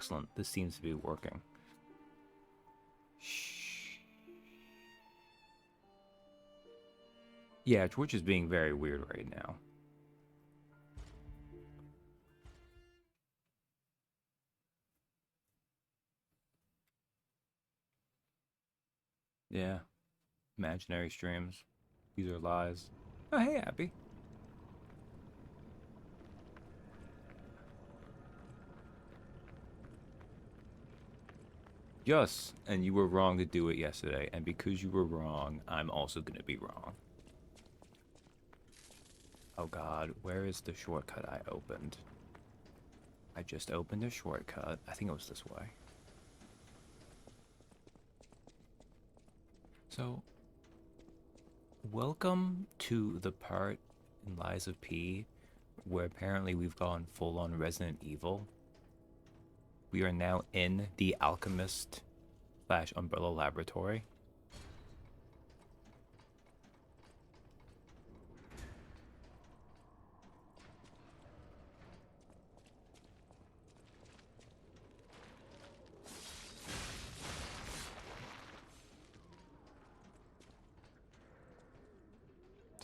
Excellent. This seems to be working. Shh. Yeah, Twitch is being very weird right now. Yeah. Imaginary streams. These are lies. Oh, hey, Abby. Yes, and you were wrong to do it yesterday, and because you were wrong, I'm also gonna be wrong. Oh god, where is the shortcut I opened? I just opened a shortcut. I think it was this way. So, welcome to the part in Lies of P where apparently we've gone full on Resident Evil. We are now in the Alchemist / Umbrella Laboratory.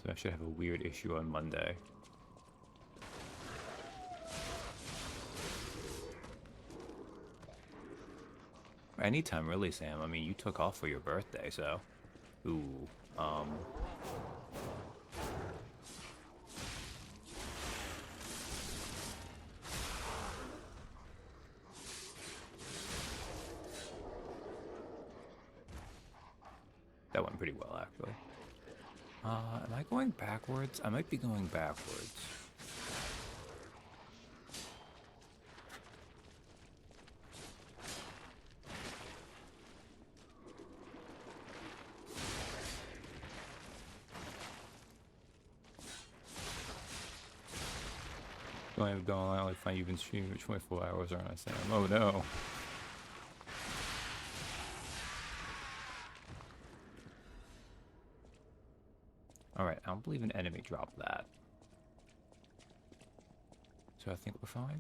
So I should have a weird issue on Monday. Anytime, really, Sam. I mean, you took off for your birthday, so... Ooh, that went pretty well, actually. Am I going backwards? I might be going backwards. Going on, like, find you've been streaming for 24 hours, aren't I, Sam? Oh, no. Alright, I don't believe an enemy dropped that. So I think we're fine.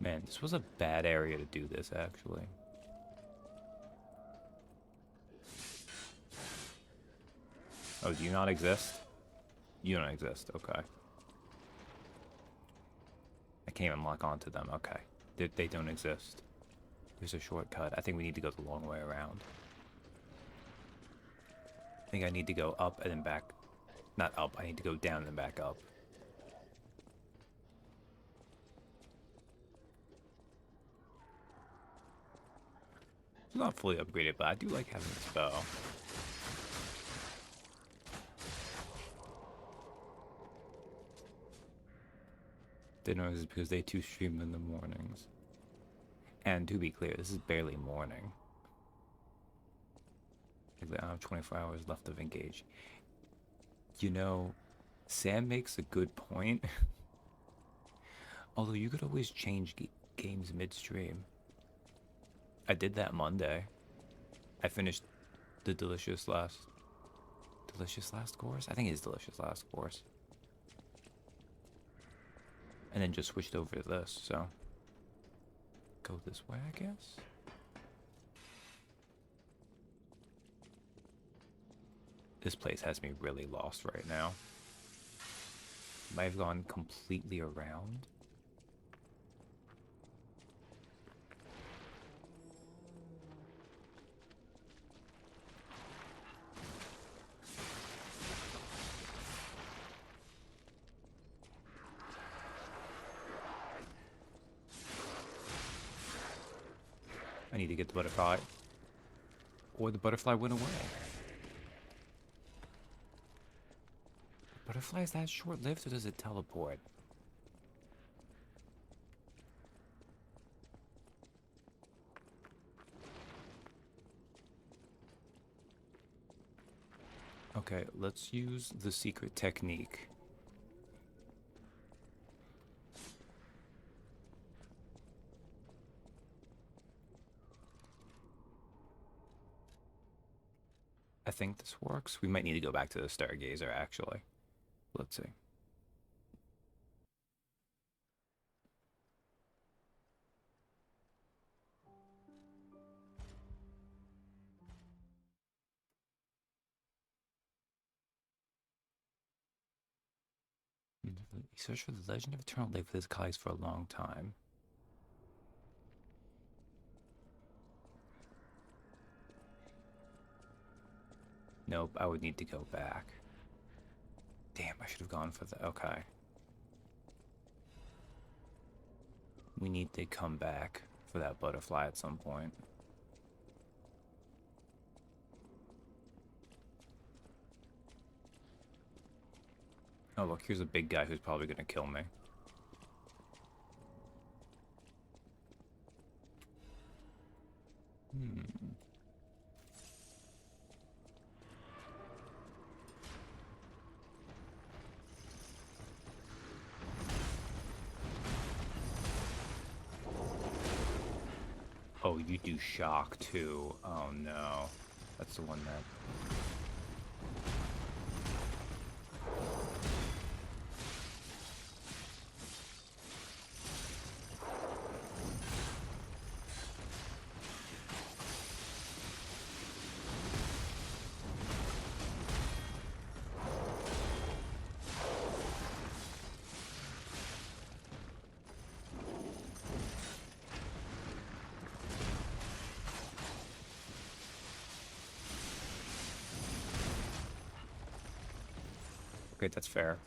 Man, this was a bad area to do this, actually. Oh, do you not exist? You don't exist, okay. I can't even lock onto them, okay. They don't exist. There's a shortcut. I think we need to go the long way around. I think I need to go up and then back. Not up, I need to go down and then back up. It's not fully upgraded, but I do like having this bow. They know this is because they too stream in the mornings. And to be clear, this is barely morning. I have 24 hours left of Engage. You know, Sam makes a good point. Although you could always change games midstream. I did that Monday. I finished the Delicious Last Course? I think it's Delicious Last Course. And then just switched over to this, so... Go this way, I guess? This place has me really lost right now. Might have gone completely around. I need to get the butterfly. Or the butterfly went away. Butterfly is that short-lived or does it teleport? Okay, let's use the secret technique. I think this works. We might need to go back to the Stargazer, actually. Let's see. He searched for the legend of eternal life with his colleagues for a long time. Nope, I would need to go back. Damn, I should have gone for the... Okay. We need to come back for that butterfly at some point. Oh, look, here's a big guy who's probably going to kill me. Oh, you do shock too. Oh no. That's the one that... Okay, that's fair.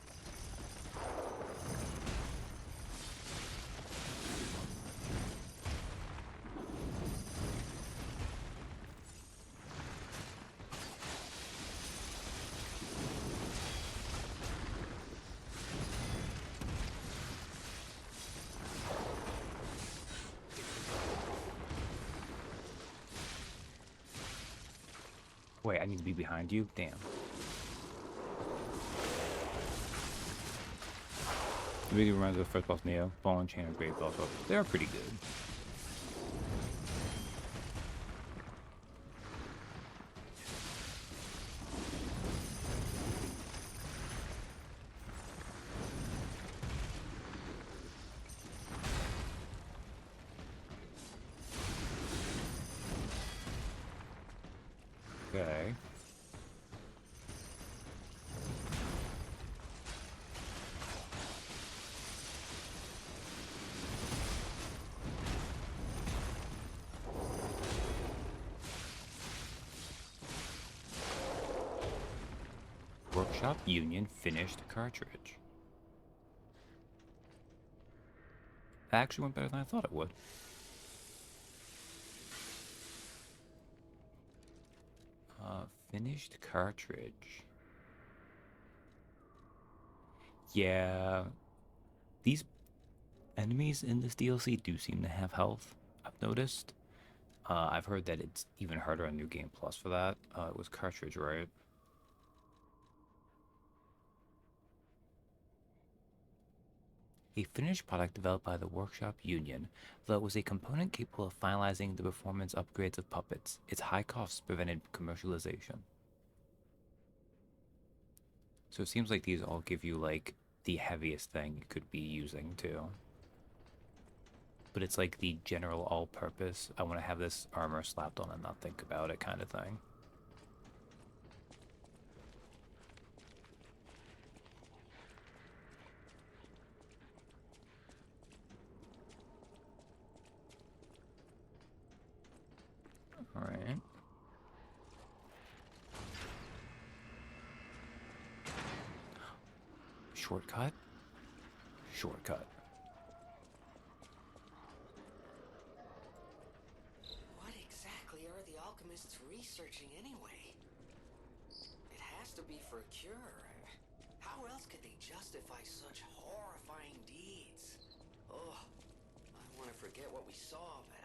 Wait, I need to be behind you? Damn. It really reminds me of the first boss Neo, Ball and Chain and Great Boss. They're pretty good. Okay. Workshop Union finished cartridge. That actually went better than I thought it would. Finished cartridge. Yeah. These enemies in this DLC do seem to have health, I've noticed. I've heard that it's even harder on New Game Plus for that. It was cartridge, right? A finished product developed by the Workshop Union, though it was a component capable of finalizing the performance upgrades of puppets. Its high costs prevented commercialization. So it seems like these all give you, like, the heaviest thing you could be using, too. But it's like the general all-purpose, I want to have this armor slapped on and not think about it kind of thing. Alright. Shortcut? Shortcut. What exactly are the alchemists researching anyway? It has to be for a cure. How else could they justify such horrifying deeds? Oh, I want to forget what we saw, but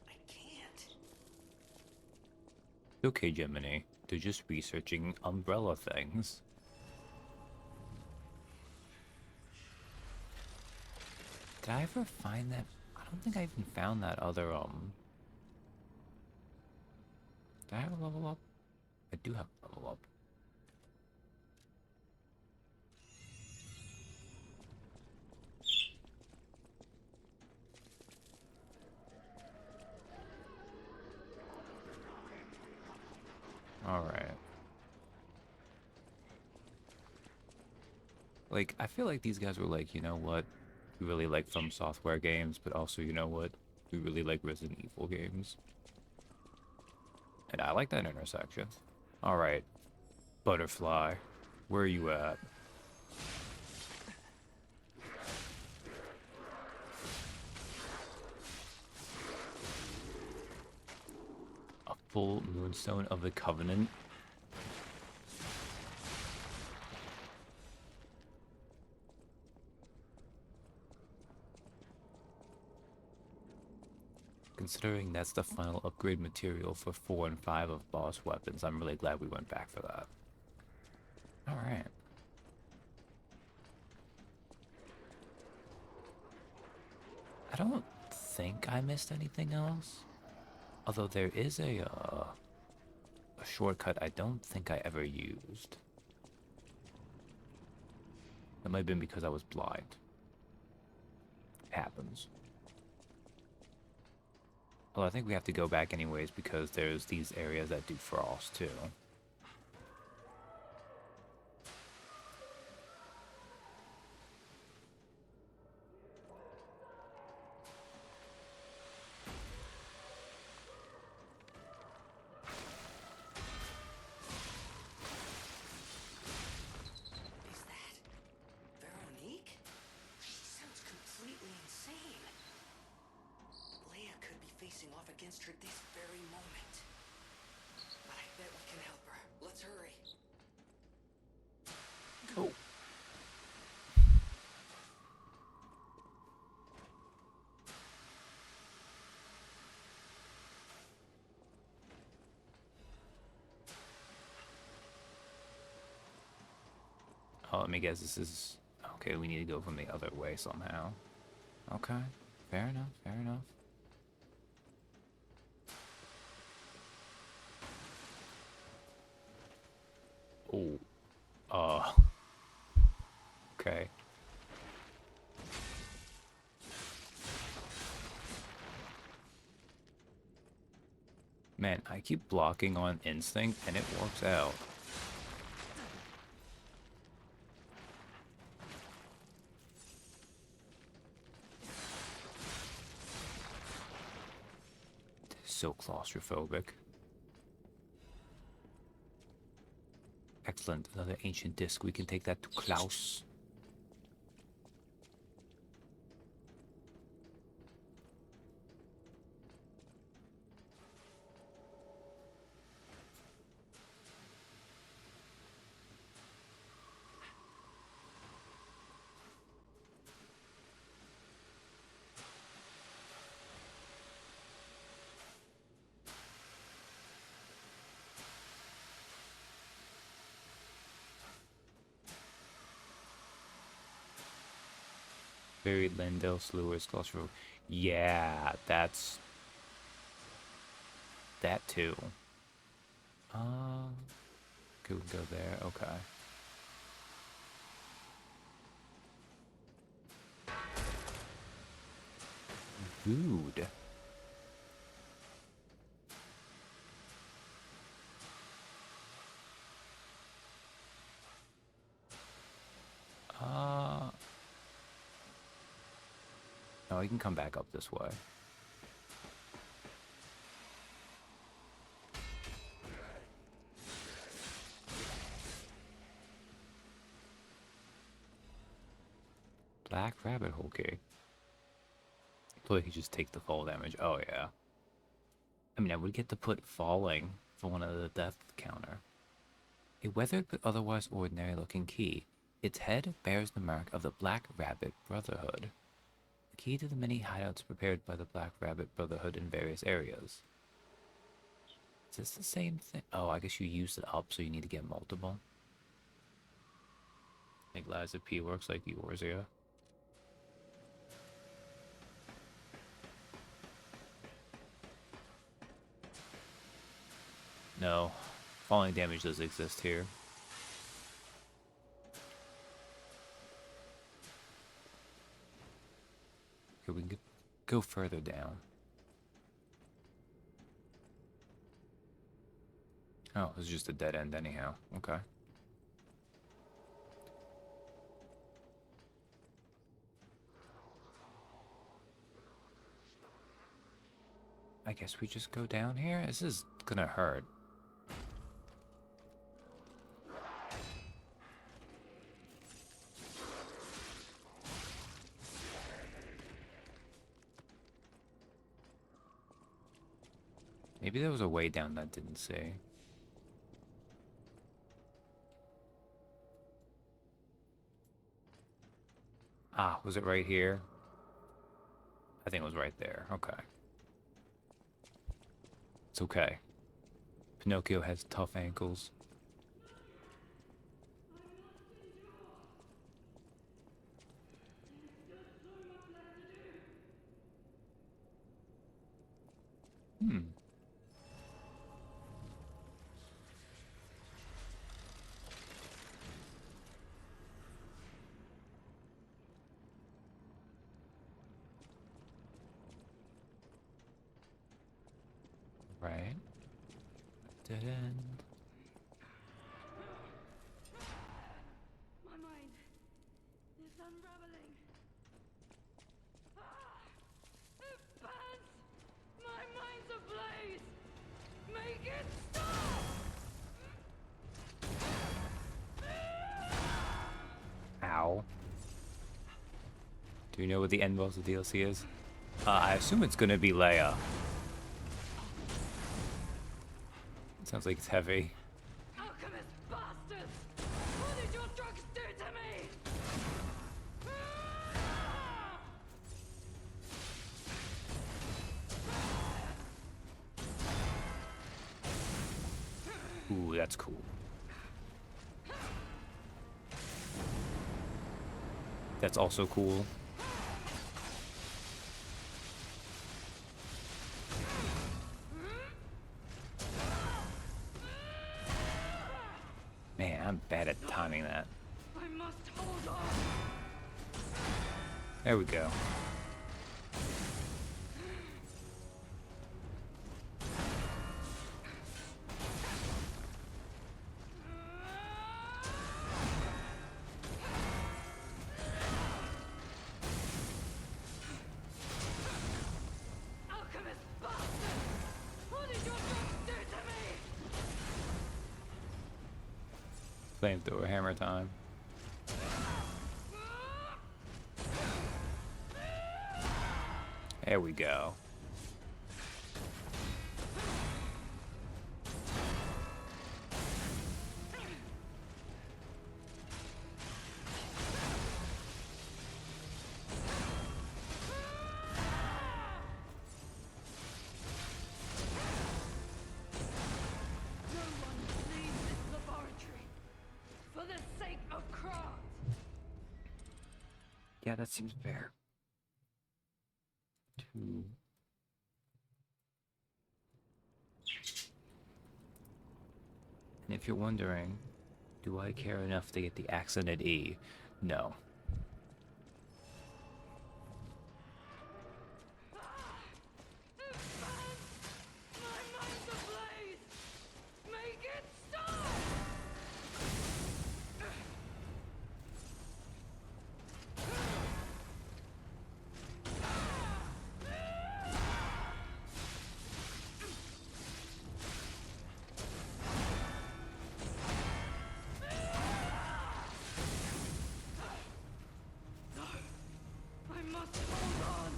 I can't. Okay, Gemini. They're just researching umbrella things. Did I ever find that? I don't think I even found that other, Did I have a level up? I do have a level up. Alright. Like, I feel like these guys were like, you know what? We really like From Software games, but also, you know what? We really like Resident Evil games. And I like that intersection. Alright, Butterfly. Where are you at? A full moonstone of the Covenant? Considering that's the final upgrade material for 4 and 5 of boss weapons, I'm really glad we went back for that. Alright. I don't think I missed anything else. Although there is a shortcut I don't think I ever used. That might have been because I was blind. Happens. Well, I think we have to go back anyways because there's these areas that do frost too. Is that Veronique? She sounds completely insane. Leia could be facing off against her this very moment. But I bet we can help her. Let's hurry. Oh. Oh, let me guess. This is okay. We need to go from the other way somehow. Okay, fair enough. Fair enough. Oh, uh, okay. Man, I keep blocking on instinct and it works out. So claustrophobic. Excellent. Another ancient disc. We can take that to Klaus. Buried Lindell Slewers claustrophobic. Yeah, that's that too. Uh, could we go there? Okay. Food. Uh, no, we can come back up this way. Black rabbit hole key. So he just take the fall damage. Oh yeah. I mean, I would get to put falling for one of the death counter. A weathered but otherwise ordinary-looking key. Its head bears the mark of the Black Rabbit Brotherhood. The key to the many hideouts prepared by the Black Rabbit Brotherhood in various areas. Is this the same thing? Oh, I guess you used it up, so you need to get multiple. I think Liza P works like yours, yeah. No, falling damage does exist here. Okay, we can go further down. Oh, it's just a dead end anyhow. Okay. I guess we just go down here? This is gonna hurt. Maybe there was a way down that didn't say. Ah, was it right here? I think it was right there. Okay. It's okay. Pinocchio has tough ankles. Hmm. Right. Dead end. My mind is unraveling. It burns! My mind's ablaze! Make it stop! Ow. Do you know what the end boss of DLC is? I assume it's gonna be Leia. It sounds like it's heavy. Alchemist bastards! What did your drugs do to me? Ooh, that's cool. That's also cool. Man, I'm bad at timing that. I must hold on! There we go. Alchemist bastards! What did your drugs do to me? Flamethrower hammer time. There we go. No one leaves this laboratory for the sake of craft. Yeah, that seems fair. Two. And if you're wondering, do I care enough to get the accented E? No. It burns! My mind's ablaze! Make it stop! I must hold on!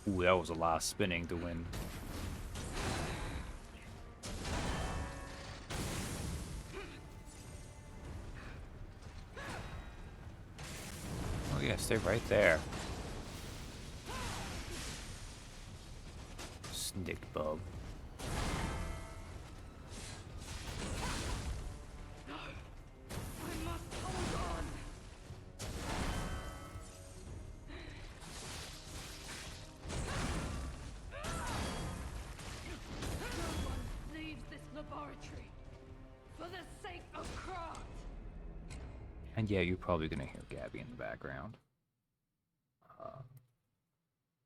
Ooh, that was a lot of spinning to win. Oh yeah, stay right there. Snick bug. I must hold on! No one leaves this laboratory for the sake of craft. And yeah, you're probably gonna hear Gabby in the background.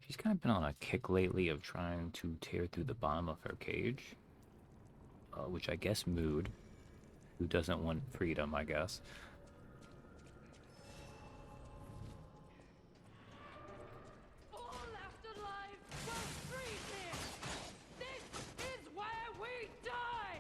She's kind of been on a kick lately of trying to tear through the bottom of her cage. Which I guess mood. Who doesn't want freedom, I guess. All left alive will freeze here. This is where we die.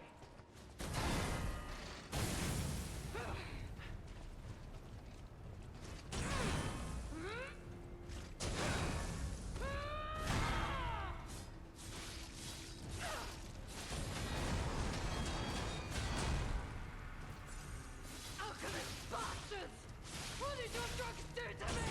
Alchemist bastards! What did your drugs do to me?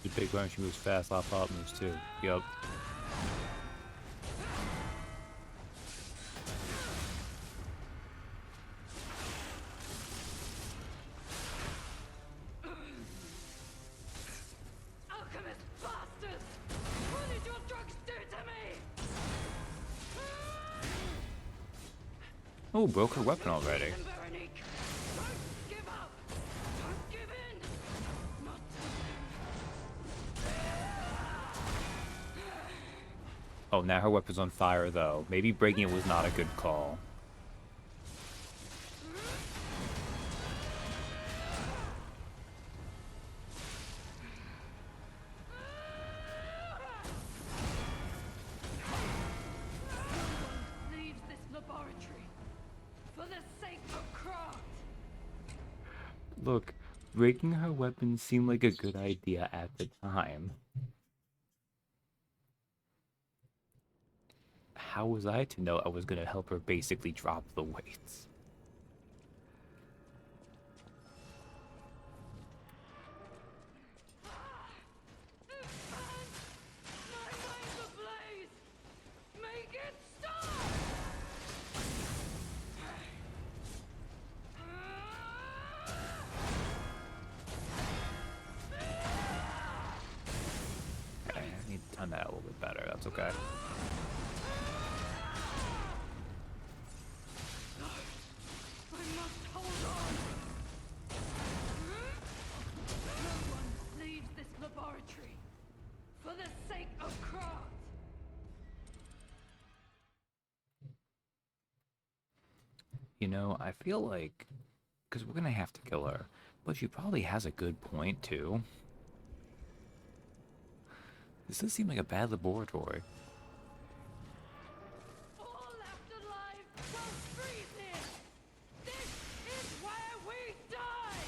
The big one, she moves fast, Lop Hop moves too. Yup. Alchemist bastards! What did your drugs do to me? Oh, broke her weapon already. Listen, Veronique. Don't give up. Don't give in. Not Oh, now her weapon's on fire, though. Maybe breaking it was not a good call. leaves this laboratory for the sake of craft. Look, breaking her weapon seemed like a good idea at the time. How was I to know I was gonna help her basically drop the weights? My mind's ablaze. Make it stop. Okay, I need to time that a little bit better. That's okay. I must hold on. No one leaves this laboratory for the sake of craft. You know, I feel like... Because we're gonna have to kill her. But she probably has a good point, too. This does seem like a bad laboratory. All left alive will freeze here. This is where we die.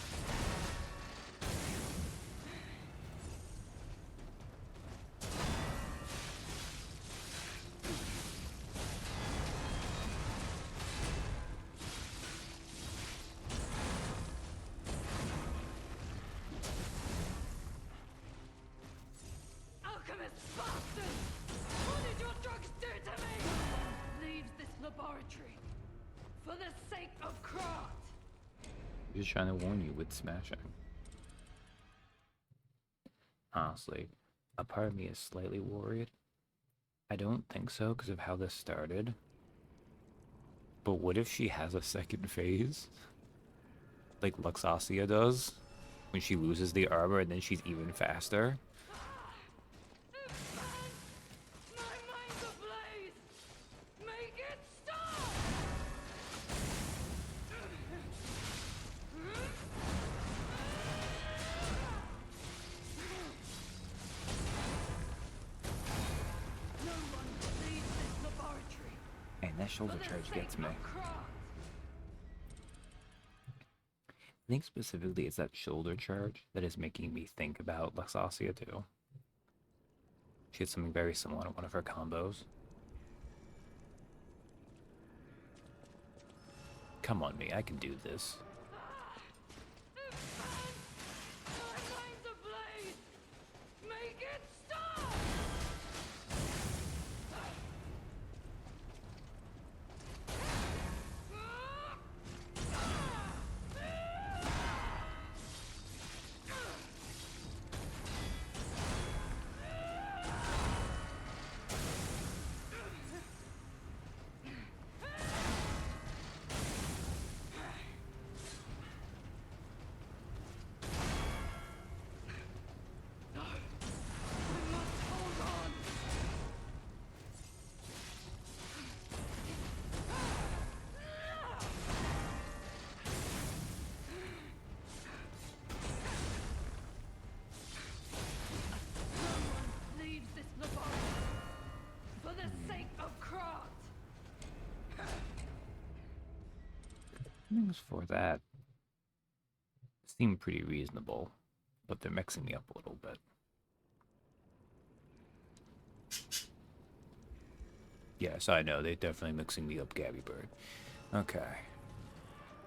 Alchemist bastards! What did your drugs do to me? Leaves this laboratory for the sake of craft. Just trying to warn you with smashing. Honestly, a part of me is slightly worried. I don't think so because of how this started. But what if she has a second phase? Like Luxasia does? When she loses the armor and then she's even faster? My mind's ablaze. Make it stop. No one leaves this laboratory And that shoulder for the charge sake gets me. of craft. I think specifically it's that shoulder charge that is making me think about Luxasia too. She had something very similar in one of her combos. Come on me, I can do this. My mind's ablaze. Make it stop. things for that seem pretty reasonable, but they're mixing me up a little bit. Yes, I know, they're definitely mixing me up, Gabby Bird. Okay.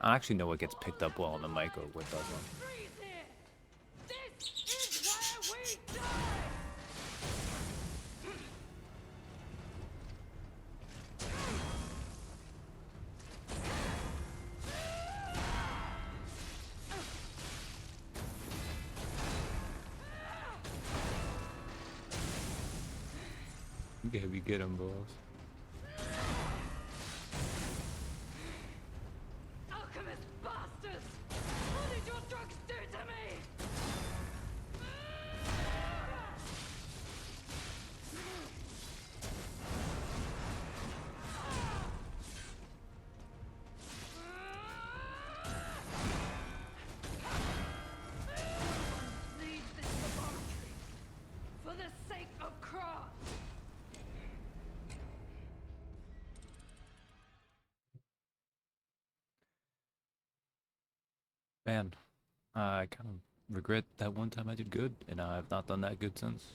I actually know what gets picked up well on the mic or what doesn't. Freeze here! This is where we die! Gabby, get him, boss. Alchemist bastards! What did your drugs do to me? Leave this laboratory for the sake of Kron. Man, I kind of regret that one time I did good, and I've not done that good since.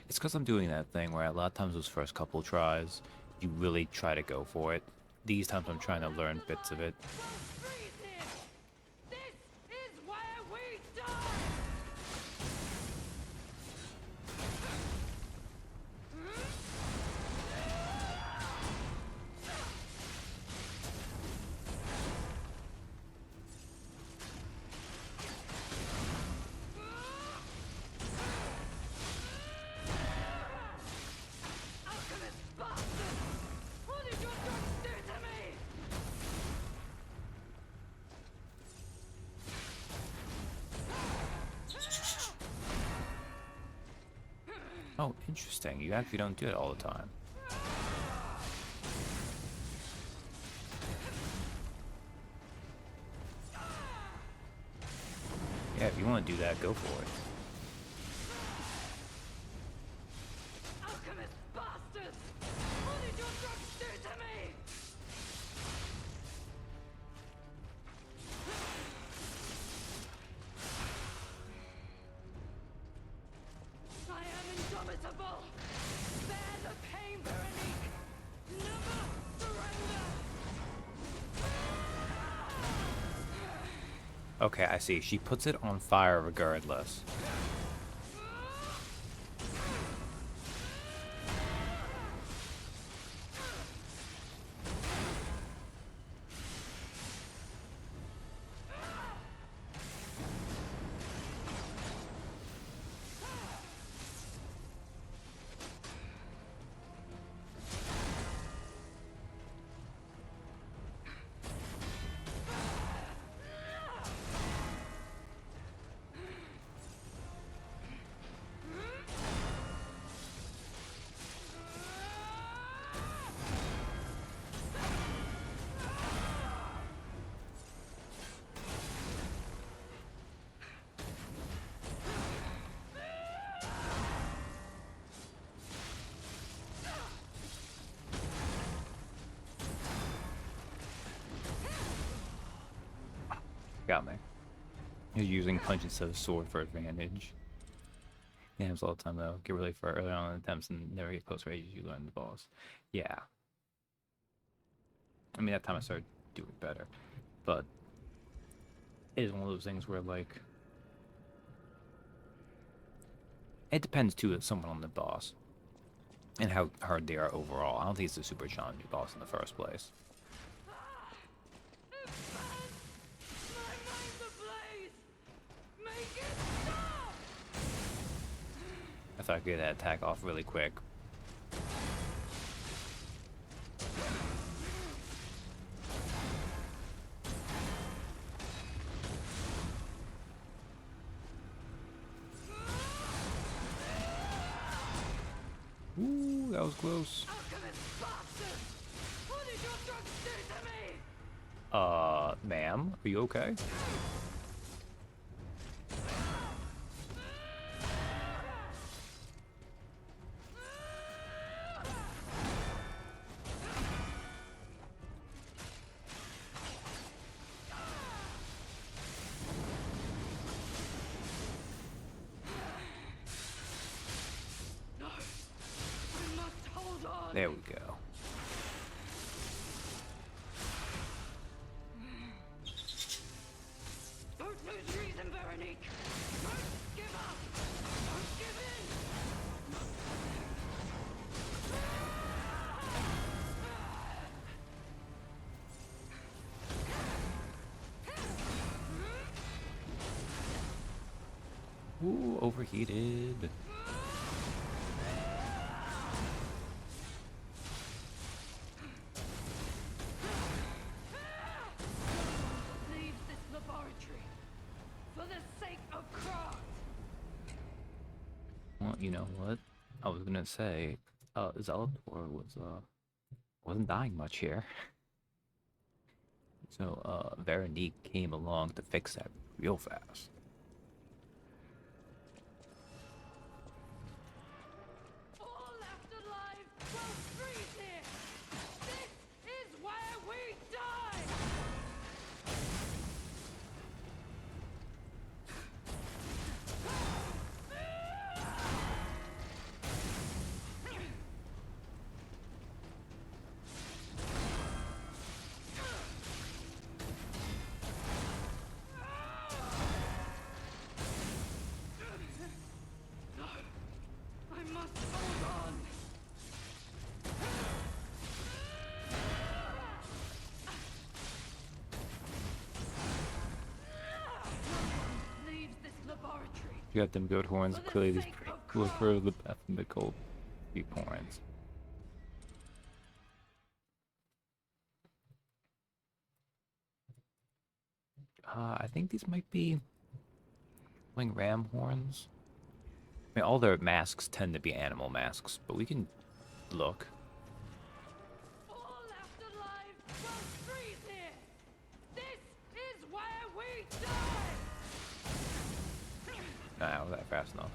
It's because I'm doing that thing where a lot of times those first couple tries, you really try to go for it. These times I'm trying to learn bits of it. Freeze here! This is where we die! Alchemist bastards! What did your drugs do to me? Oh, interesting. You actually don't do it all the time. Yeah, if you want to do that, go for it. Alchemist bastards! What did your drugs do to me? I am indomitable! Bear the pain, Veronique! Never surrender! Okay, I see. She puts it on fire regardless. Got me. You're using punch instead of sword for advantage. Games all the time though. Get really far early on in attempts and never get close ranges. You learn the boss. Yeah. I mean, that time I started doing better, but it is one of those things where like it depends too of someone on the boss and how hard they are overall. I don't think it's a super challenging boss in the first place. It burns! My mind's ablaze! Make it stop! I thought I could get that attack off really quick. Ooh, that was close. Alchemist bastards! What did your drugs do to me? Ma'am, are you okay? There we go. Don't lose reason, Veronique. Don't give up. Don't give in. Ooh, overheated. Leave this laboratory for the sake of craft. Well, you know what? I was gonna say, Zelator wasn't dying much here. So, Veronique came along to fix that real fast. All left alive will freeze here. This is where we die. No, I must hold on. Leaves this laboratory. You got them goat horns. For the Clearly, these sake of look craft. for the path of the gold deep horns. I think these might be like ram horns. I mean, all their masks tend to be animal masks, but we can look. All left alive will freeze here. This is where we die. Nah, was that fast enough?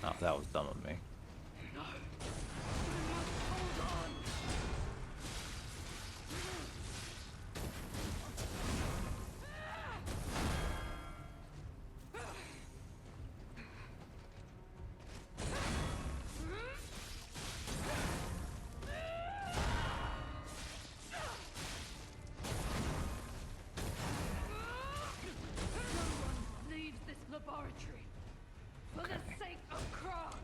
Oh, that was dumb of me. No, I must hold on. Leaves this laboratory for the sake of craft.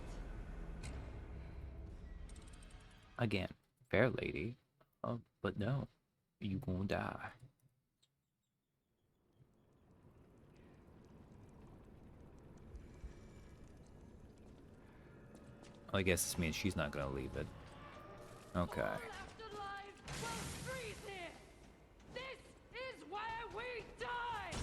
Again, fair lady. But no, you gonna die. Well, I guess this means she's not gonna leave it. Okay. All left alive will freeze here. This is where we die.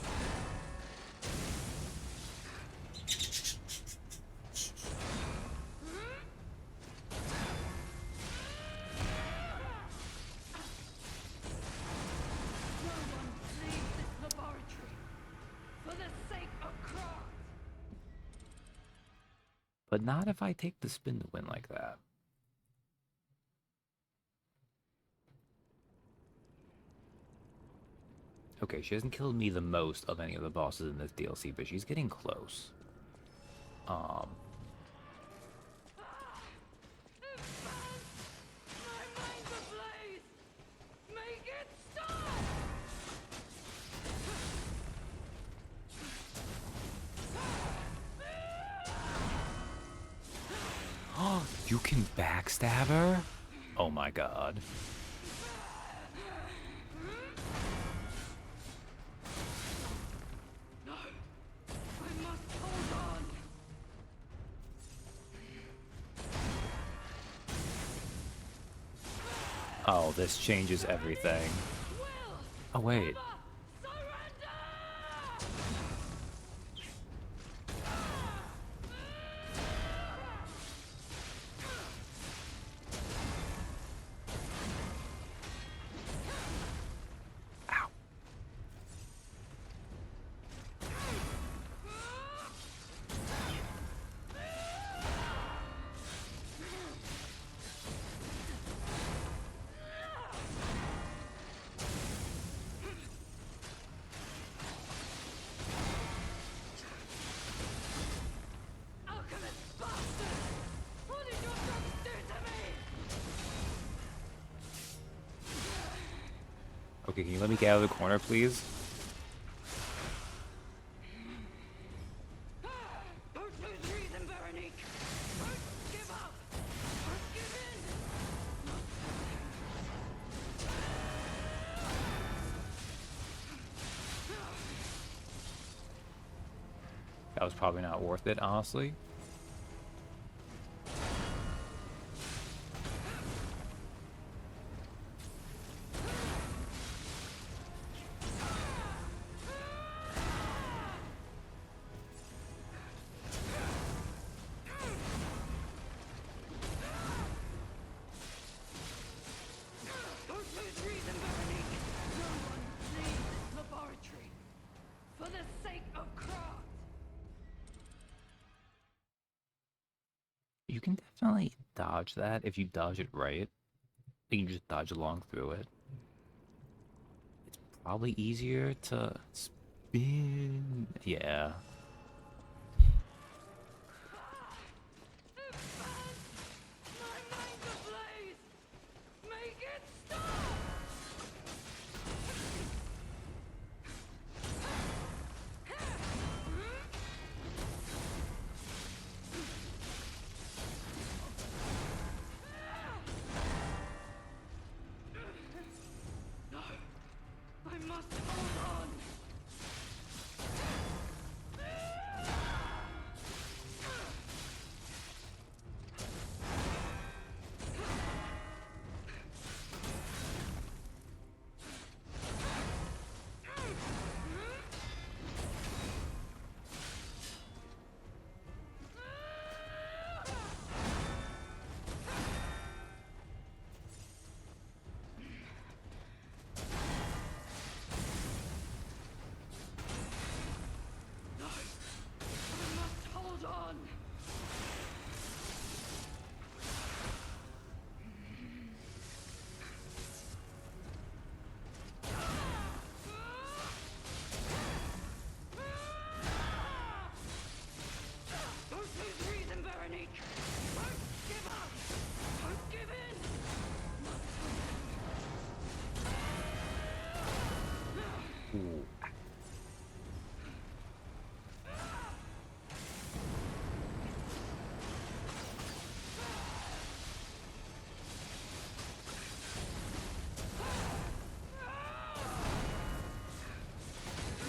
No one leaves this laboratory for the sake of craft. But not if I take the spin to win like that. Okay, she hasn't killed me the most of any of the bosses in this DLC, but she's getting close. My mind's ablaze. Make it stop. You can backstab her? Oh my god. No, I must hold on. Oh, this changes everything. Will Oh wait. never surrender. Ow. Okay, can you let me get out of the corner, please? Don't lose reason, Veronique. Don't give up. Don't give in. That was probably not worth it, honestly. Don't lose reason, Veronique. No one leaves this laboratory for the sake of craft. You can definitely dodge that if you dodge it right. You can just dodge along through it. It's probably easier to spin. Yeah. It burns! My mind's ablaze! Make it stop! No, I must hold on. No, I must hold on. Don't lose reason, Veronique. Don't give up. Don't give in. Ooh.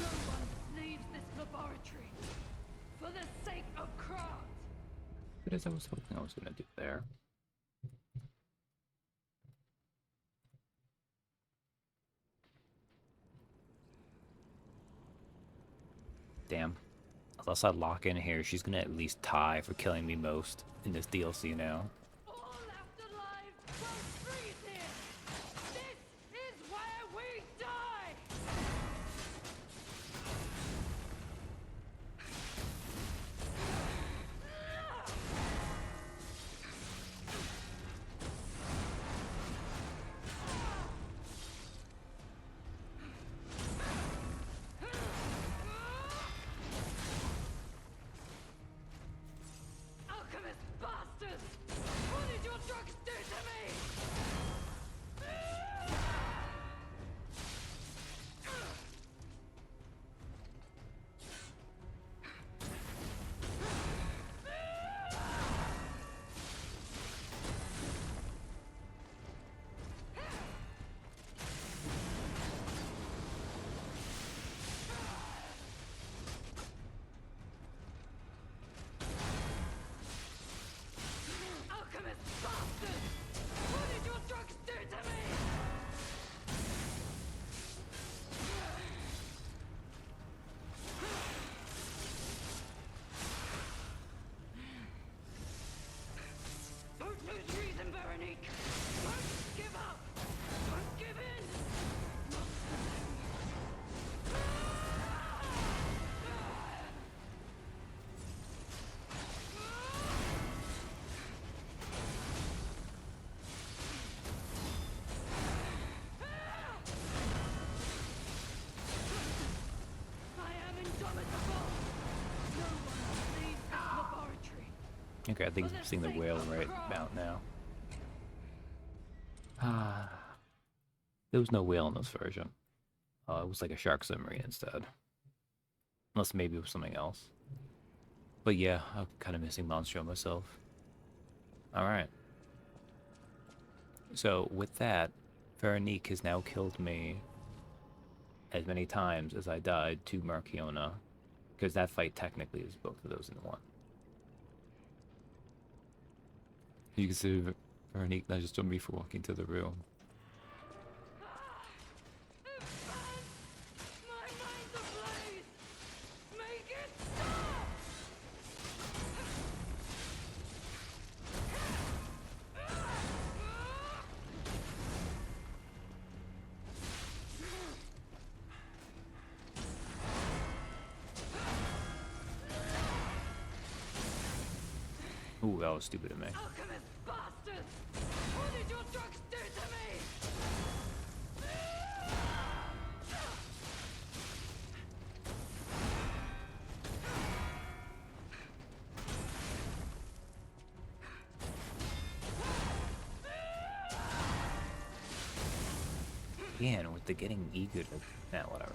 No one leaves this laboratory for the sake of craft. What is I was hoping I was gonna do there? Damn. Unless I lock in here, she's gonna at least tie for killing me most in this DLC now. All afterlives will freeze here. This is where we die. Alchemist bastards! What did your drugs do to me? Alchemist bastards! What did your drugs do to me? Don't lose reason, Veronique. Don't give up. Don't give in. I am indomitable. No one leaves this laboratory. Okay, I think I'm seeing the whale right about now. Ah. There was no whale in this version. It was like a shark submarine instead. Unless maybe it was something else. But yeah, I'm kind of missing Monstro myself. Alright. So, with that, Veronique has now killed me as many times as I died to Marciona. Because that fight technically is both of those in one. You can see Veronique nudged on me for walking to the room. My mind's ablaze! Make it stop! Ooh, that was stupid of me. Alchemist bastards! What did your drugs do to me? Again, with the getting eager to... Nah, whatever.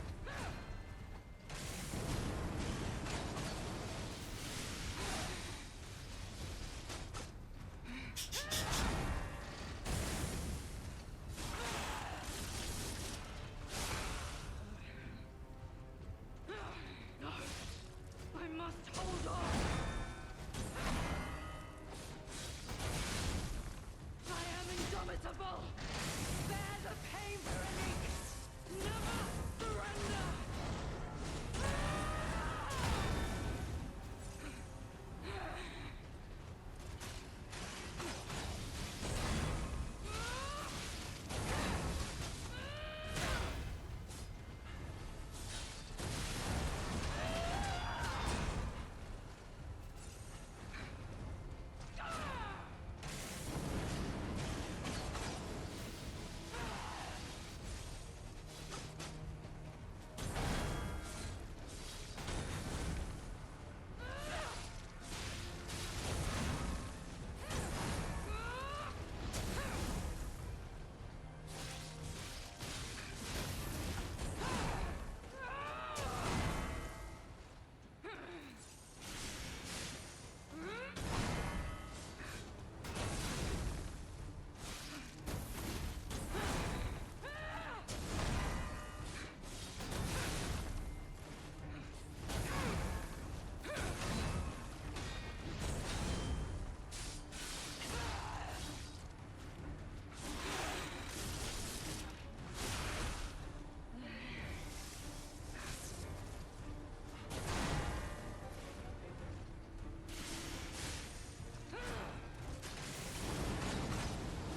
No! I must hold on! I am indomitable! Bear the pain, Veronique! Never surrender!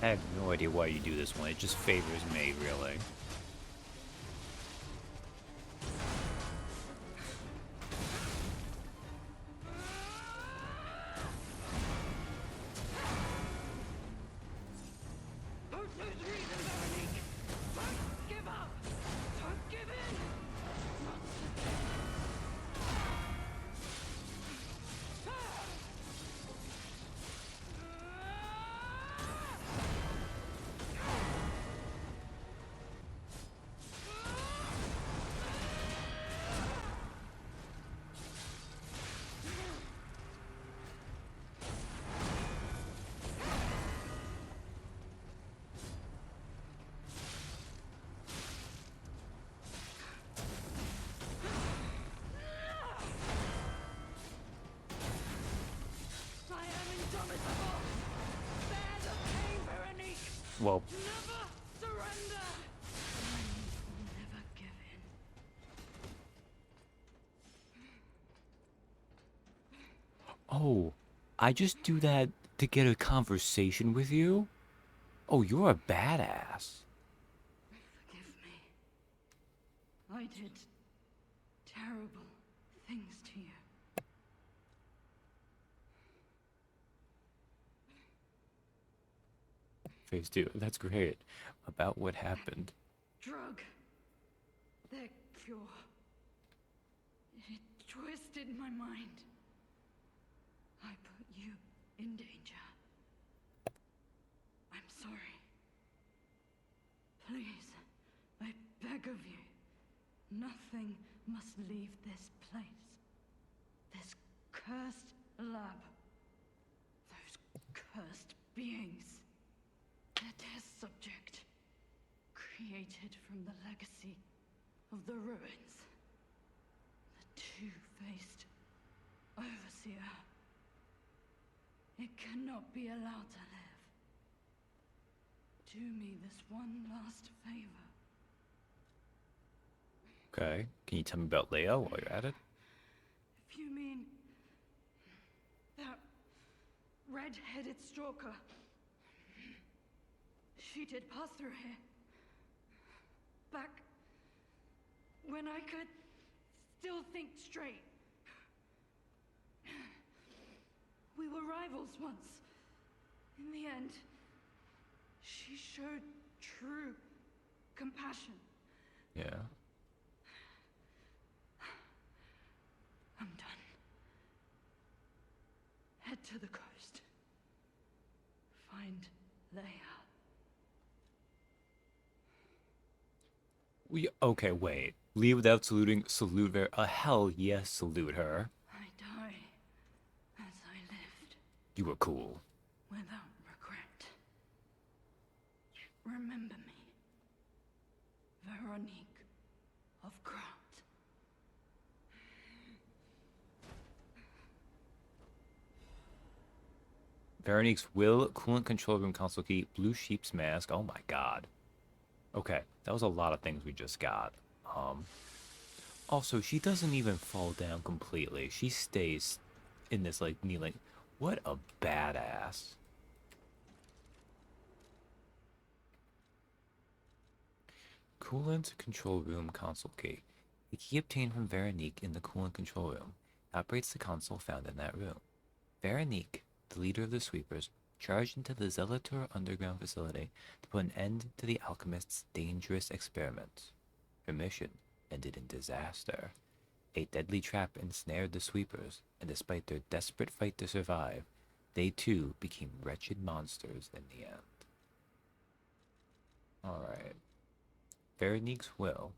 I have no idea why you do this one. It just favors me, really. Don't lose reason, Veronique! Don't give up! Don't give in! I am indomitable! Bear the pain, Veronique! Well, Never surrender! I will never give in. oh, I just do that to get a conversation with you? Oh, you're a badass. Forgive me. I did terrible things to you. Phase 2. That's great. About what happened. Drug. Their cure. It twisted my mind. I put you in danger. I'm sorry. Please, Nothing must leave this place. This cursed lab. Those cursed beings. Their test subject. Created from the legacy of the ruins. The two-faced overseer. It cannot be allowed to live. Do me this one last favor. Okay. Can you tell me about Leia while you're at it? If you mean that red-headed stalker, she did pass through here. Back when I could still think straight. We were rivals once. In the end, she showed true compassion. Yeah. I'm done. Head to the coast. Find Leia. Okay, wait. Leave without saluting. Salute her. Hell yes, salute her. I die as I lived, You were cool. without regret. Remember me, Veronique of Grant. Veronique's will, coolant control room console key, blue sheep's mask. Oh my god. Okay, that was a lot of things we just got. Also, she doesn't even fall down completely. She stays in this, like, kneeling. What a badass. Coolant control room console key. The key obtained from Veronique in the coolant control room operates the console found in that room. Veronique, the leader of the sweepers, charged into the Zelator underground facility to put an end to the alchemist's dangerous experiments. Her mission ended in disaster. A deadly trap ensnared the sweepers, and despite their desperate fight to survive, they too became wretched monsters in the end. Alright. Veronique's will.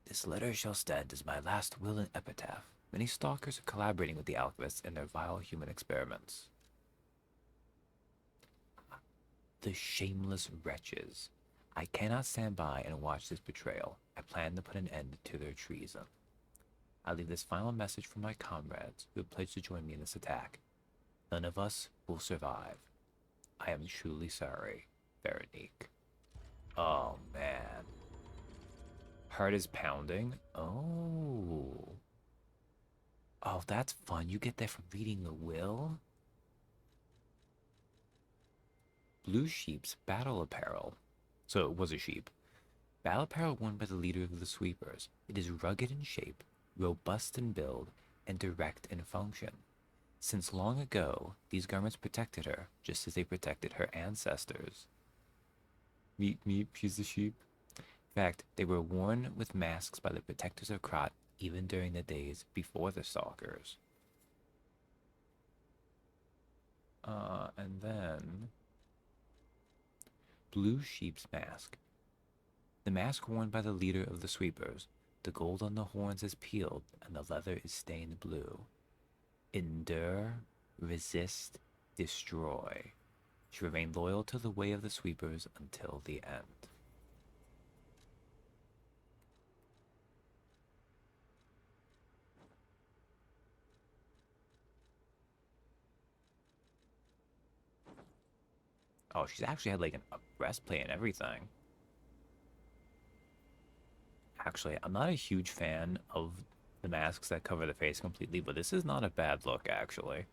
This letter shall stand as my last will and epitaph. Many stalkers are collaborating with the alchemists in their vile human experiments. The shameless wretches. I cannot stand by and watch this betrayal. I plan to put an end to their treason. I leave this final message for my comrades who have pledged to join me in this attack. None of us will survive. I am truly sorry, Veronique. Oh, man. Heart is pounding? Oh. Oh, that's fun. You get that from reading the will? Blue sheep's battle apparel. So it was a sheep. Battle apparel worn by the leader of the sweepers. It is rugged in shape, robust in build, and direct in function. Since long ago, these garments protected her, just as they protected her ancestors. Meep meep, she's the sheep. In fact, they were worn with masks by the protectors of Krat even during the days before the Stalkers. And then... Blue sheep's mask. The mask worn by the leader of the sweepers. The gold on the horns is peeled, and the leather is stained blue. Endure, resist, destroy. She remained loyal to the way of the sweepers until the end. Oh, she's actually had like a breastplate and everything. Actually, I'm not a huge fan of the masks that cover the face completely, but this is not a bad look, actually.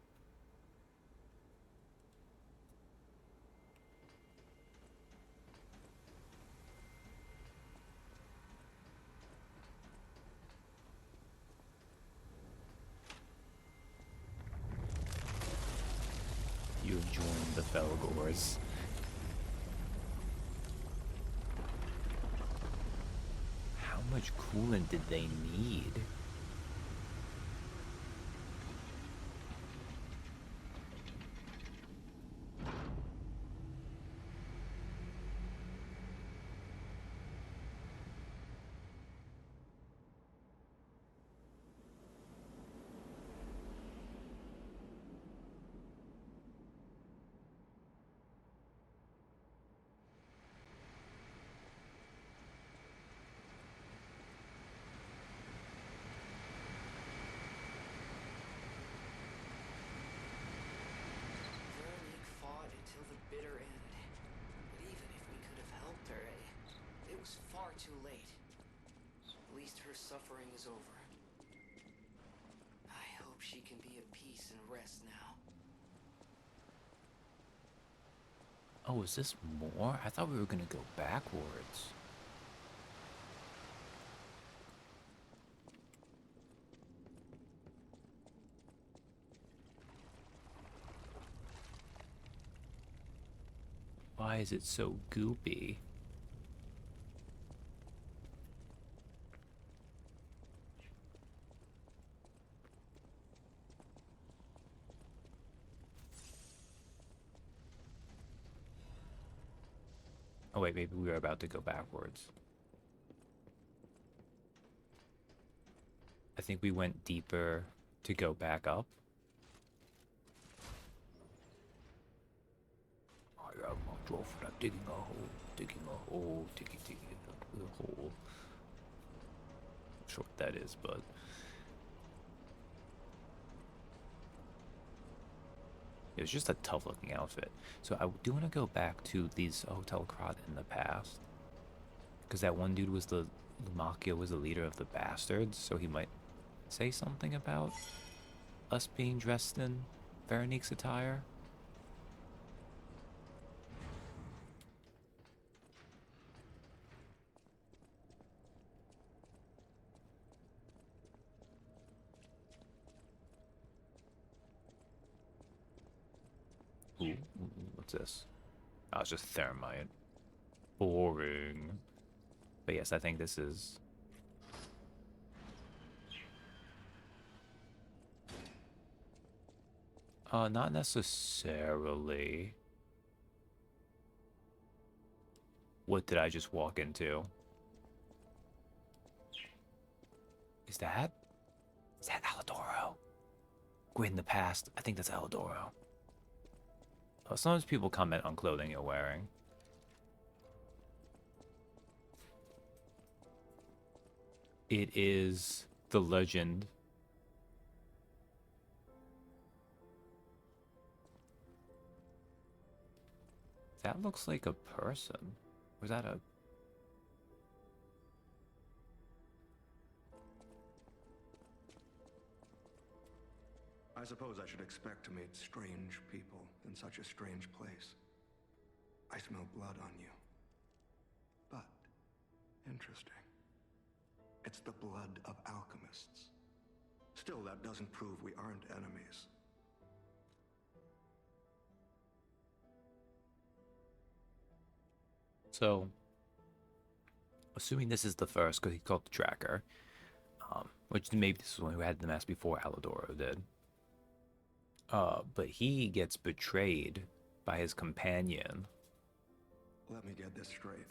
You have joined the Felgors. How much coolant did they need? too late. At least her suffering is over. I hope she can be at peace and rest now. Oh, is this more? I thought we were gonna go backwards. Why is it so goopy? Oh wait, maybe we were about to go backwards. I think we went deeper to go back up. I am a dwarf digging a hole, digging a hole, digging a hole. Not sure what that is, but it was just a tough looking outfit. So I do want to go back to these Hotel Krat in the past. Because that one dude was Lumakia was the leader of the bastards, so he might say something about us being dressed in Veronique's attire. Ooh, what's this? Oh, it's just thermite. Boring. But yes, I think this is... not necessarily. What did I just walk into? Is that Alidoro? Going in the past, I think that's Alidoro. Sometimes people comment on clothing you're wearing. It is the legend. That looks like a person. Was that a... I suppose I should expect to meet strange people in such a strange place. I smell blood on you. But, interesting. It's the blood of alchemists. Still, that doesn't prove we aren't enemies. So, assuming this is the first, because he called the tracker, which maybe this is one who had the mask before Alidoro did. But he gets betrayed by his companion. Let me get this straight.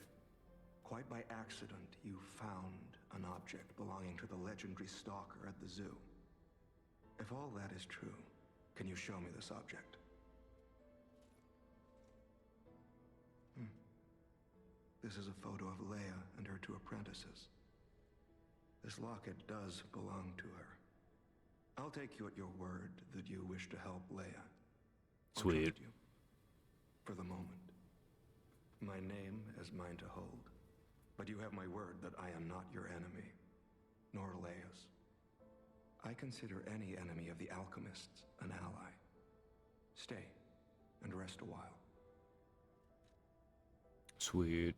Quite by accident, you found an object belonging to the legendary stalker at the zoo. If all that is true, can you show me this object? This is a photo of Leia and her two apprentices. This locket does belong to her. I'll take you at your word that you wish to help Leia. I'll Sweet. trust you. For the moment. My name is mine to hold. But you have my word that I am not your enemy, nor Leia's. I consider any enemy of the alchemists an ally. Stay and rest a while. Sweet.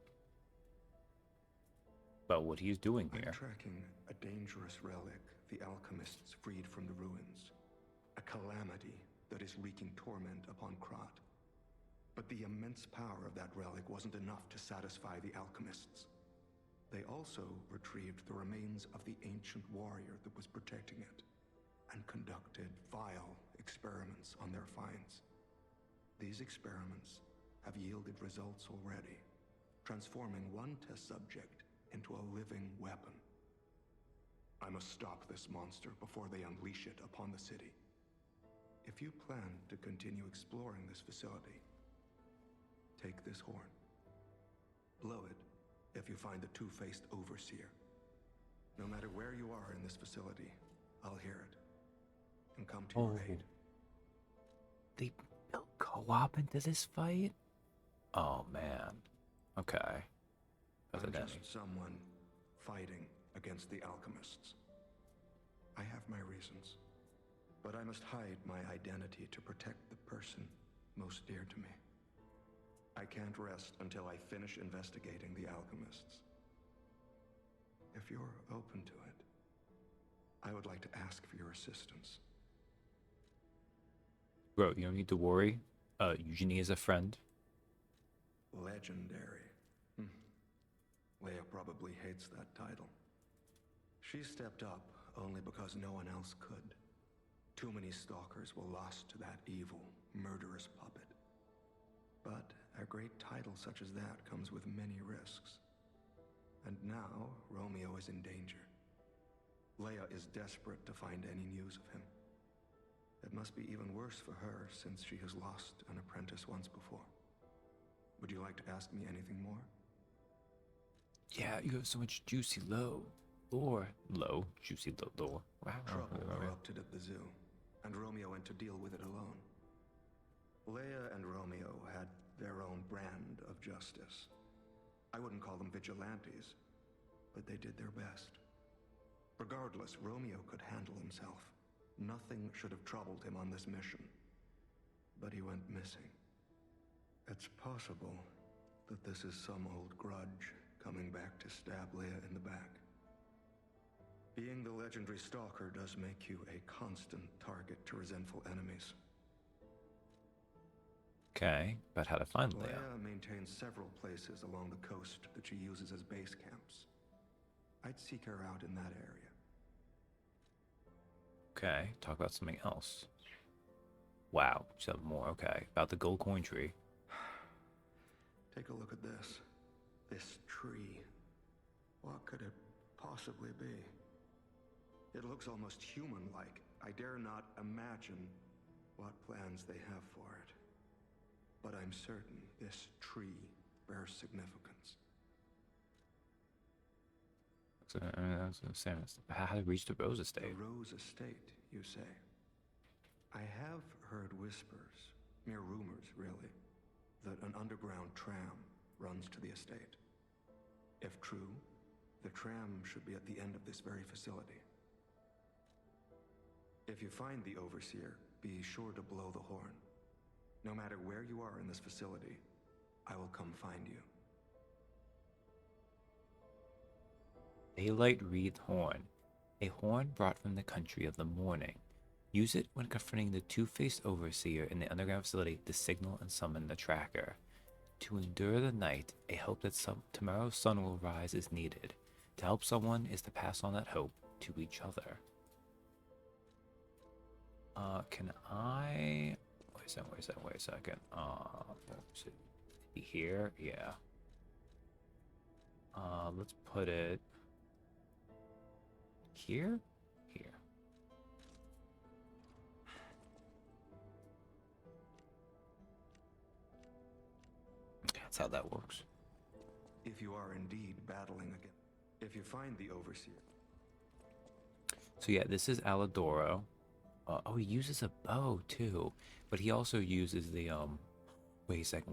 But what he's doing I'm here. tracking a dangerous relic the alchemists freed from the ruins. A calamity that is wreaking torment upon Krat. But the immense power of that relic wasn't enough to satisfy the alchemists. They also retrieved the remains of the ancient warrior that was protecting it, and conducted vile experiments on their finds. These experiments have yielded results already, transforming one test subject into a living weapon. I must stop this monster before they unleash it upon the city. If you plan to continue exploring this facility, take this horn. Blow it if you find the two-faced overseer. No matter where you are in this facility, I'll hear it and come to your aid. They built co-op into this fight? Oh, man. Okay. as I'm a just Danny. someone fighting against the alchemists. I have my reasons, but I must hide my identity to protect the person most dear to me. I can't rest until I finish investigating the alchemists. If you're open to it, I would like to ask for your assistance. Bro, you don't need to worry. Eugenie is a friend. Legendary. Leia probably hates that title. She stepped up only because no one else could. Too many stalkers were lost to that evil, murderous puppet. But a great title such as that comes with many risks. And now, Romeo is in danger. Leia is desperate to find any news of him. It must be even worse for her since she has lost an apprentice once before. Would you like to ask me anything more? Yeah, you have so much juicy juicy lore. Wow. Trouble erupted at the zoo, and Romeo went to deal with it alone. Leia and Romeo had their own brand of justice. I wouldn't call them vigilantes, but they did their best. Regardless, Romeo could handle himself. Nothing should have troubled him on this mission. But he went missing. It's possible that this is some old grudge coming back to stab Leia in the back. Being the legendary stalker does make you a constant target to resentful enemies. Okay, but how to find Leia? Leia maintains several places along the coast that she uses as base camps. I'd seek her out in that area. Okay, talk about something else. Wow, you have more. Okay, about the gold coin tree. Take a look at this. This tree. What could it possibly be? It looks almost human-like. I dare not imagine what plans they have for it. But I'm certain this tree bears significance. So, I was gonna say, how to reach the Rose Estate? The Rose Estate, you say? I have heard whispers, mere rumors really, that an underground tram runs to the estate. If true, the tram should be at the end of this very facility. If you find the Overseer, be sure to blow the horn. No matter where you are in this facility, I will come find you. Daylight wreathed horn. A horn brought from the country of the morning. Use it when confronting the two-faced overseer in the underground facility to signal and summon the tracker. To endure the night, a hope that tomorrow's sun will rise is needed. To help someone is to pass on that hope to each other. Can I... Wait a second. Should it be here? Yeah. Let's put it... Here? Here. Okay, that's how that works. If you are indeed battling again, if you find the Overseer. So yeah, this is Alidoro. Oh, he uses a bow too, but he also uses the Wait a second.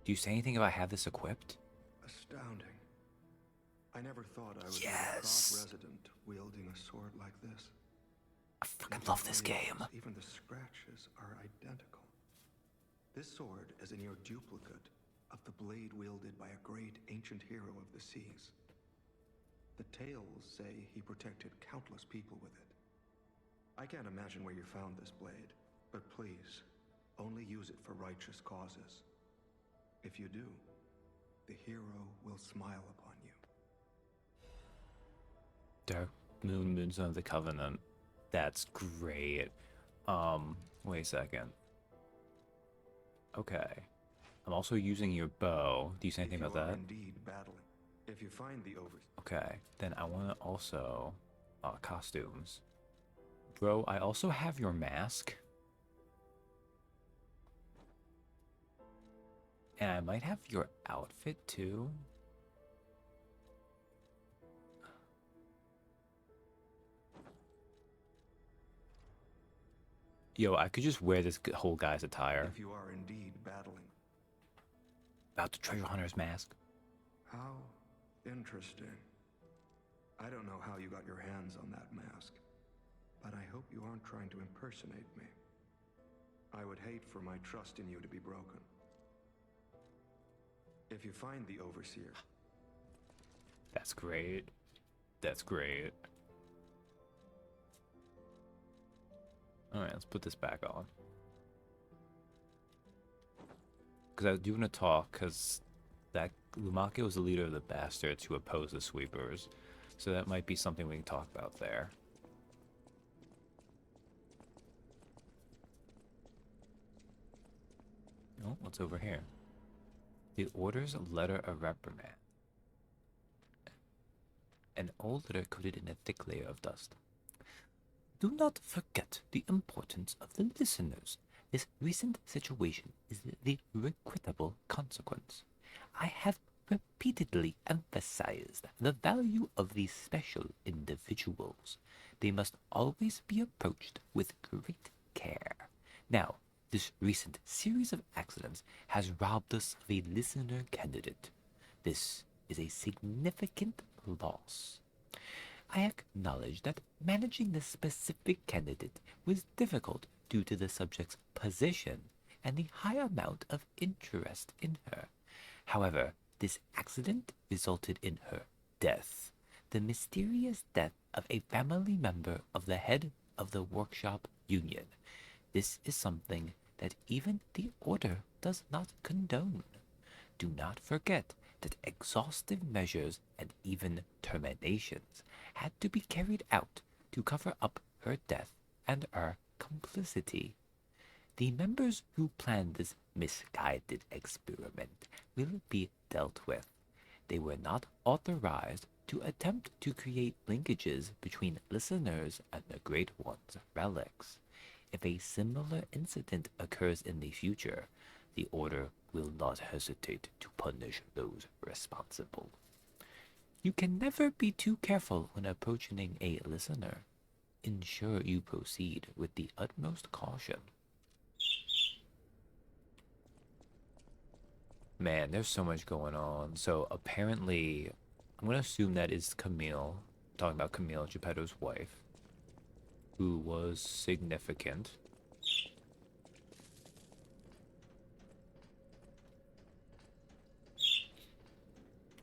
Do you say anything if I have this equipped? Astounding. I never thought I would be a Yes. Croft resident wielding a sword like this. I fucking love this game. Even the scratches are identical. This sword is a near duplicate of the blade wielded by a great ancient hero of the seas. The tales say he protected countless people with it. I can't imagine where you found this blade, but please, only use it for righteous causes. If you do, the hero will smile upon you. Dark Moonson of the Covenant. That's great. Wait a second. Okay. I'm also using your bow. Do you say anything about that? Indeed battling. If you find the Okay. Then I want to also costumes. Bro, I also have your mask. And I might have your outfit too. Yo, I could just wear this whole guy's attire. If you are indeed battling. About the treasure hunter's mask. How interesting. I don't know how you got your hands on that mask, but I hope you aren't trying to impersonate me. I would hate for my trust in you to be broken. If you find the Overseer... That's great. That's great. Alright, let's put this back on. Because I do want to talk, because that Lumake was the leader of the bastards who opposed the sweepers. So that might be something we can talk about there. Oh, what's over here? The Order's letter of reprimand. An old letter coated in a thick layer of dust. Do not forget the importance of the listeners. This recent situation is the regrettable consequence. I have repeatedly emphasized the value of these special individuals. They must always be approached with great care. Now, this recent series of accidents has robbed us of a listener candidate. This is a significant loss. I acknowledge that managing this specific candidate was difficult due to the subject's position and the high amount of interest in her. However, this accident resulted in her death, the mysterious death of a family member of the head of the workshop union. This is something that even the Order does not condone. Do not forget that exhaustive measures and even terminations had to be carried out to cover up her death and our complicity. The members who planned this misguided experiment will be dealt with. They were not authorized to attempt to create linkages between listeners and the Great One's relics. If a similar incident occurs in the future, the Order will not hesitate to punish those responsible. You can never be too careful when approaching a listener. Ensure you proceed with the utmost caution. Man, there's so much going on. So apparently, I'm going to assume that is Camille, talking about Camille, Geppetto's wife, who was significant.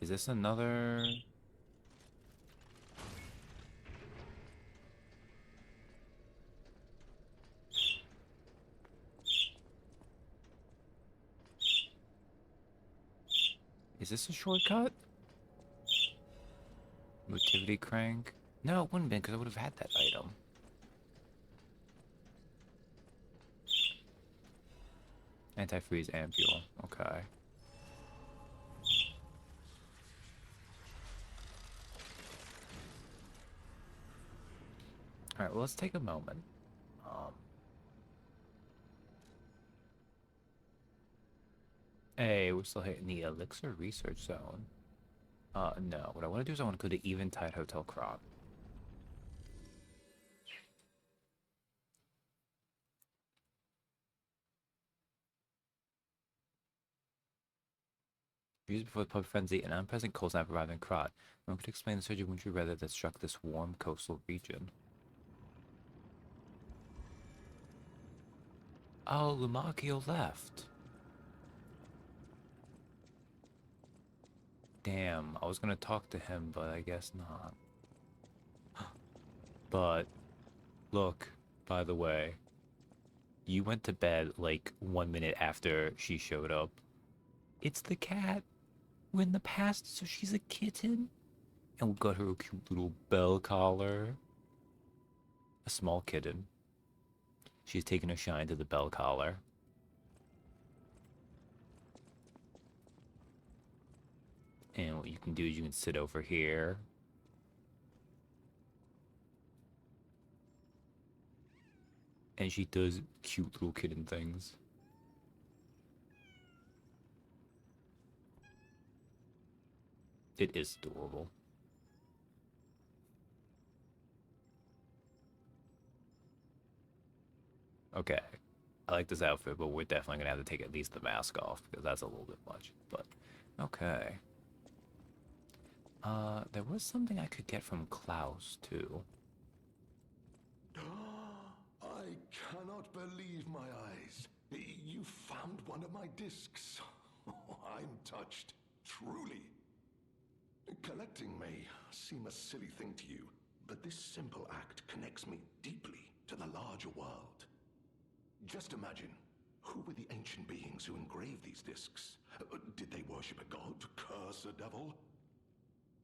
Is this another... Is this a shortcut? Motivity crank? No, it wouldn't have been because I would have had that item. Antifreeze ampule. Okay. Alright, well, let's take a moment. Hey, we're still hitting the Elixir Research Zone. No. What I want to do is I want to go to Eventide Hotel Kron. Used before the pub frenzy, an unpleasant cold snap arrived in Krat. No one could explain the surge of wintry weather that struck this warm coastal region. Oh, Lumakio left. Damn, I was gonna talk to him, but I guess not. But, look, by the way, you went to bed like 1 minute after she showed up. It's the cat. We're in the past, so she's a kitten. And we got her a cute little bell collar. A small kitten. She's taken a shine to the bell collar. And what you can do is you can sit over here. And she does cute little kitten things. It is adorable. Okay. I like this outfit, but we're definitely gonna have to take at least the mask off because that's a little bit much. But okay. There was something I could get from Klaus too. I cannot believe my eyes. You found one of my discs. I'm touched, truly. Collecting may seem a silly thing to you, but this simple act connects me deeply to the larger world. Just imagine, who were the ancient beings who engraved these discs? Did they worship a god, curse a devil?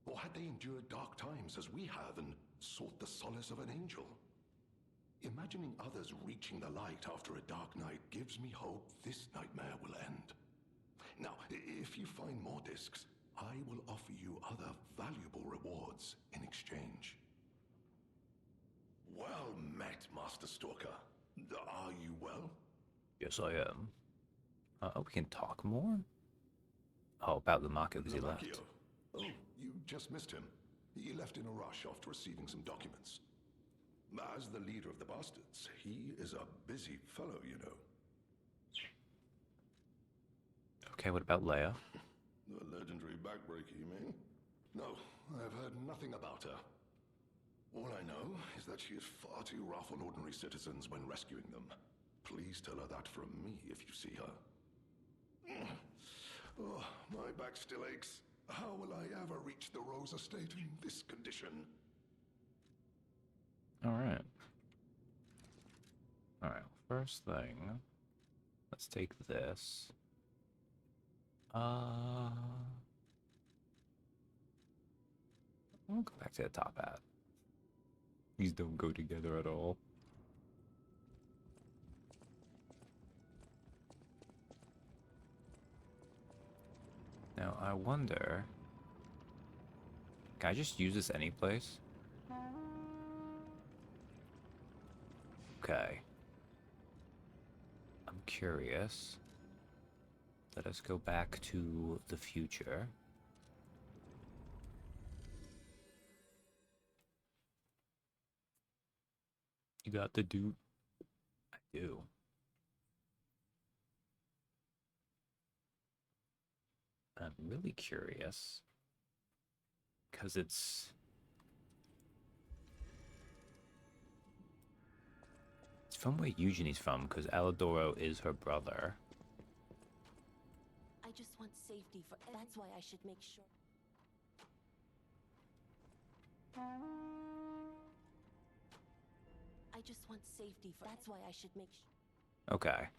Or had they endured dark times as we have and sought the solace of an angel? Imagining others reaching the light after a dark night gives me hope this nightmare will end. Now, if you find more discs, I will offer you other valuable rewards in exchange. Well met, Master Stalker. Are you well? Yes, I am. We can talk more? Oh, about the market because he left. Lamacchio. Oh, you just missed him. He left in a rush after receiving some documents. As the leader of the bastards, he is a busy fellow, you know. Okay, what about Leia? The legendary backbreaker, you mean? No, I've heard nothing about her. All I know is that she is far too rough on ordinary citizens when rescuing them. Please tell her that from me if you see her. Oh, my back still aches. How will I ever reach the Rose Estate in this condition? Alright. Alright, first thing. Let's take this. We'll go back to the top hat. These don't go together at all. Now, I wonder... Can I just use this any place? Okay. I'm curious. Let us go back to the future. You got the dude? I do. I'm really curious. Because it's from where Eugenie's from, because Alidoro is her brother. I just want safety for... That's why I should make sure... I just want safety for... That's why I should make sure... Okay.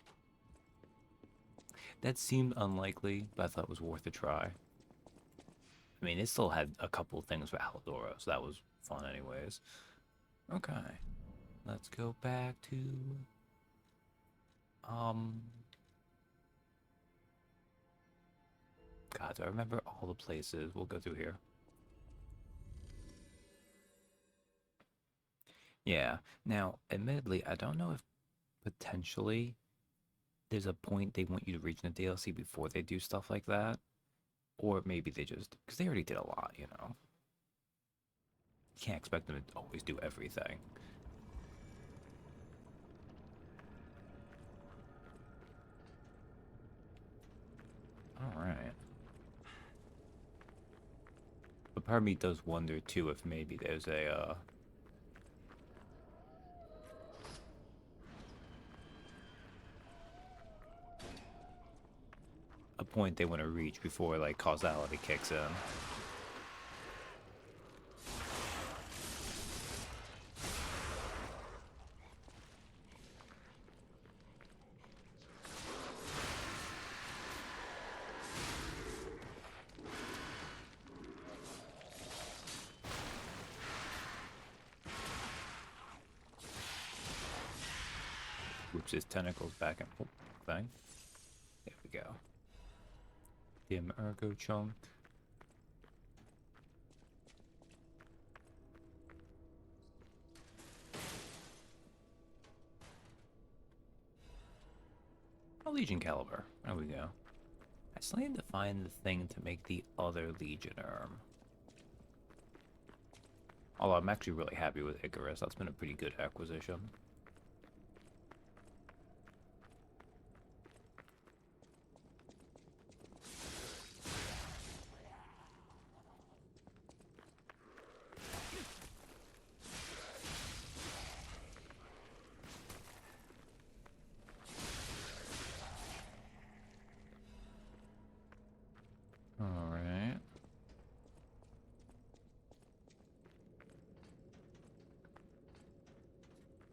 That seemed unlikely, but I thought it was worth a try. I mean, it still had a couple things for Alidoro, so that was fun anyways. Okay. Let's go back to... God, do I remember all the places? We'll go through here. Yeah. Now, admittedly, I don't know if potentially there's a point they want you to reach in the DLC before they do stuff like that. Or maybe they just... Because they already did a lot, you know? You can't expect them to always do everything. Alright. But part of me does wonder, too, if maybe there's a point they want to reach before, like, causality kicks in. Whips his tentacles back and thing. There we go. Dim ergo chunk. A Legion Caliber. There we go. I still need to find the thing to make the other Legion arm. Although I'm actually really happy with Icarus. That's been a pretty good acquisition.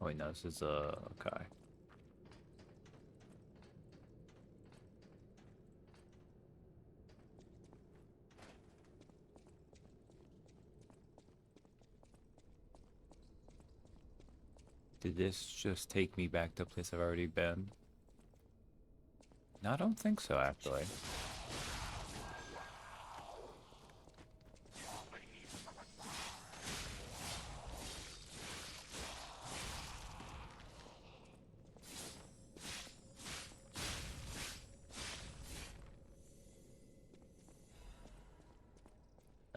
Oh wait, no, this is okay. Did this just take me back to a place I've already been? No, I don't think so, actually.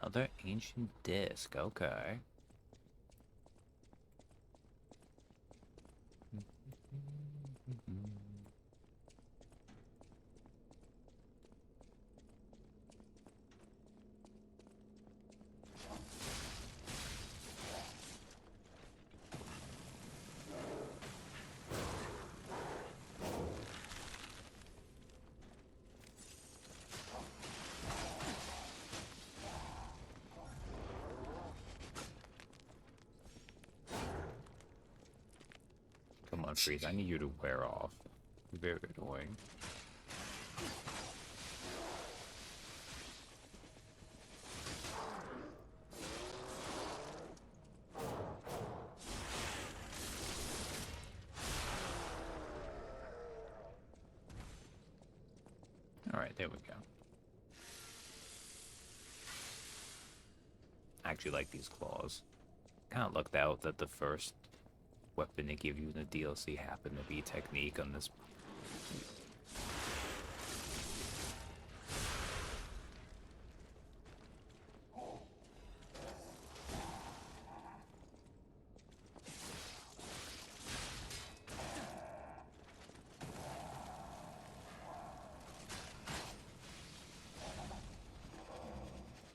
Another ancient disc, okay. Come on, Freeze, I need you to wear off. Very annoying. Alright, there we go. I actually like these claws. Kind of lucked out that the first weapon they give you in the DLC happened to be technique on this.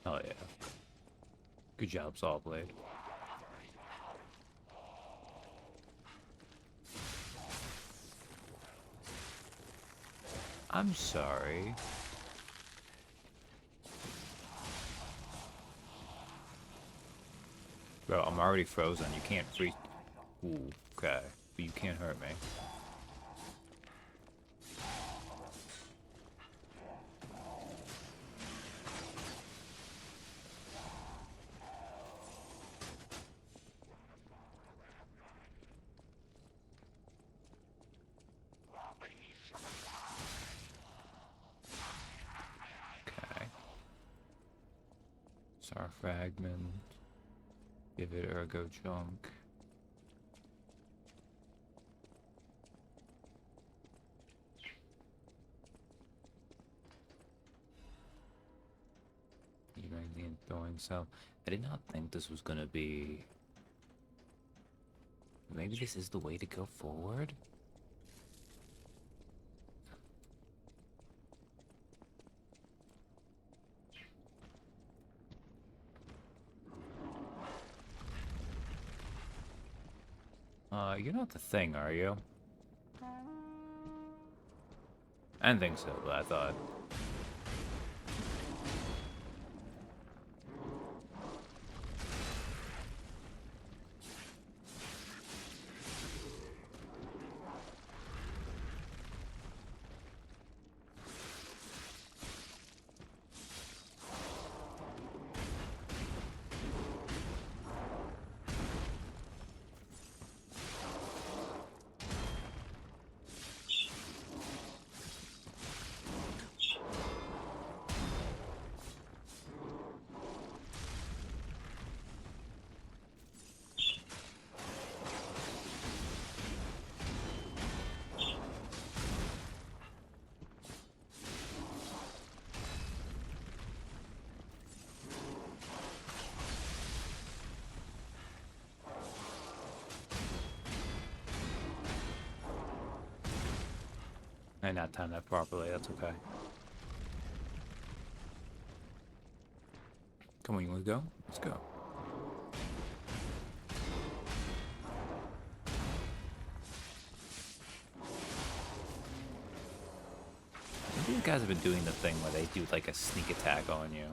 Oh yeah. Good job, Sawblade. I'm sorry. Bro, I'm already frozen. You can't freeze. Ooh, okay. But you can't hurt me. Okay. Star fragment. Give it ergo junk. Uranium throwing cell. I did not think this was gonna be. Maybe this is the way to go forward? You're not the thing, are you? I didn't think so, but I thought. I not time that properly, that's okay. Come on, you wanna go? Let's go. These guys have been doing the thing where they do like a sneak attack on you.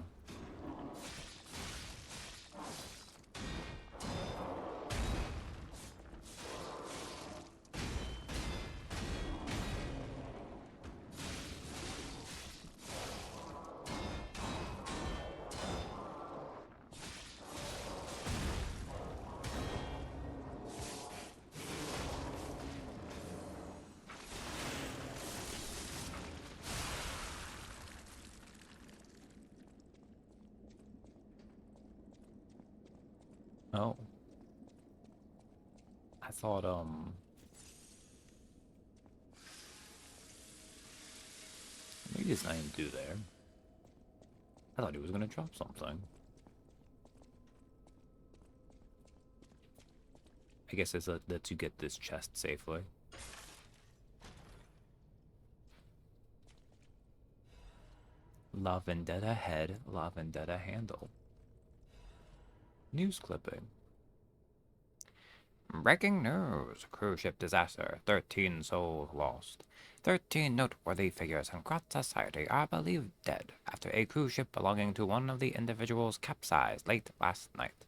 Oh. I thought, maybe it's nothing to do there. I thought he was gonna drop something. I guess it's lets you get this chest safely. La Vendetta head, La Vendetta handle. News clipping. Breaking news. Cruise ship disaster. 13 souls lost. 13 noteworthy figures in Krat society are believed dead after a cruise ship belonging to one of the individuals capsized late last night.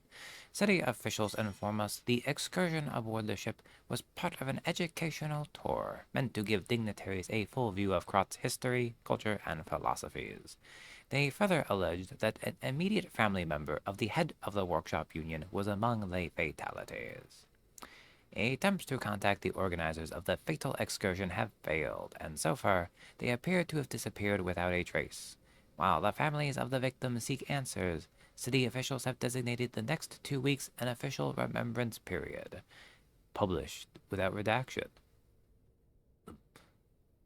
City officials inform us the excursion aboard the ship was part of an educational tour meant to give dignitaries a full view of Krat's history, culture, and philosophies. They further alleged that an immediate family member of the head of the workshop union was among the fatalities. Attempts to contact the organizers of the fatal excursion have failed, and so far, they appear to have disappeared without a trace. While the families of the victims seek answers, city officials have designated the next 2 weeks an official remembrance period. Published without redaction.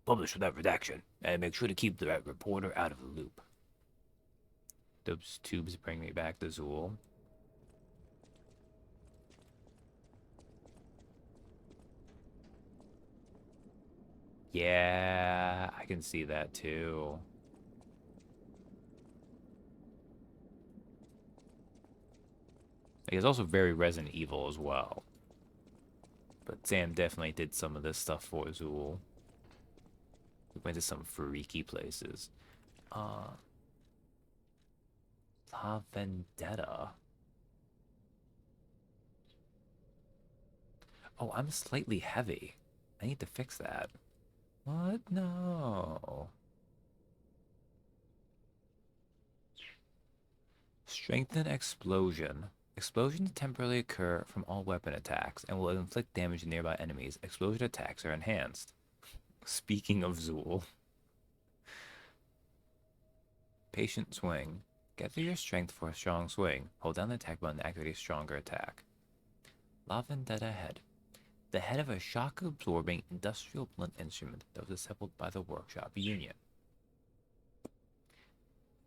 Published without redaction, and make sure to keep the reporter out of the loop. Those tubes bring me back to Zool. Yeah, I can see that too. It's also very Resident Evil as well. But Sam definitely did some of this stuff for Zool. We went to some freaky places. La Vendetta. Oh, I'm slightly heavy. I need to fix that. What? No. Strengthen explosion. Explosions temporarily occur from all weapon attacks and will inflict damage to nearby enemies. Explosion attacks are enhanced. Speaking of Zool. Patient swing. Gather your strength for a strong swing. Hold down the attack button to activate a stronger attack. La Vendetta head. The head of a shock-absorbing industrial blunt instrument that was assembled by the workshop union.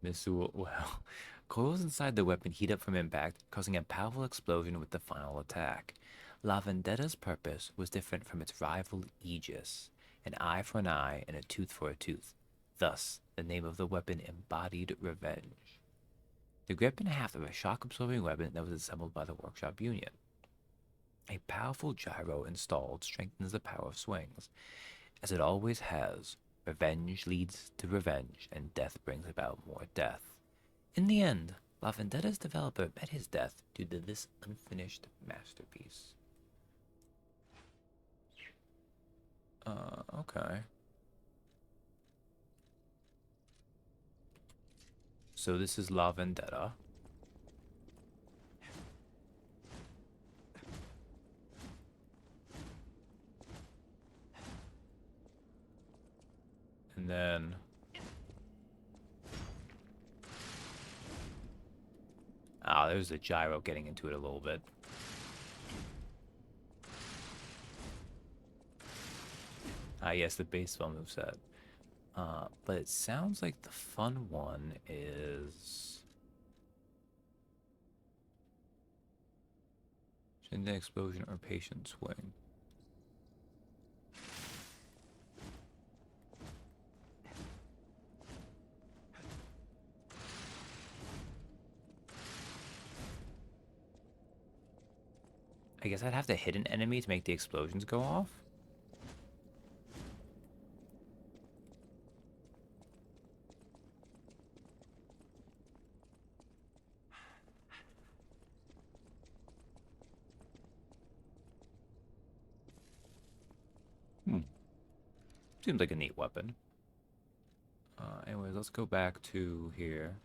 Miss Zool, well, coils inside the weapon heat up from impact, causing a powerful explosion with the final attack. La Vendetta's purpose was different from its rival Aegis, an eye for an eye and a tooth for a tooth. Thus, the name of the weapon embodied revenge. The grip and haft of a shock-absorbing weapon that was assembled by the workshop union. A powerful gyro installed strengthens the power of swings. As it always has, revenge leads to revenge, and death brings about more death. In the end, La Vendetta's developer met his death due to this unfinished masterpiece. Okay. So this is La Vendetta. And then... ah, there's the gyro getting into it a little bit. Ah, yes, the baseball moveset. But it sounds like the fun one is... Shindig explosion or patient swing. I guess I'd have to hit an enemy to make the explosions go off. Seems like a neat weapon. Anyways, let's go back to here.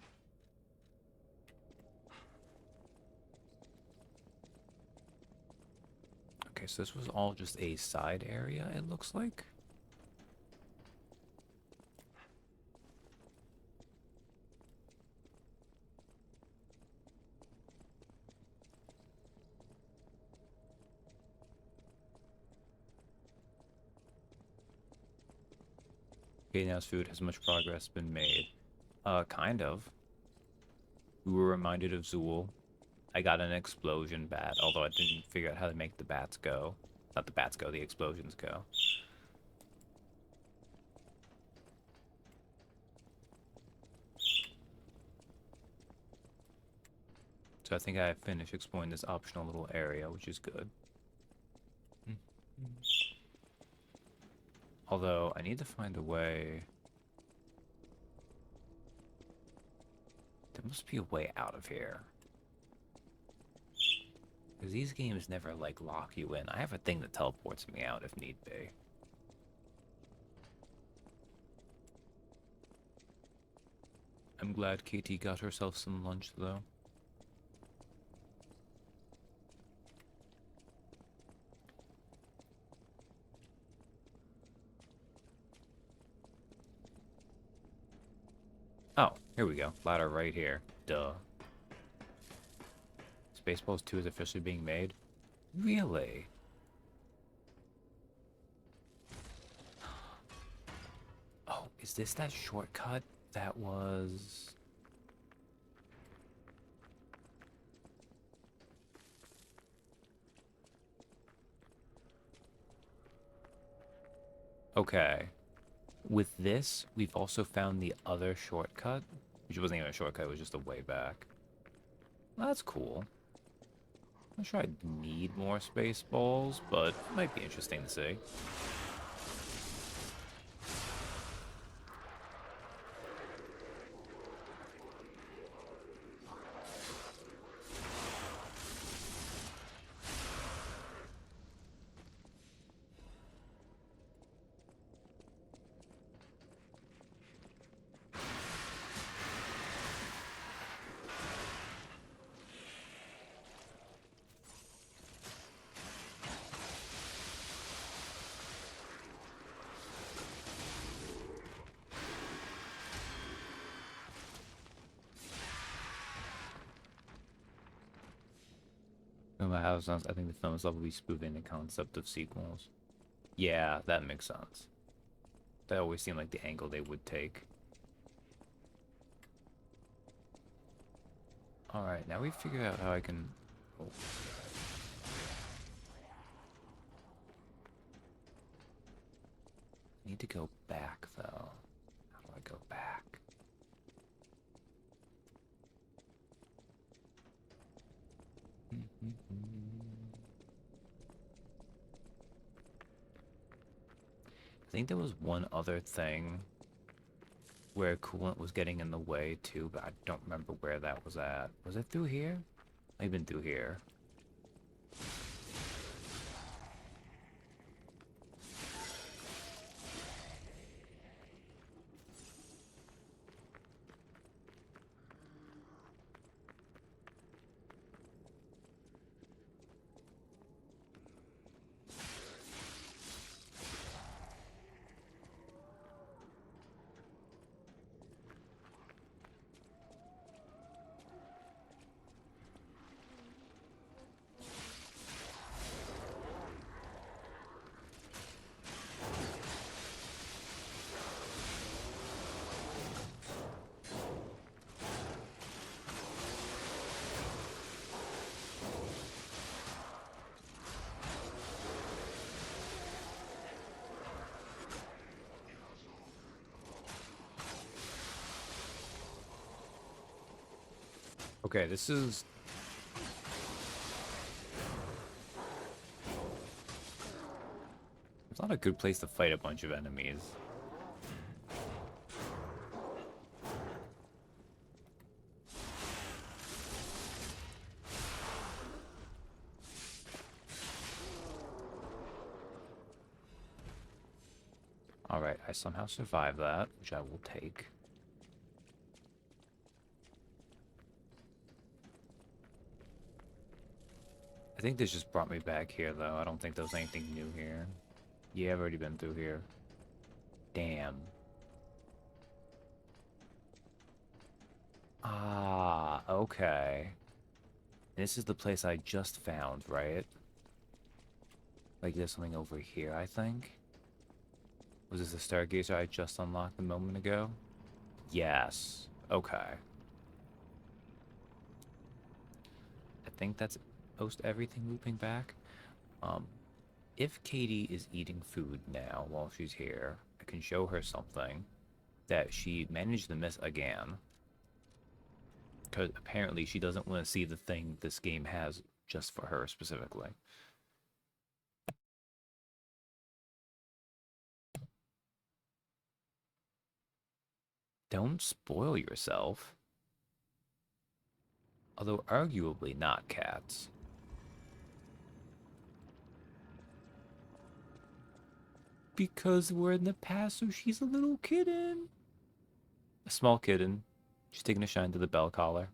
Okay, so this was all just a side area, it looks like. Okay, now's food. Has much progress been made? Kind of. We were reminded of Zool. I got an explosion bat, although I didn't figure out how to make the bats go. Not the bats go, the explosions go. So I think I finished exploring this optional little area, which is good. Although, I need to find a way... There must be a way out of here. Because these games never, like, lock you in. I have a thing that teleports me out if need be. I'm glad Katie got herself some lunch, though. Oh, here we go. Ladder right here. Duh. Spaceballs 2 is officially being made? Really? Oh, is this that shortcut that was... Okay. With this, we've also found the other shortcut, which wasn't even a shortcut, it was just a way back. Well, that's cool. I'm sure I'd need more space balls, but it might be interesting to see. No matter how it sounds, I think the film is probably spoofing the concept of sequels. Yeah, that makes sense. That always seemed like the angle they would take. Alright, now we've figured out how I can... Oh. I need to go back, though. How do I go back? I think there was one other thing where coolant was getting in the way too, but I don't remember where that was at. Was it through here? I've been through here. Okay, this is... It's not a good place to fight a bunch of enemies. Alright, I somehow survived that, which I will take. I think this just brought me back here, though. I don't think there was anything new here. Yeah, I've already been through here. Damn. Ah, okay. This is the place I just found, right? Like, there's something over here, I think? Was this the Stargazer I just unlocked a moment ago? Yes. Okay. I think that's most everything looping back. Um, if Katie is eating food now while she's here, I can show her something that she managed to miss again. Because apparently she doesn't want to see the thing this game has just for her specifically. Don't spoil yourself. Although arguably not cats. Because we're in the past, so she's a little kitten. A small kitten. She's taking a shine to the bell collar.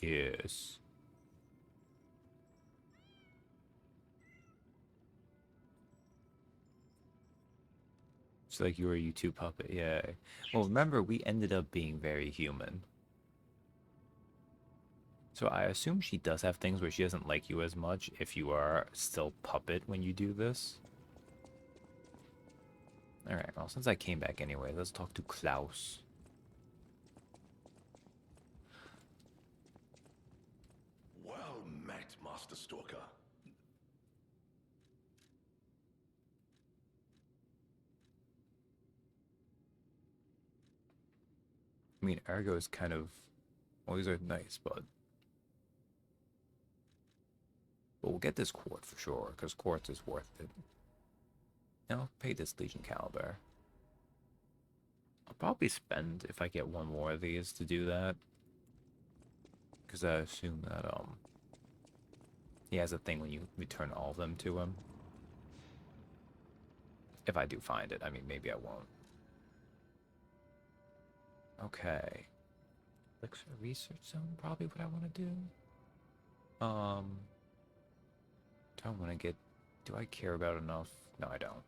Yes. It's like you were a YouTube puppet, yeah. Well, remember, we ended up being very human. So I assume she does have things where she doesn't like you as much if you are still puppet when you do this. Alright, well, since I came back anyway, let's talk to Klaus. Well met, Master Stalker. I mean, Ergo is kind of... Well, these are nice, but we'll get this quart for sure, because quartz is worth it. And I'll pay this Legion Caliber. I'll probably spend, if I get one more of these, to do that. Because I assume that, he has a thing when you return all of them to him. If I do find it. I mean, maybe I won't. Okay. Elixir Research Zone, probably what I want to do. Do I want to get... Do I care about it enough? No, I don't.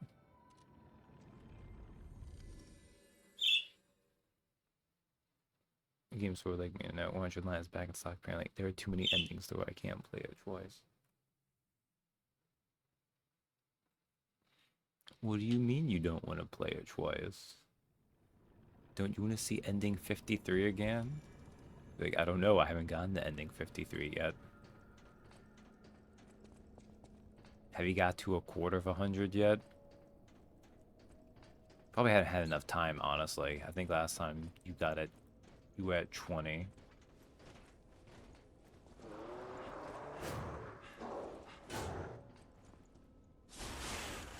Games for like, 100 lines back in stock. Apparently, there are too many endings to where I can't play it twice. What do you mean you don't want to play it twice? Don't you want to see ending 53 again? Like, I don't know. I haven't gotten to ending 53 yet. Have you got to a quarter of 100 yet? Probably haven't had enough time, honestly. I think last time you got it, you were at 20.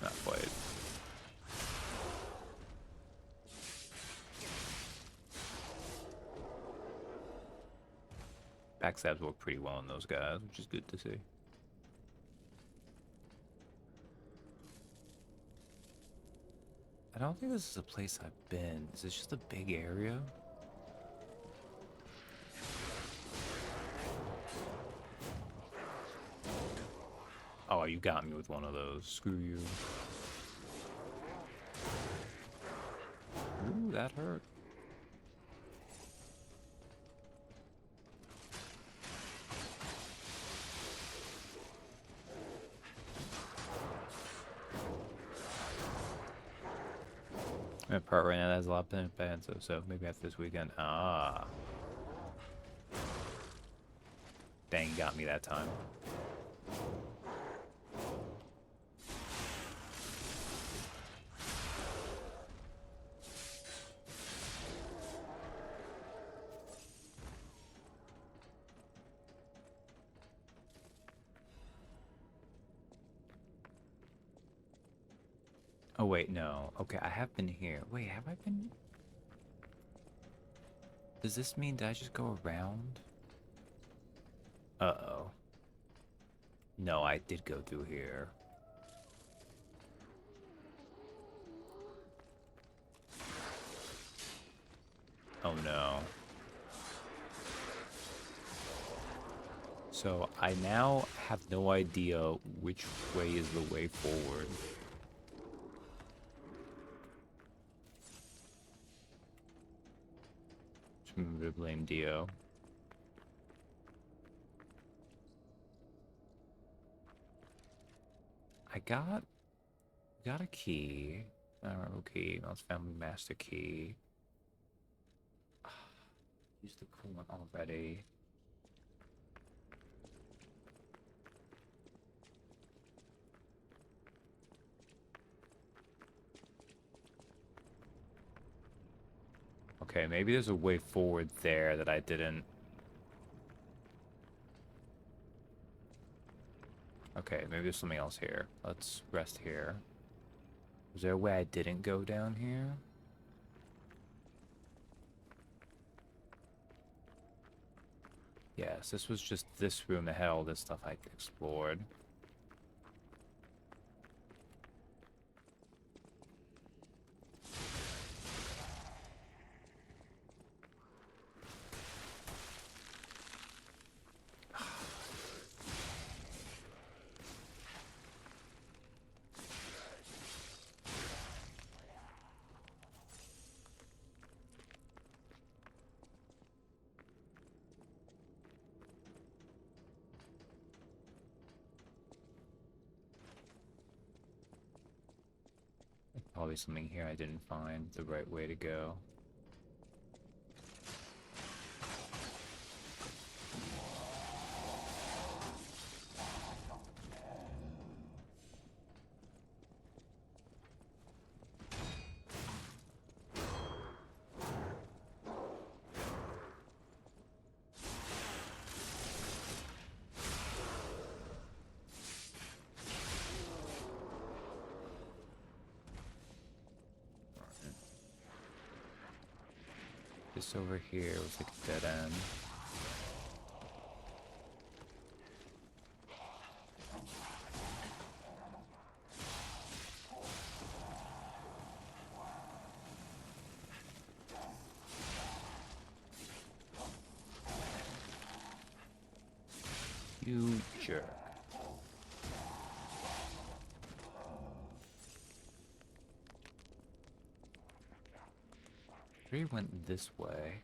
Not quite. Backstabs work pretty well on those guys, which is good to see. I don't think this is a place I've been. Is this just a big area? Oh, you got me with one of those. Screw you. Ooh, that hurt. I'm in a part right now that has a lot of bad, so maybe after this weekend. Ah. Dang, you got me that time. Oh, wait, no. Okay, I have been here. Wait, have I been... Does this mean that I just go around? Uh-oh. No, I did go through here. Oh, no. So, I now have no idea which way is the way forward. Remember to blame Dio. I got a key. Arrow key. Mouse family master key. Use the cool one already. Okay, maybe there's a way forward there that I didn't. Okay, maybe there's something else here. Let's rest here. Was there a way I didn't go down here? Yes, this was just this room that had all this stuff I explored. Probably something here I didn't find the right way to go. This over here was like a dead end. You jerk. He went this way.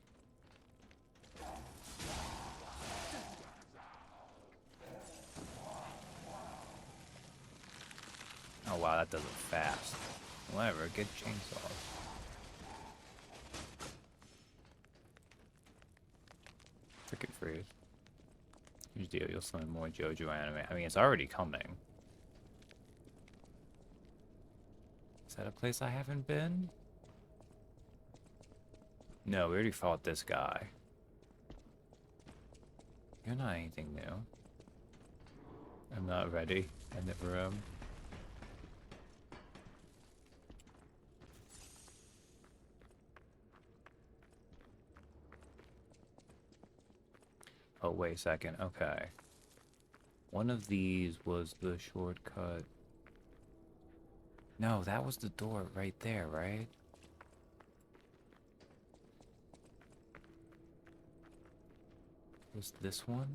Oh wow, that does it fast. Whatever, get chainsaws. Frickin' freeze. Here's the deal, you'll summon more JoJo anime. I mean, it's already coming. Is that a place I haven't been? No, we already fought this guy. You're not anything new. I'm not ready. I never am. Oh, wait a second. Okay. One of these was the shortcut. No, that was the door right there, right? Was this one?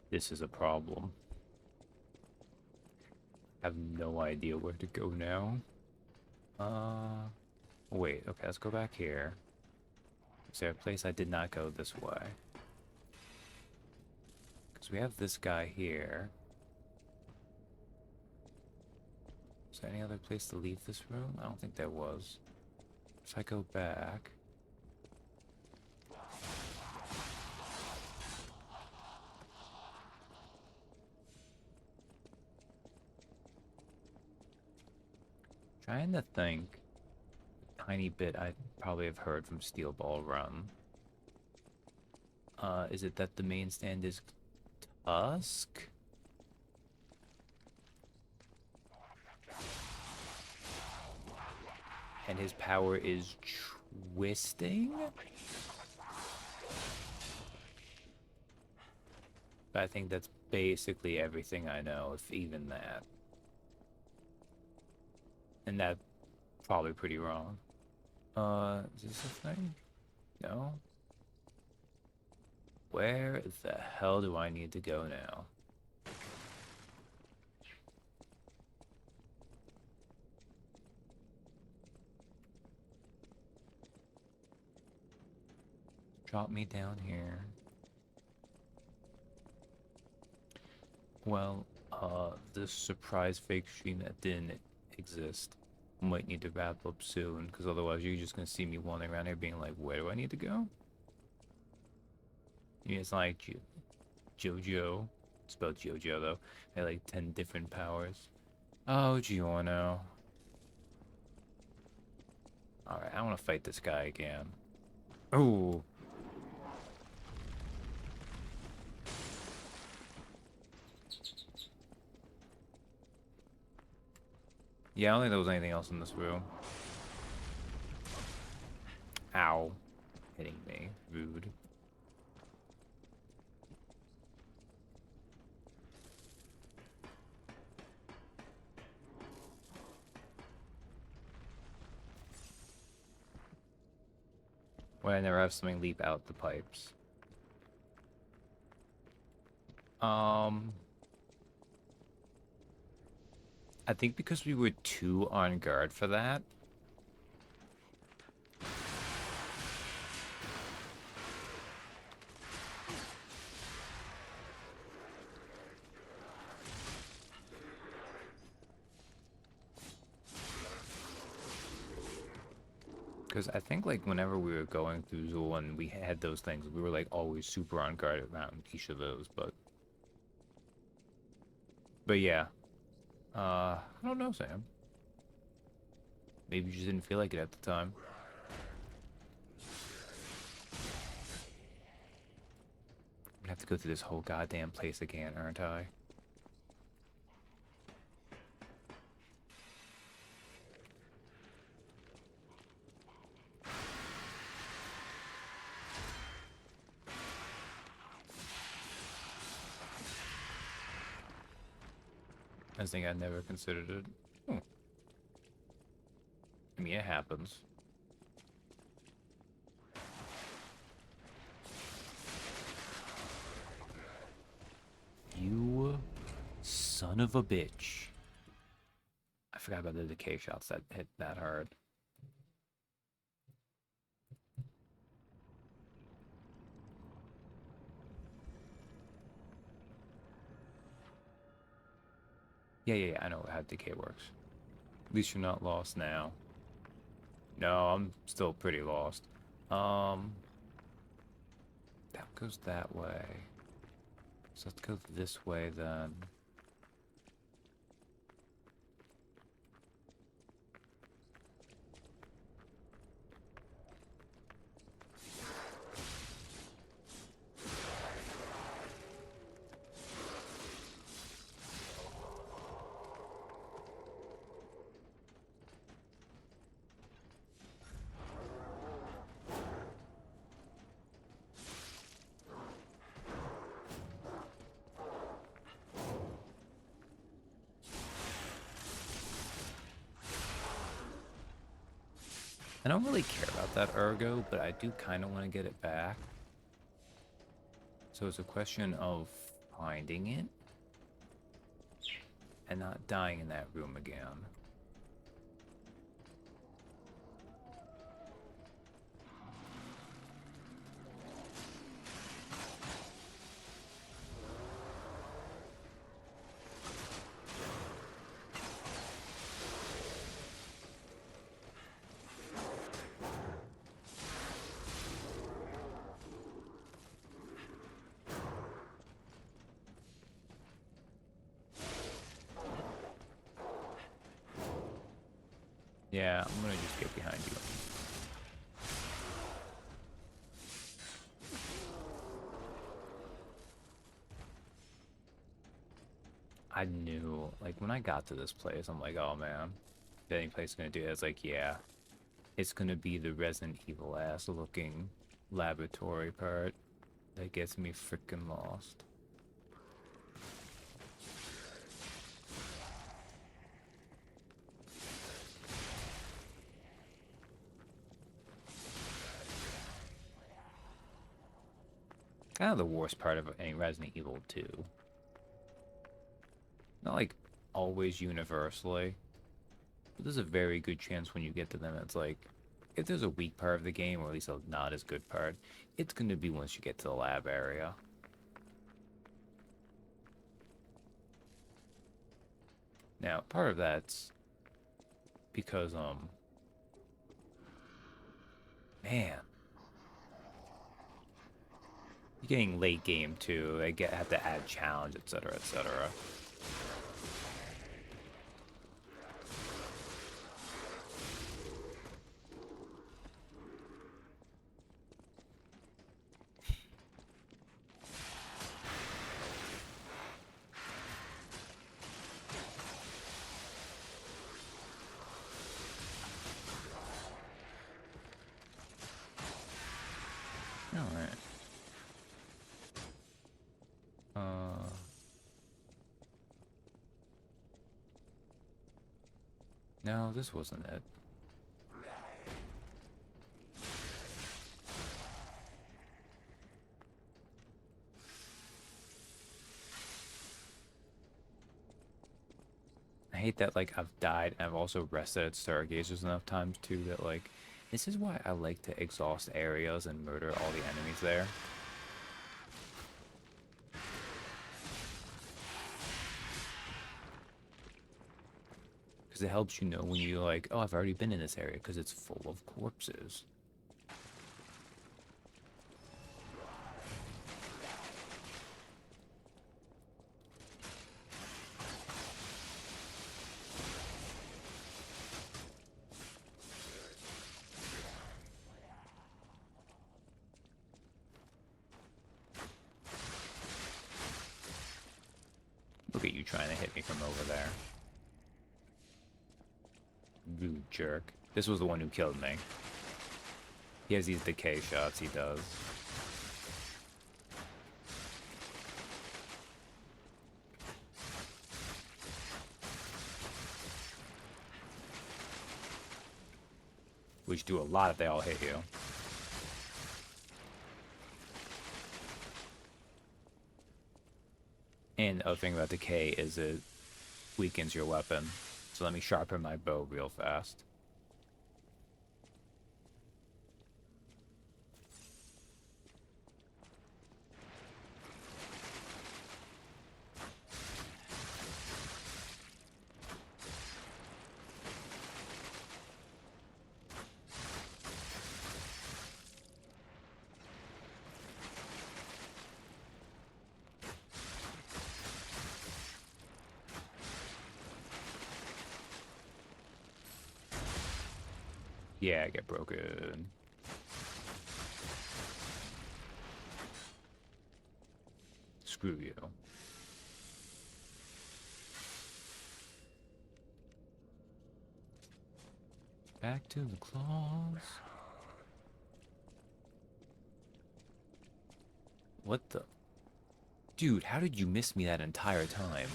This is a problem. I have no idea where to go now. Wait, okay, let's go back here. Is there a place I did not go this way? Because we have this guy here. Is there any other place to leave this room? I don't think there was. If I go back... Trying to think. Tiny bit I probably have heard from Steel Ball Run. Is it that the main stand is Tusk? And his power is twisting? But I think that's basically everything I know, if even that. And that's probably pretty wrong. Is this a thing? No? Where the hell do I need to go now? Drop me down here. Well, this surprise fake stream that didn't exist might need to wrap up soon, because otherwise you're just gonna see me wandering around here being like, where do I need to go? It's like JoJo. It's spelled JoJo though. I had like 10 different powers. Oh, Giorno. Alright, I want to fight this guy again. Oh. Yeah, I don't think there was anything else in this room. Ow. Hitting me. Rude. Why I never have something leap out the pipes. I think because we were too on guard for that. Because I think, like, whenever we were going through Zool and we had those things, we were, like, always super on guard around each of those, but... But yeah. I don't know, Sam. Maybe you just didn't feel like it at the time. I'm gonna have to go through this whole goddamn place again, aren't I? I think I never considered it. I mean, it happens. You son of a bitch. I forgot about the decay shots that hit that hard. Yeah, I know how decay works. At least you're not lost now. No, I'm still pretty lost. That goes that way. So let's go this way then. I don't really care about that ergo, but I do kind of want to get it back. So it's a question of finding it and not dying in that room again. Yeah, I'm gonna just get behind you. I knew, like, when I got to this place, I'm like, oh man, if any place is gonna do it, it's like, yeah, it's gonna be the Resident Evil ass looking laboratory part that gets me freaking lost. Kind of the worst part of any Resident Evil 2. Not like always universally, but there's a very good chance when you get to them, it's like, if there's a weak part of the game, or at least a not as good part, it's going to be once you get to the lab area. Now, part of that's because, man, you're getting late game too. They have to add challenge, etc., etc. Alright. No, this wasn't it. I hate that, like, I've died and I've also rested at Stargazers enough times too that, like, this is why I like to exhaust areas and murder all the enemies there. Because it helps you know when you're like, oh, I've already been in this area because it's full of corpses. Look at you trying to hit me from over there. Rude jerk. This was the one who killed me. He has these decay shots, he does. Which do a lot if they all hit you. And the other thing about decay is it weakens your weapon. So let me sharpen my bow real fast. Yeah, I get broken. Screw you. Back to the claws. What the? Dude, how did you miss me that entire time?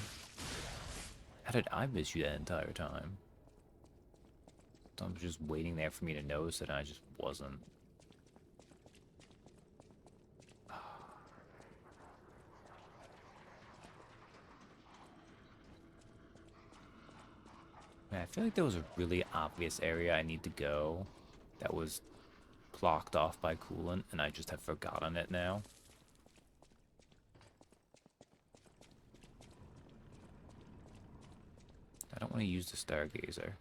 How did I miss you that entire time? I was just waiting there for me to notice it, and I just wasn't. Man, I feel like there was a really obvious area I need to go that was blocked off by coolant, and I just have forgotten it now. I don't want to use the Stargazer.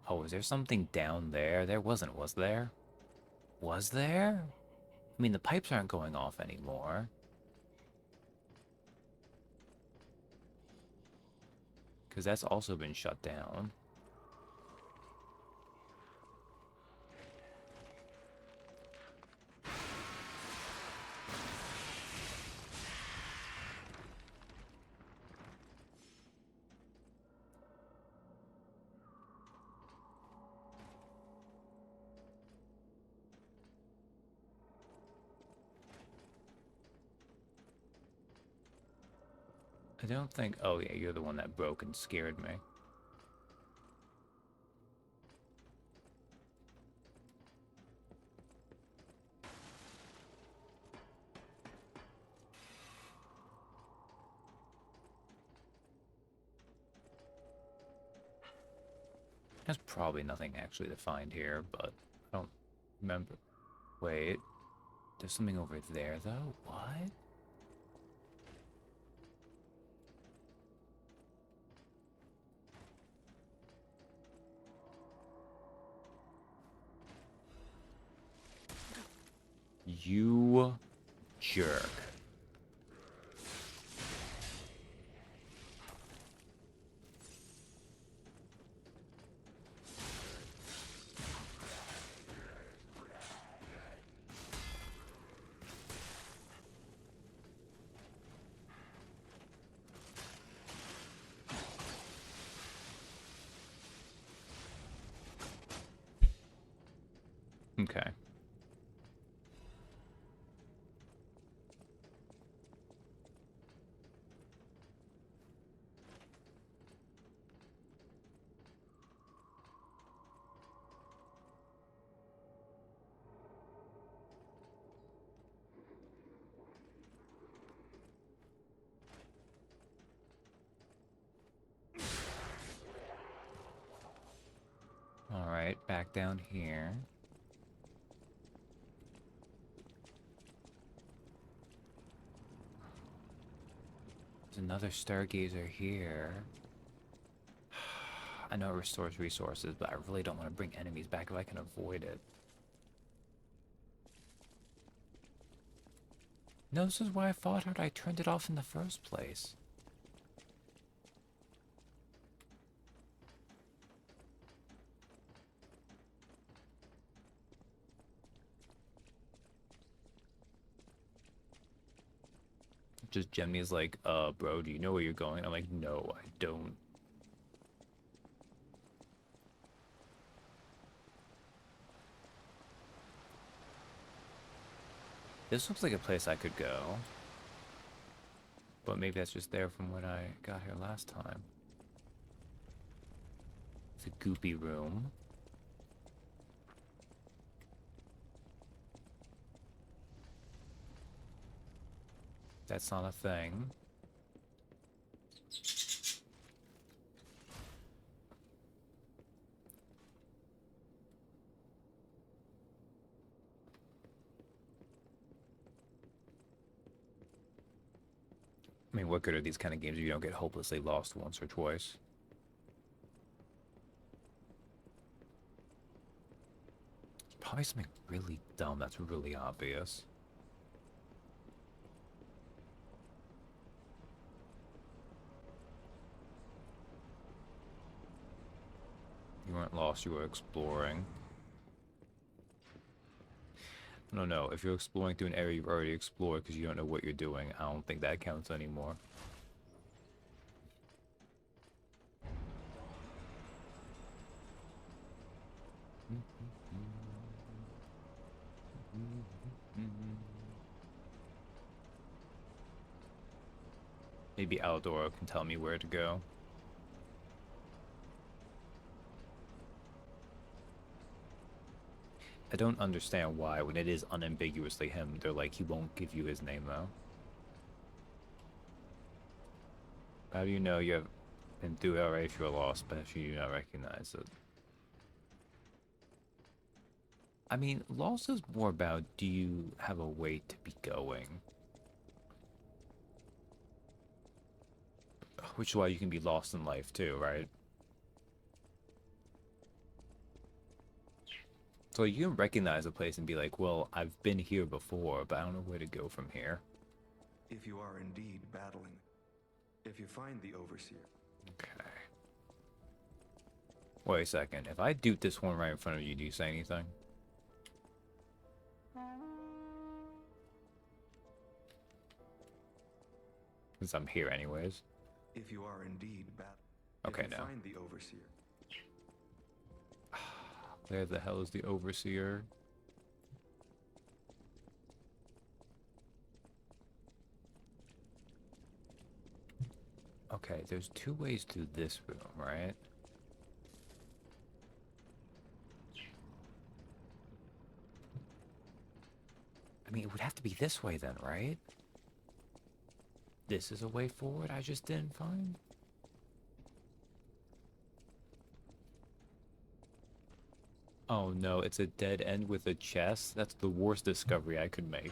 Oh, is there something down there? There wasn't, was there? Was there? I mean, the pipes aren't going off anymore. Because that's also been shut down. I don't think... Oh, yeah, you're the one that broke and scared me. There's probably nothing actually to find here, but I don't remember. Wait, there's something over there though? What? You jerk. Okay. Alright, back down here. There's another stargazer here. I know it restores resources, but I really don't want to bring enemies back if I can avoid it. No, this is why I fought hard. I turned it off in the first place. Just Gemini is like, bro, do you know where you're going? I'm like, no, I don't. This looks like a place I could go. But maybe that's just there from when I got here last time. It's a goopy room. That's not a thing. I mean, what good are these kind of games if you don't get hopelessly lost once or twice? It's probably something really dumb that's really obvious. You weren't lost, you were exploring. No, if you're exploring through an area you've already explored because you don't know what you're doing, I don't think that counts anymore. Maybe Aldora can tell me where to go. I don't understand why, when it is unambiguously him, they're like, he won't give you his name, though. How do you know you have been through LA if you're lost, but if you do not recognize it? I mean, lost is more about, do you have a way to be going? Which is why you can be lost in life, too, right? So you can recognize a place and be like, well, I've been here before, but I don't know where to go from here. If you are indeed battling, if you find the Overseer. Okay. Wait a second. If I doot this one right in front of you, do you say anything? Since I'm here anyways. If you are indeed battling. Okay, if you no. find the Overseer. Where the hell is the Overseer? Okay, there's two ways to this room, right? I mean, it would have to be this way then, right? This is a way forward I just didn't find? Oh no, it's a dead end with a chest? That's the worst discovery I could make.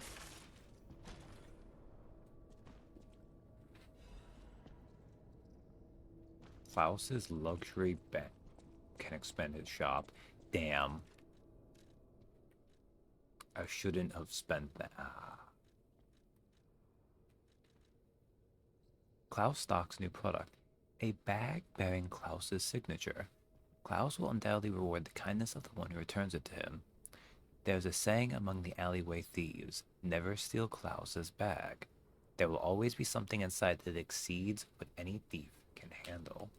Klaus's luxury bank can expand his shop. Damn. I shouldn't have spent that. Klaus stocks new product. A bag bearing Klaus's signature. Klaus will undoubtedly reward the kindness of the one who returns it to him. There's a saying among the alleyway thieves, never steal Klaus's bag. There will always be something inside that exceeds what any thief can handle.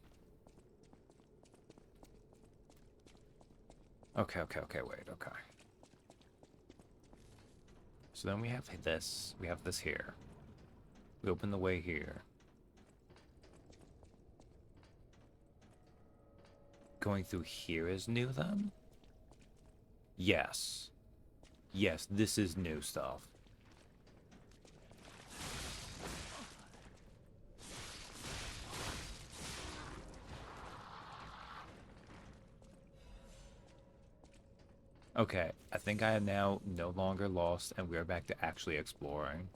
Okay, wait, okay. So then we have this. We have this here. We open the way here. Going through here is new then? Yes. Yes, this is new stuff. Okay, I think I am now no longer lost and we are back to actually exploring.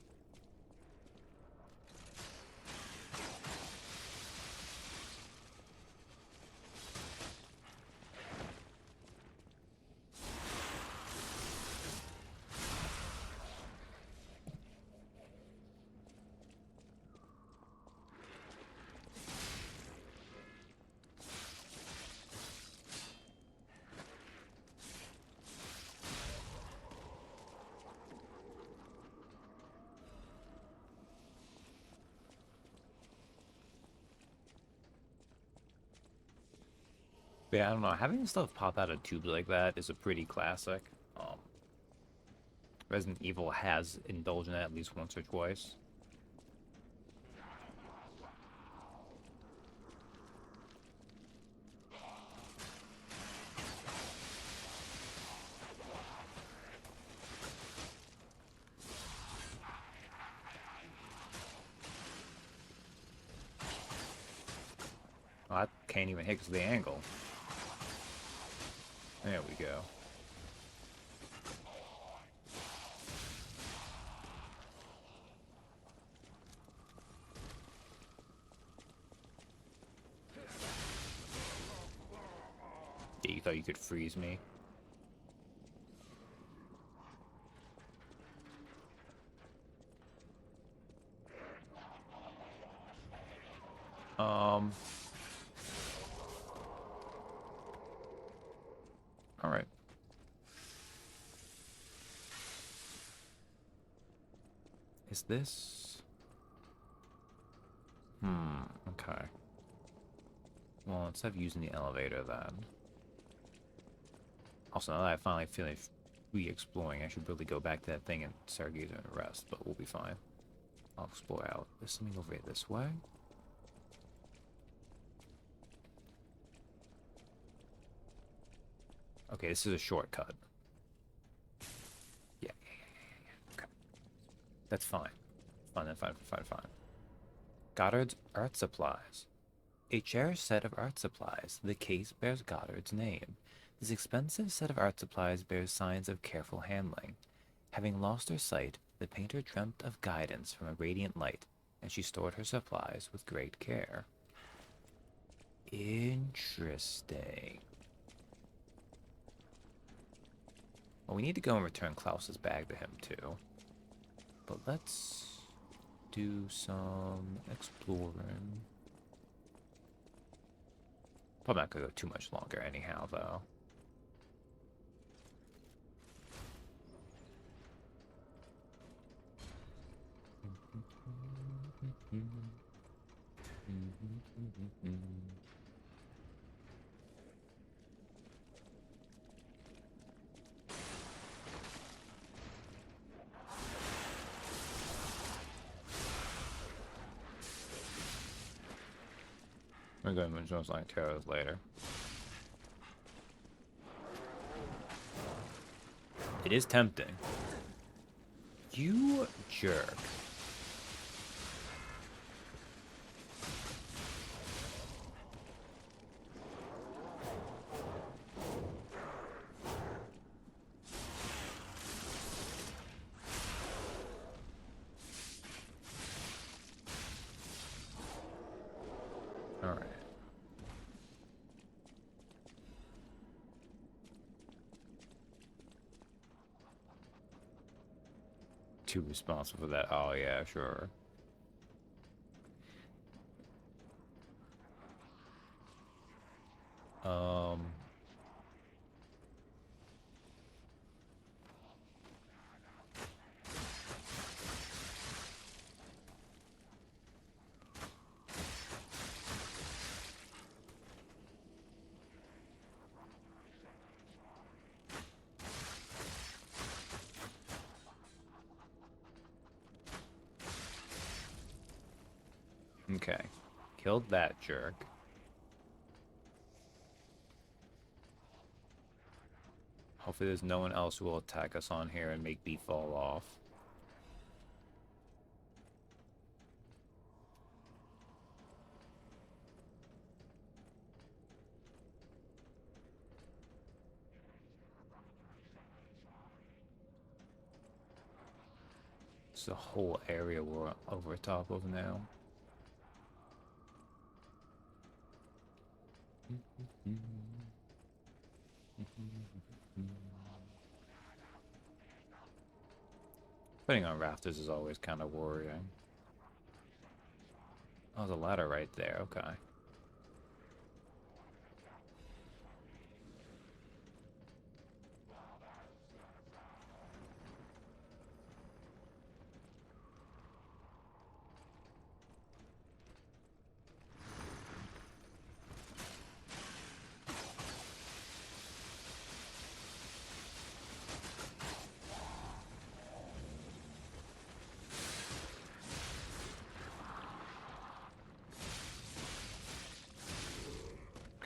But yeah, I don't know. Having stuff pop out of tubes like that is a pretty classic. Resident Evil has indulged in that at least once or twice. Oh, I can't even hit because of the angle. There we go. Yeah, you thought you could freeze me? Alright. Is this... okay. Well, instead of using the elevator then... Also, now that I finally finished re-exploring, I should really go back to that thing and Stargazer and rest, but we'll be fine. I'll explore out. There's something over here this way. Okay, this is a shortcut. Yeah. Okay. That's fine. Fine. Goddard's art supplies. A cherished set of art supplies. The case bears Goddard's name. This expensive set of art supplies bears signs of careful handling. Having lost her sight, the painter dreamt of guidance from a radiant light, and she stored her supplies with great care. Interesting. Well, we need to go and return Klaus's bag to him, too. But let's do some exploring. Probably not gonna go too much longer anyhow, though. We're going to Jones Line Terrors later. It is tempting. You jerk. too responsible for that. Oh yeah, sure. Um. Okay. Killed that jerk. Hopefully there's no one else who will attack us on here and make me fall off. It's the whole area we're over top of now. Putting on rafters is always kind of worrying. Oh, there's a ladder right there. Okay.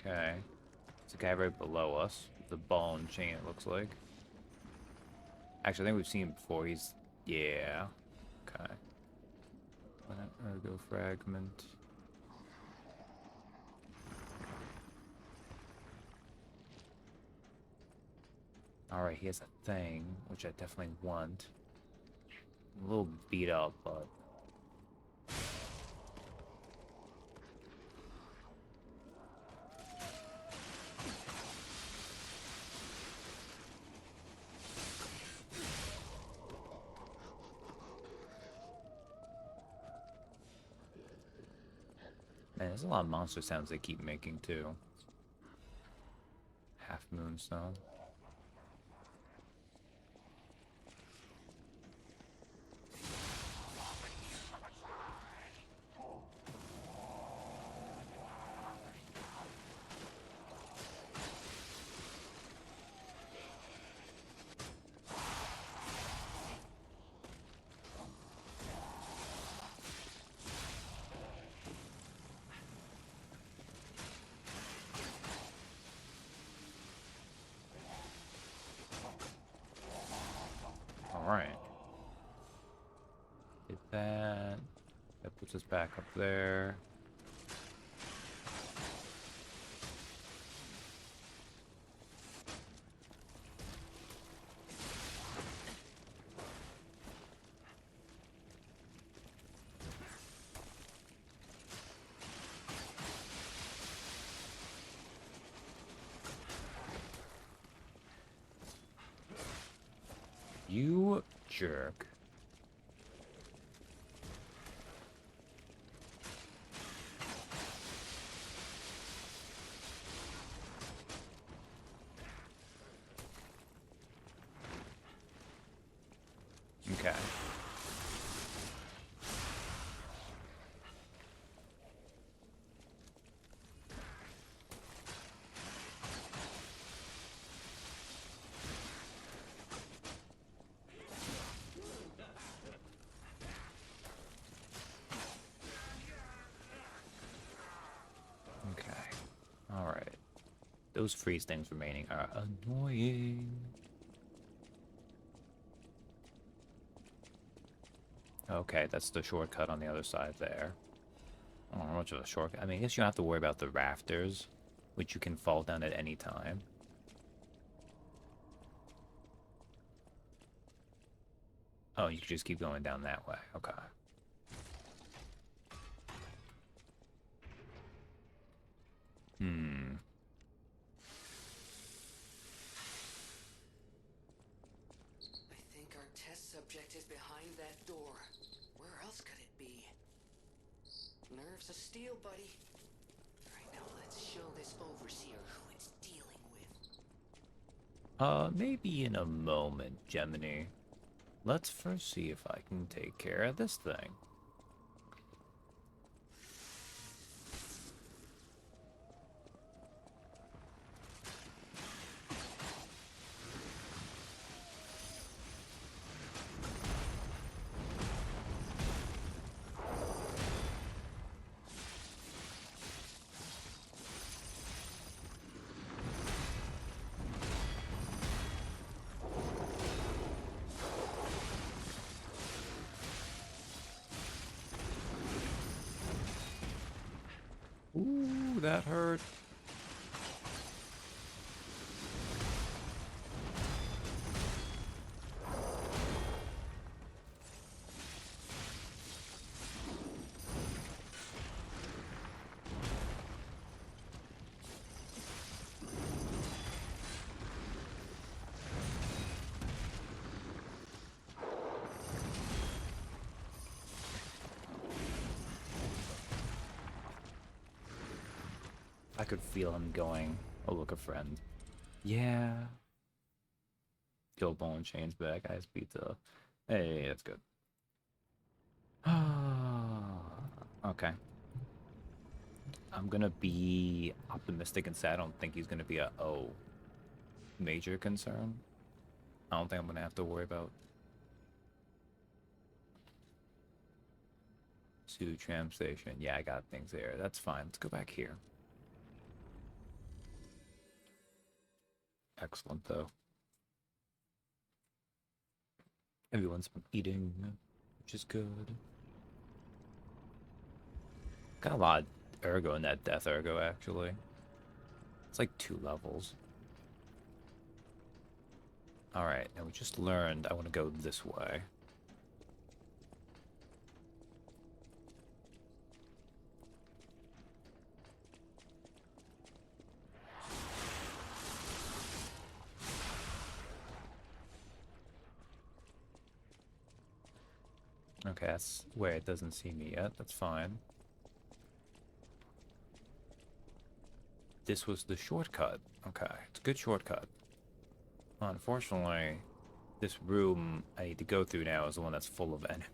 Okay. It's a guy right below us. The ball and chain, it looks like. Actually, I think we've seen him before. He's... Yeah. Okay. Ergo fragment. Alright, he has a thing, which I definitely want. A little beat up, but... Man, there's a lot of monster sounds they keep making, too. Half Moonstone. Alright. Did that. That puts us back up there. You jerk. Okay. Okay. Alright. Those freeze things remaining are annoying. Okay, that's the shortcut on the other side there. I don't know much of a shortcut. I mean, I guess you don't have to worry about the rafters, which you can fall down at any time. Oh, you can just keep going down that way. Okay. Hmm. I think our test subject is behind door. Where else could it be? Nerves of steel, buddy. Alright, now let's show this overseer who it's dealing with. Maybe in a moment, Gemini. Let's first see if I can take care of this thing. Ooh, that hurt. I could feel him going, oh, look, a friend. Yeah. Kill ball and chains, bad guys pizza. Hey, that's good. Okay. I'm gonna be optimistic and say I don't think he's gonna be a major concern. I don't think I'm gonna have to worry about to tram station. Yeah, I got things there. That's fine. Let's go back here. Excellent, though. Everyone's been eating, which is good. Got a lot of ergo in that death ergo, actually. It's like 2 levels. Alright, now we just learned I want to go this way. Okay, that's where it doesn't see me yet. That's fine. This was the shortcut. Okay, it's a good shortcut. Unfortunately, this room I need to go through now is the one that's full of enemies.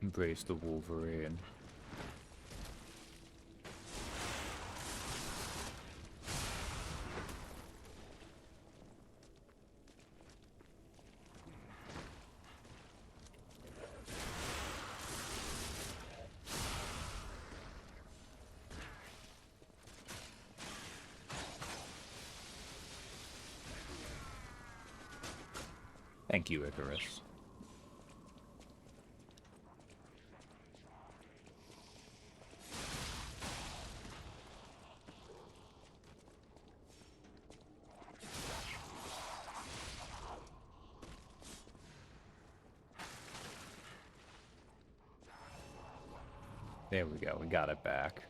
Embrace the Wolverine. Thank you, Icarus. There we go, we got it back.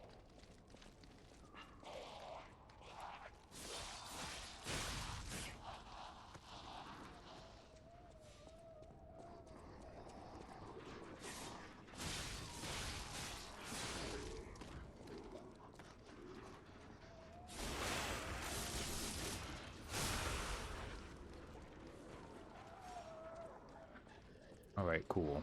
Alright, cool.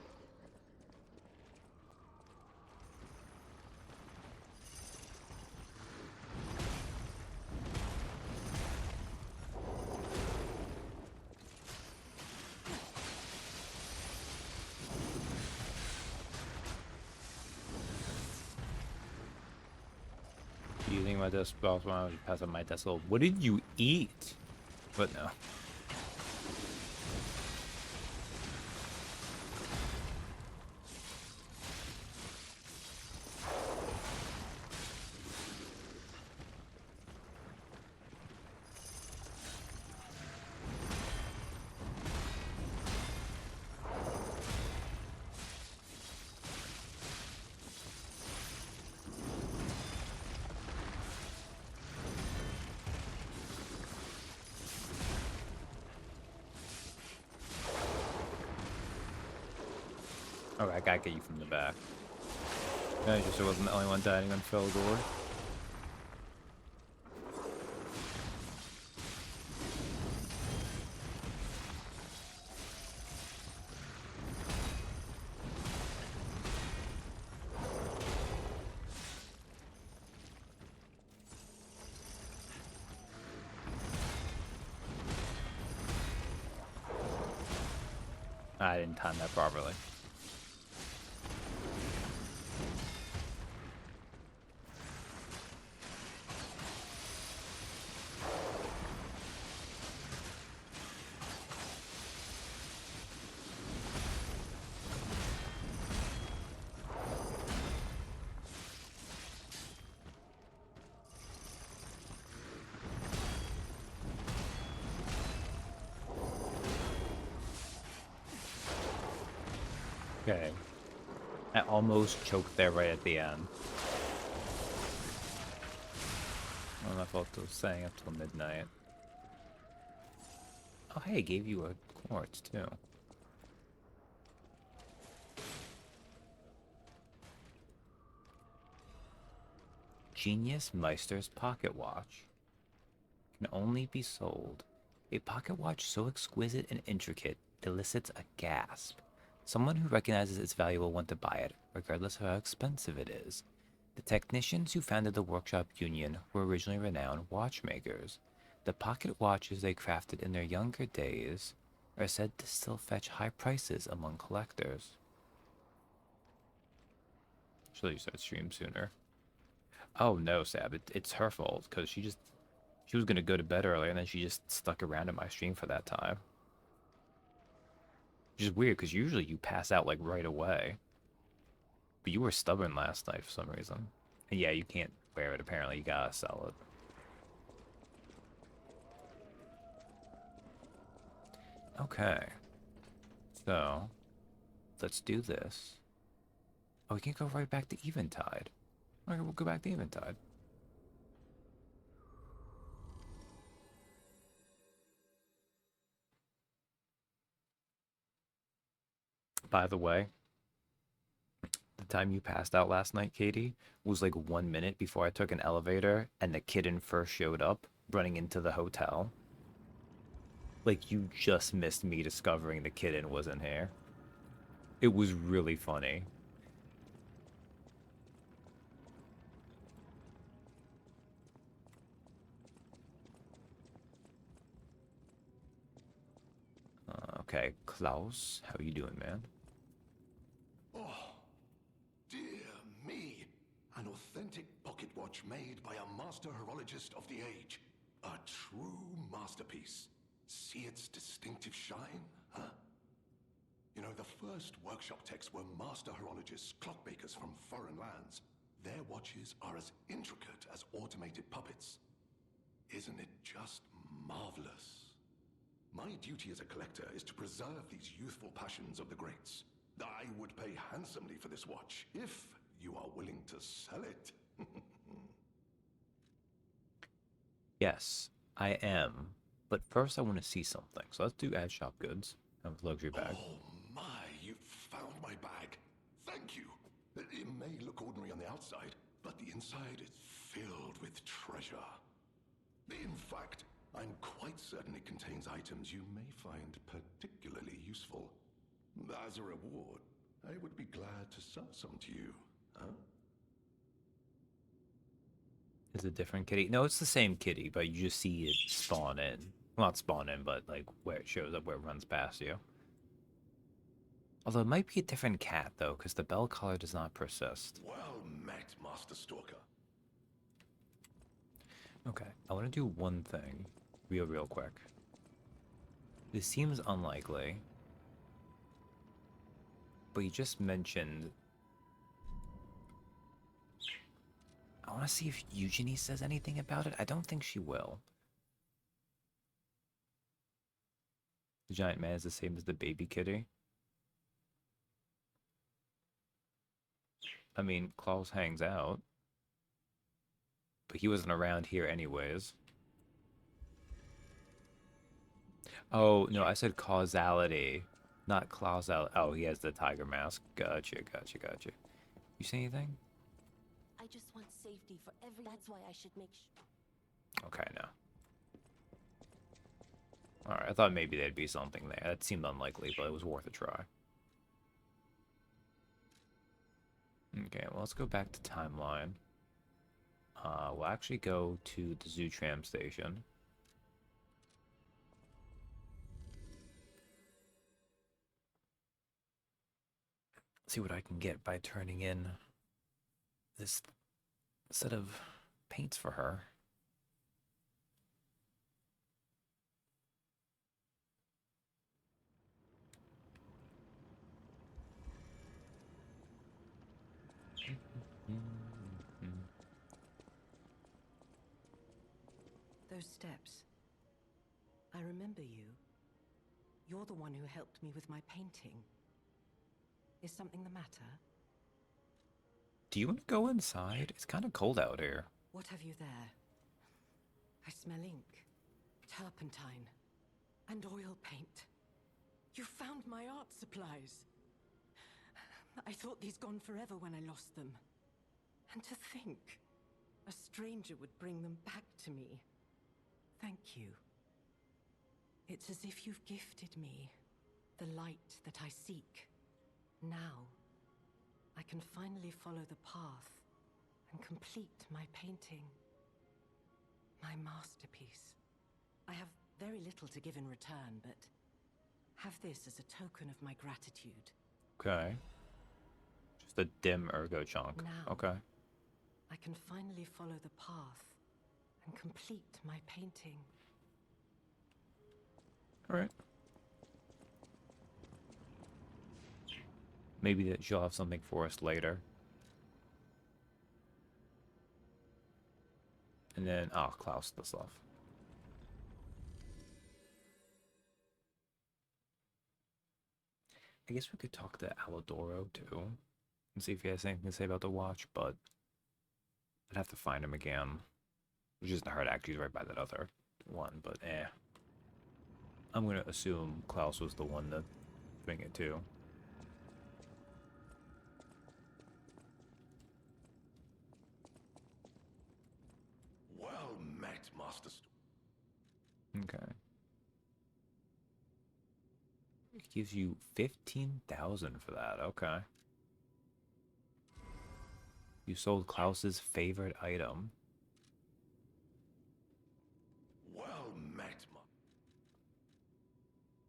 Do you think my desk boss when I pass on my desk? What did you eat? But no. Oh, I gotta get you from the back. I just wasn't the only one dining on Felgor. I didn't time that properly. Okay. I almost choked there right at the end. Well, I thought it was staying up till midnight. Oh, hey, I gave you a quartz, too. Genius Meister's pocket watch can only be sold. A pocket watch so exquisite and intricate elicits a gasp. Someone who recognizes its value will want to buy it, regardless of how expensive it is. The technicians who founded the Workshop Union were originally renowned watchmakers. The pocket watches they crafted in their younger days are said to still fetch high prices among collectors. She'll use that stream sooner. Oh no, Sab, it's her fault, because she was gonna go to bed earlier and then she just stuck around in my stream for that time. Which is weird, because usually you pass out like right away. But you were stubborn last night for some reason. And yeah, you can't wear it apparently, you gotta sell it. Okay. So, let's do this. Oh, we can go right back to Eventide. Okay, we'll go back to Eventide. By the way, the time you passed out last night, Katie, was like 1 minute before I took an elevator and the kitten first showed up, running into the hotel. Like, you just missed me discovering the kitten was in here. It was really funny. Okay, Klaus, how you doing, man? Oh, dear me. An authentic pocket watch made by a master horologist of the age. A true masterpiece. See its distinctive shine, huh? You know, the first workshop techs were master horologists, clockmakers from foreign lands. Their watches are as intricate as automated puppets. Isn't it just marvelous? My duty as a collector is to preserve these youthful passions of the greats. I would pay handsomely for this watch, if you are willing to sell it. Yes, I am. But first I want to see something. So let's do ad shop goods. Have a luxury bag. Oh my, you found my bag. Thank you. It may look ordinary on the outside, but the inside is filled with treasure. In fact, I'm quite certain it contains items you may find particularly useful. As a reward, I would be glad to sell some to you, huh? Is it a different kitty? No, it's the same kitty, but you just see it spawn in. Well, not spawn in, but like where it shows up, where it runs past you. Although it might be a different cat, though, because the bell collar does not persist. Well met, Master Stalker. Okay, I want to do one thing real quick. This seems unlikely, but you just mentioned... I want to see if Eugenie says anything about it. I don't think she will. The giant man is the same as the baby kitty. I mean, Klaus hangs out. But he wasn't around here anyways. Oh, no, I said causality. Not Klaus out. Oh, he has the tiger mask. Gotcha, gotcha, gotcha. You see anything? I just want safety for everyone. That's why I should make sure. Okay, no. Alright, I thought maybe there'd be something there. That seemed unlikely, but it was worth a try. Okay, well, let's go back to timeline. We'll actually go to the Zoo Tram station. See what I can get by turning in this set of paints for her. Those steps. I remember you. You're the one who helped me with my painting. Is something the matter? Do you want to go inside? It's kind of cold out here. What have you there? I smell ink, turpentine, and oil paint. You found my art supplies. I thought these gone forever when I lost them. And to think, a stranger would bring them back to me. Thank you. It's as if you've gifted me the light that I seek. Now, I can finally follow the path and complete my painting. My masterpiece. I have very little to give in return, but have this as a token of my gratitude. Okay. Just a dim ergo chunk. Now, Okay. I can finally follow the path and complete my painting. Alright. Maybe that she'll have something for us later. And then, Klaus this off. I guess we could talk to Alidoro too. And see if he has anything to say about the watch, but I'd have to find him again. Which isn't hard, actually, he's right by that other one, but eh. I'm gonna assume Klaus was the one to bring it to. Well met, Master. Okay. It gives you 15,000 for that, okay. You sold Klaus's favorite item. Well met,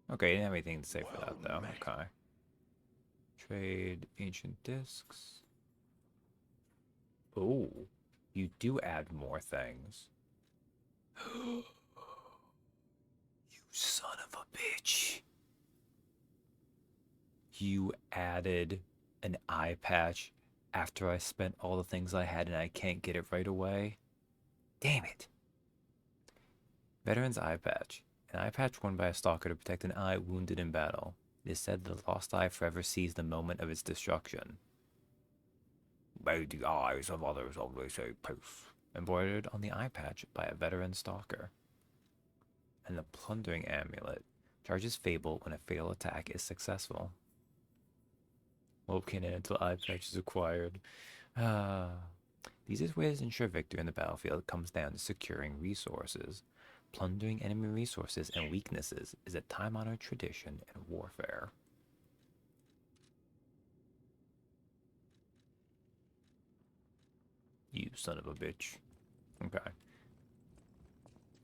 Okay, didn't have anything to say for that, though. Well met. Okay. Trade ancient discs. Oh, you do add more things. You son of a bitch. You added an eye patch after I spent all the things I had and I can't get it right away. Damn it. Veteran's eye patch. An eye patch worn by a stalker to protect an eye wounded in battle. It is said that the lost eye forever sees the moment of its destruction. May the eyes of others always say peace. Embroidered on the eye patch by a veteran stalker. And the plundering amulet charges Fable when a fatal attack is successful. Won't cannon until eye patch is acquired. These ways to ensure victory in the battlefield comes down to securing resources. Plundering enemy resources and weaknesses is a time-honored tradition in warfare. You son of a bitch. Okay.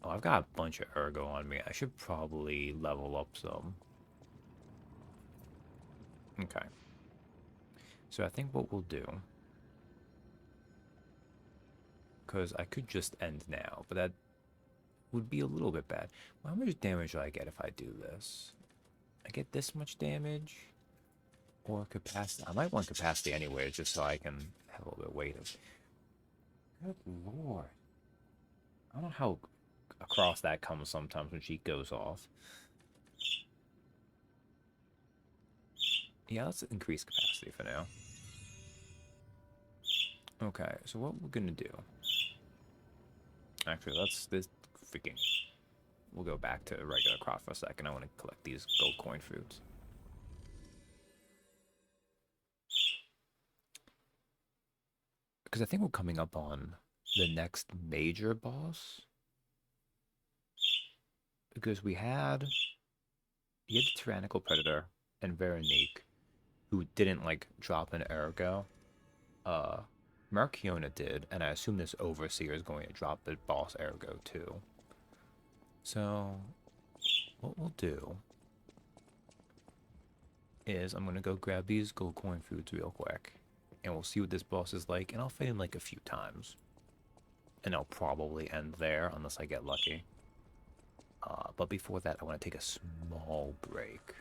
Oh, I've got a bunch of ergo on me. I should probably level up some. Okay. So I think what we'll do, because I could just end now, but that would be a little bit bad. Well, how much damage do I get if I do this? I get this much damage? Or capacity? I might want capacity anyway, just so I can have a little bit of weight. Good lord. I don't know how across that comes sometimes when she goes off. Yeah, let's increase capacity for now. Okay, so what we're gonna do... Actually, let's... this freaking... We'll go back to regular crop for a second. I want to collect these gold coin fruits. Because I think we're coming up on the next major boss. Because we had the Tyrannical Predator and Veronique, who didn't like drop an ergo. Marchiona did, and I assume this Overseer is going to drop the boss ergo too. So what we'll do is I'm gonna go grab these gold coin foods real quick, and we'll see what this boss is like, and I'll fight him like a few times. And I'll probably end there unless I get lucky. But before that, I want to take a small break.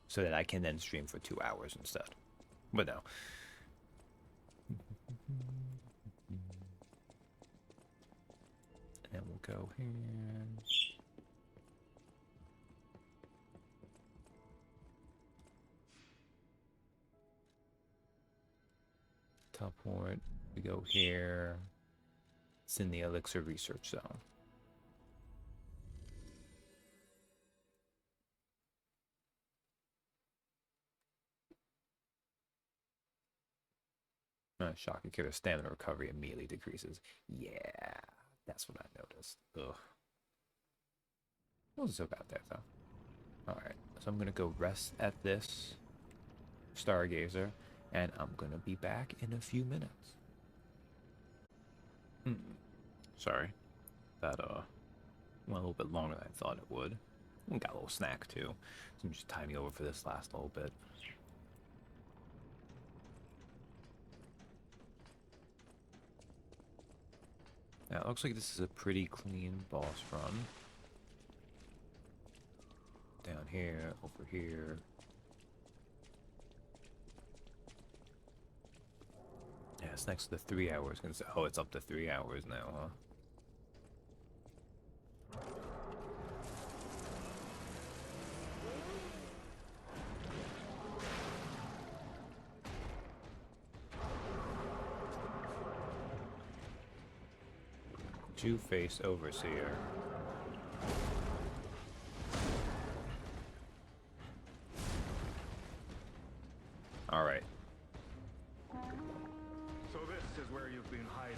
So that I can then stream for 2 hours instead. But no. And then we'll go here. Teleport. We go here. It's in the Elixir Research Zone. Shocker Killer stamina recovery immediately decreases. Yeah, that's what I noticed. Ugh. It wasn't so bad there, though. Alright, so I'm gonna go rest at this Stargazer, and I'm gonna be back in a few minutes. Sorry. That, went a little bit longer than I thought it would. And got a little snack, too. So I'm just timing over for this last little bit. Now, it looks like this is a pretty clean boss run. Down here, over here. Yeah, it's next to the 3 hours. Oh, it's up to 3 hours now, huh? Two-Face Overseer. Alright. So this is where you've been hiding.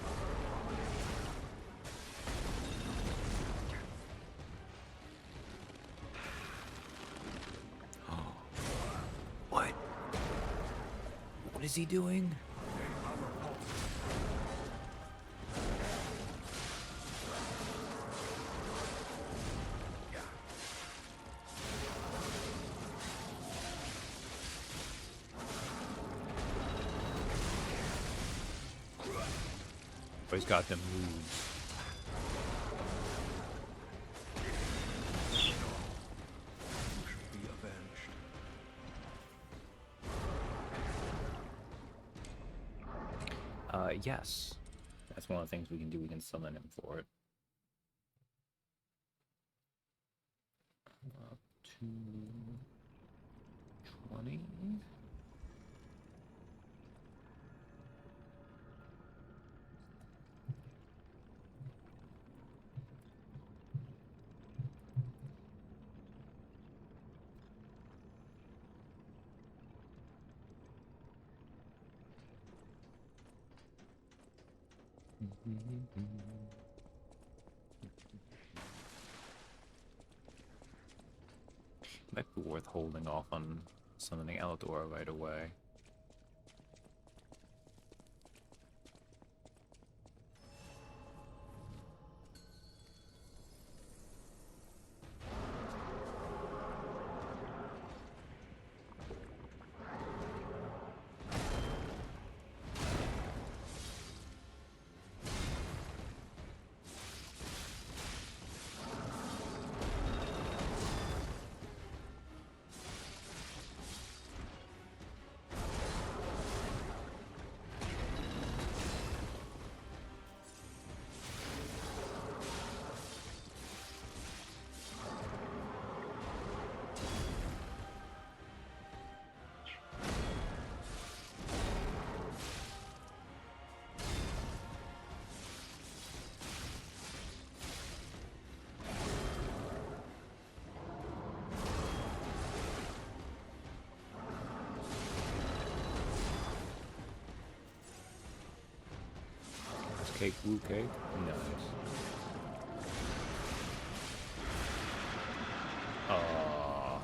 What? What is he doing? Oh, he's got them moves. Be avenged. Yes. That's one of the things we can do. We can summon him for it. Up to 20. Might be worth holding off on summoning Eldora right away. cake, woo cake. Nice. Oh.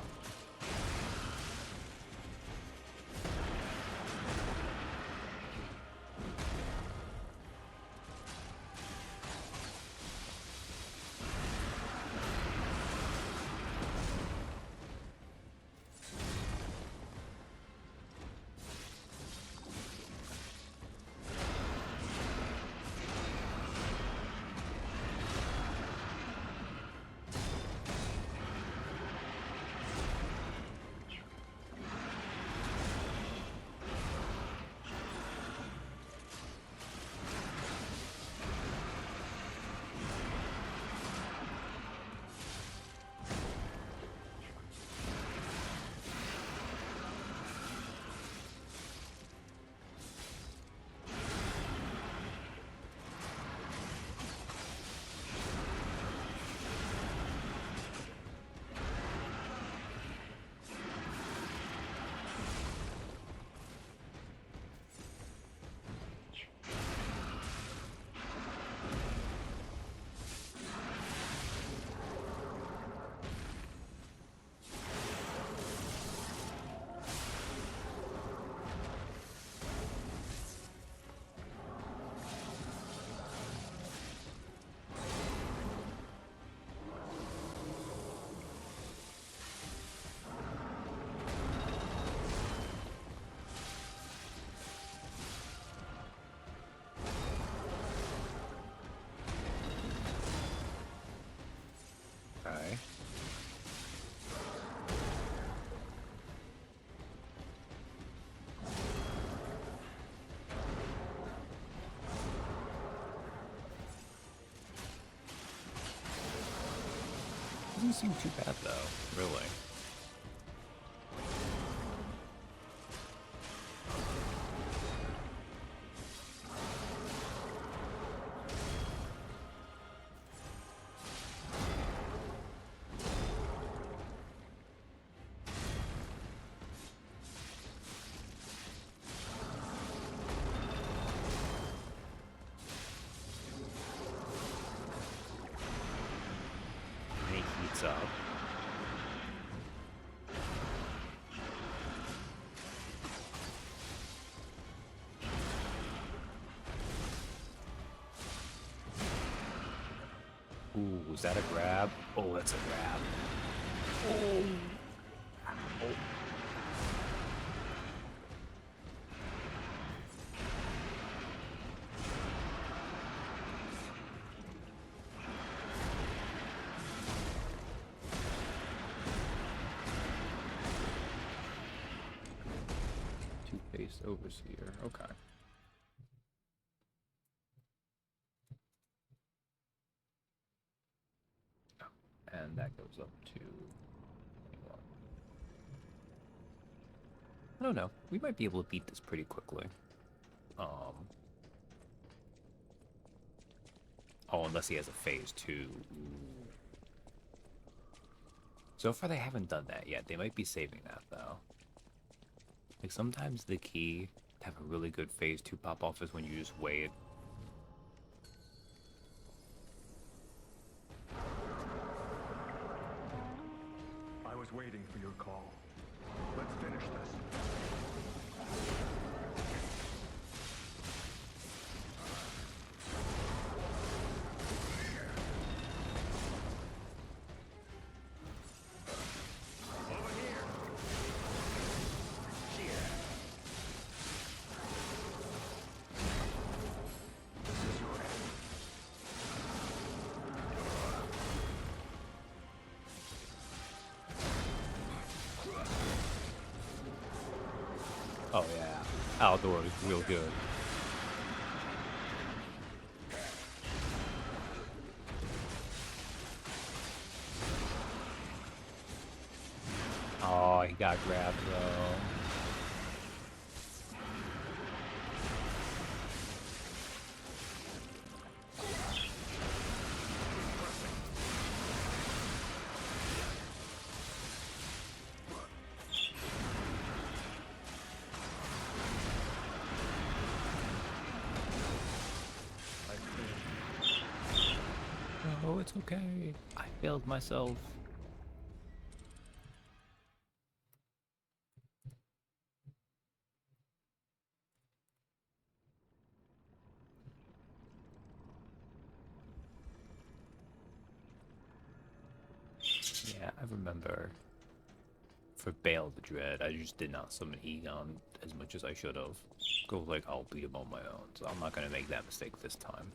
Okay. Doesn't seem too bad though, really. And he heats up. Ooh, was that a grab? Oh, that's a grab. Oh. Oh. Two-faced overseer. Okay. And that goes up to 21. I don't know. We might be able to beat this pretty quickly. Oh, unless he has a phase 2. So far they haven't done that yet. They might be saving that though. Like sometimes the key to have a really good phase 2 pop off is when you just wait. I was waiting for your call. Let's finish this. Over here. Here. This is your end. Oh yeah, Aldor is real good. Oh, he got grabbed though. I it's okay. I failed myself. Yeah, I remember. For Bale the Dread, I just did not summon Egon as much as I should have. Go like, I'll beat him on my own, so I'm not gonna make that mistake this time.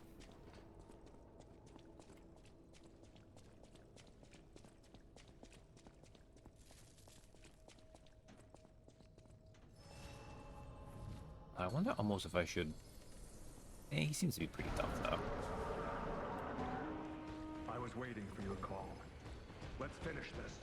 I wonder almost if I should... he seems to be pretty tough, though. I was waiting for your call. Let's finish this.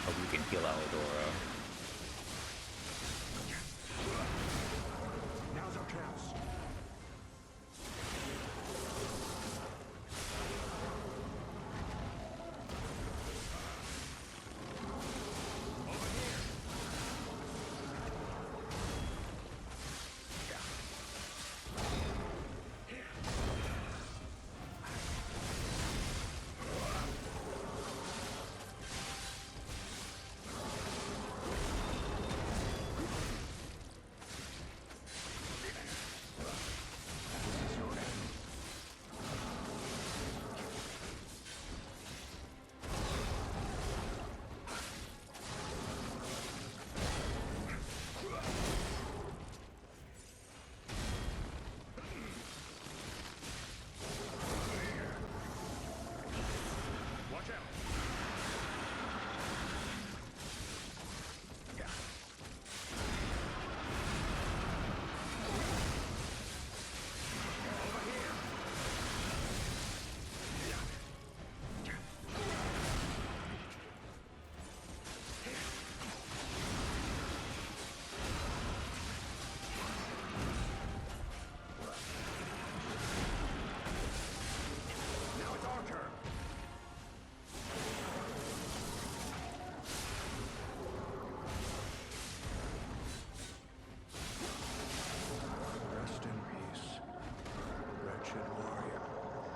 Hope we can heal Alidora. Now's our chance.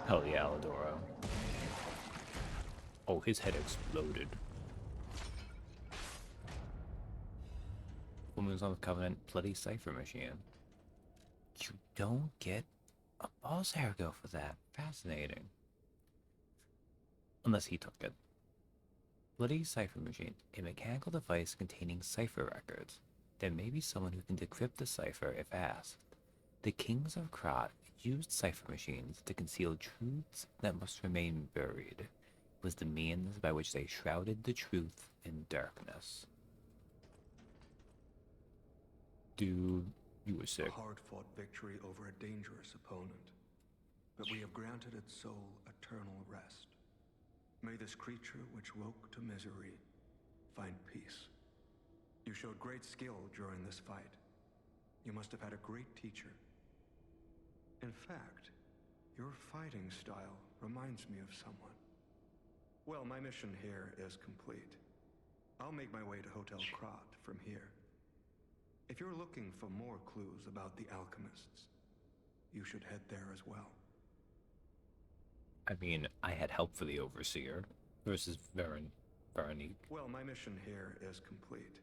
Hell yeah, Alidora. Oh, his head exploded. Woman's on the Covenant, bloody cipher machine. You don't get a boss haircut for that. Fascinating. Unless he took it. Bloody cipher machine, a mechanical device containing cipher records. There may be someone who can decrypt the cipher if asked. The kings of Krat used cipher machines to conceal truths that must remain buried. It was the means by which they shrouded the truth in darkness. Dude, you were sick. A hard-fought victory over a dangerous opponent. But we have granted its soul eternal rest. May this creature which woke to misery find peace. You showed great skill during this fight. You must have had a great teacher. In fact, your fighting style reminds me of someone. Well, my mission here is complete. I'll make my way to Hotel Krat from here. If you're looking for more clues about the alchemists, you should head there as well. I mean, I had help for the Overseer versus Veronique. Well, my mission here is complete.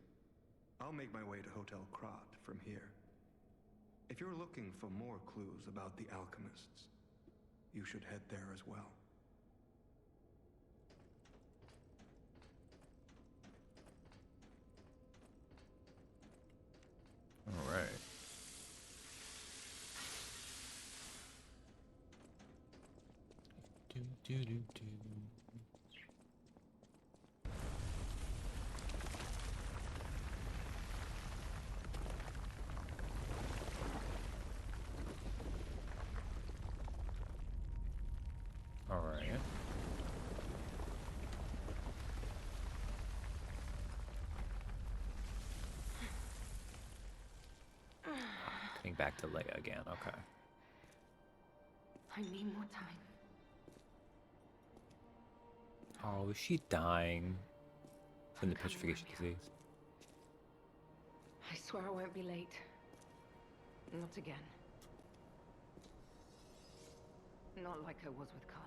I'll make my way to Hotel Krat from here. If you're looking for more clues about the alchemists, you should head there as well. All right. Do, do, do, do. All right. Getting back to Leia again. Okay. I need more time. Oh, is she dying from the petrification disease? I swear I won't be late. Not again. Not like I was with Carlo.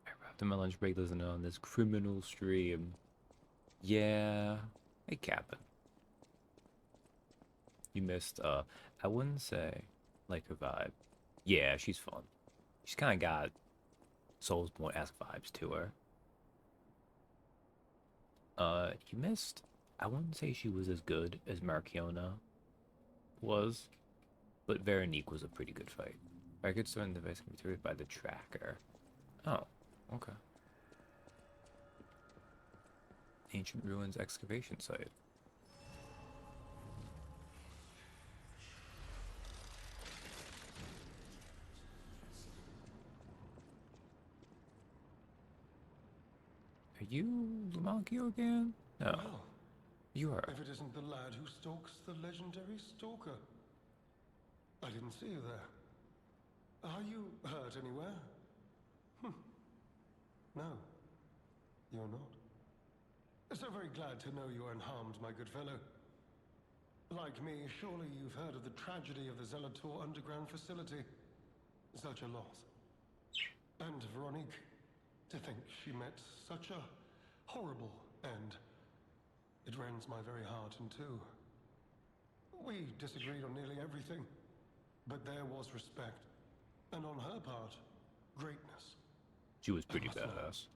I wrapped in my lunch break listening on this criminal stream. Yeah. Hey, Captain. You missed, I wouldn't say, like, her vibe. Yeah, she's fun. She's kind of got Soulsborne-esque vibes to her. You missed, I wouldn't say she was as good as Marchiona was, but Veronique was a pretty good fight. Record store and device can be triggered by the tracker. Oh, okay. Ancient ruins excavation site. Are you Lamalkio again? No. Well, You are. if it isn't the lad who stalks the legendary stalker. I didn't see you there. Are you hurt anywhere? No, you're not. So very glad to know you're unharmed, my good fellow. Like me, surely you've heard of the tragedy of the Zelator underground facility. Such a loss. And Veronique, to think she met such a horrible end. It rends my very heart in two. We disagreed on nearly everything, but there was respect. And on her part, greatness. She was pretty must know. badass.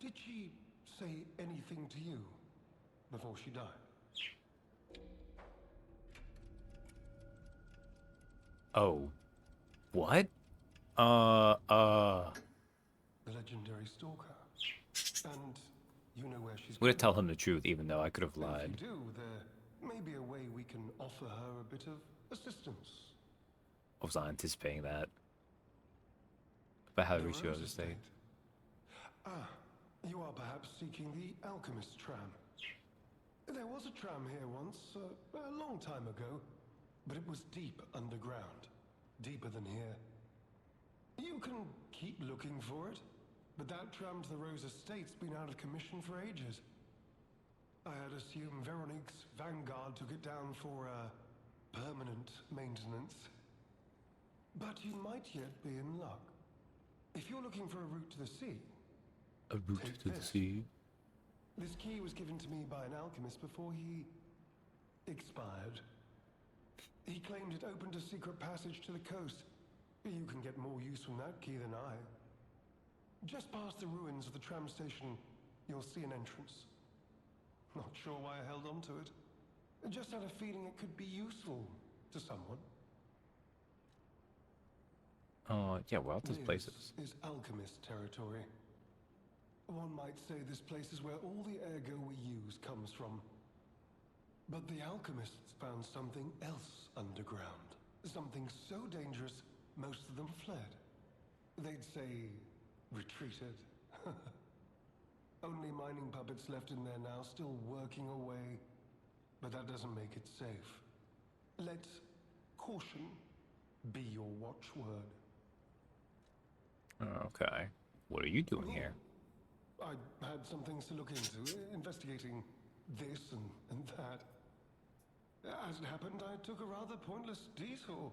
Did she say anything to you before she died? Oh. What? The legendary stalker. And you know where she's I'm gonna going? tell him the truth, even though I could have If you lied. do, there may be a way we can offer her a bit of assistance. I was not anticipating that. About how to The reach the Rose other state. Estate. Ah, you are perhaps seeking the alchemist tram. There was a tram here once, a long time ago, but it was deep underground. Deeper than here. You can keep looking for it, but that tram to the Rose Estate's been out of commission for ages. I had assumed Veronique's Vanguard took it down for, permanent maintenance. But you might yet be in luck. If you're looking for a route to the sea, A route Take to the this. sea. this key was given to me by an alchemist before he expired. He claimed it opened a secret passage to the coast. You can get more use from that key than I. Just past the ruins of the tram station, you'll see an entrance. Not sure why I held on to it. I just had a feeling it could be useful to someone. Yeah, well, this place is. This is alchemist territory. One might say this place is where all the ergo we use comes from. But the alchemists found something else underground. Something so dangerous, most of them fled. They'd say, retreated. Only mining puppets left in there now, still working away. But that doesn't make it safe. Let caution be your watchword. Okay. What are you doing here? I had some things to look into, investigating this and that. As it happened, I took a rather pointless detour.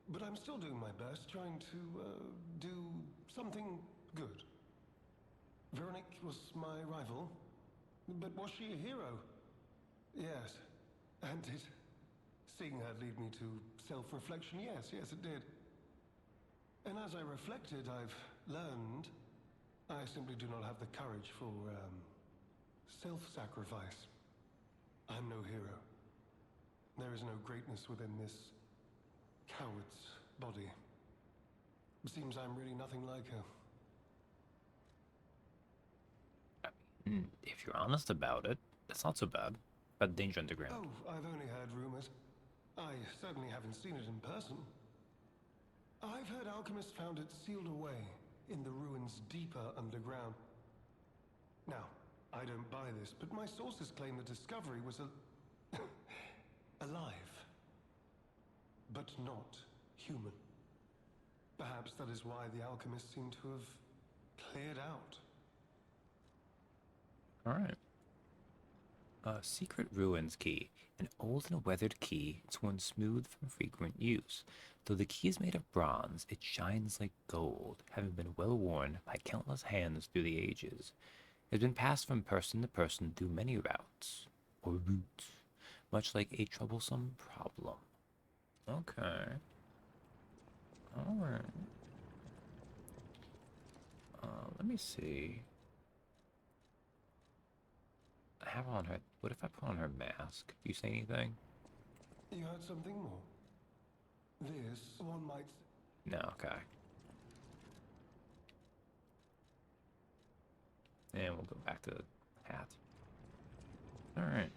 But I'm still doing my best, trying to, do something good. Veronique was my rival, but was she a hero? Yes. And did seeing her lead me to self-reflection? Yes, it did. And as I reflected, I've learned I simply do not have the courage for, self-sacrifice. I'm no hero. There is no greatness within this coward's body. It seems I'm really nothing like her. If you're honest about it, that's not so bad. About Danger Underground. Oh, I've only heard rumors. I certainly haven't seen it in person. I've heard alchemists found it sealed away in the ruins deeper underground. Now, I don't buy this, but my sources claim the discovery was alive. But not human. Perhaps that is why the alchemists seem to have cleared out. Alright. A secret ruins key. An old and weathered key. It's worn smooth from frequent use. Though the key is made of bronze, it shines like gold, having been well worn by countless hands through the ages. It has been passed from person to person through many routes, or routes, much like a troublesome problem. Okay. Alright. Let me see. I have on her. What if I put on her mask? You say anything? You heard something more? This, one might... No, okay. And we'll go back to the hat. Alright.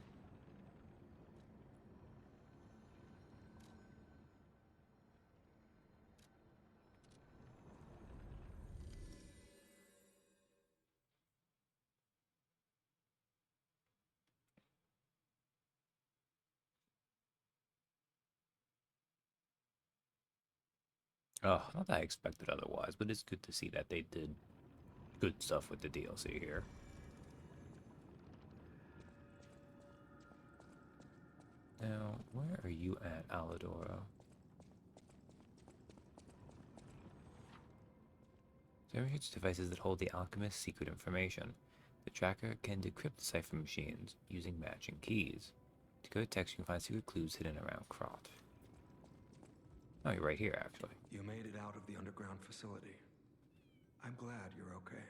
Oh, not that I expected otherwise, but it's good to see that they did good stuff with the DLC here. Now, where are you at, Alidoro? Research devices that hold the alchemist's secret information. The tracker can decrypt cipher machines using matching keys. To go to text, you can find secret clues hidden around Krot. Oh, you're right here, actually. You made it out of the underground facility. I'm glad you're okay.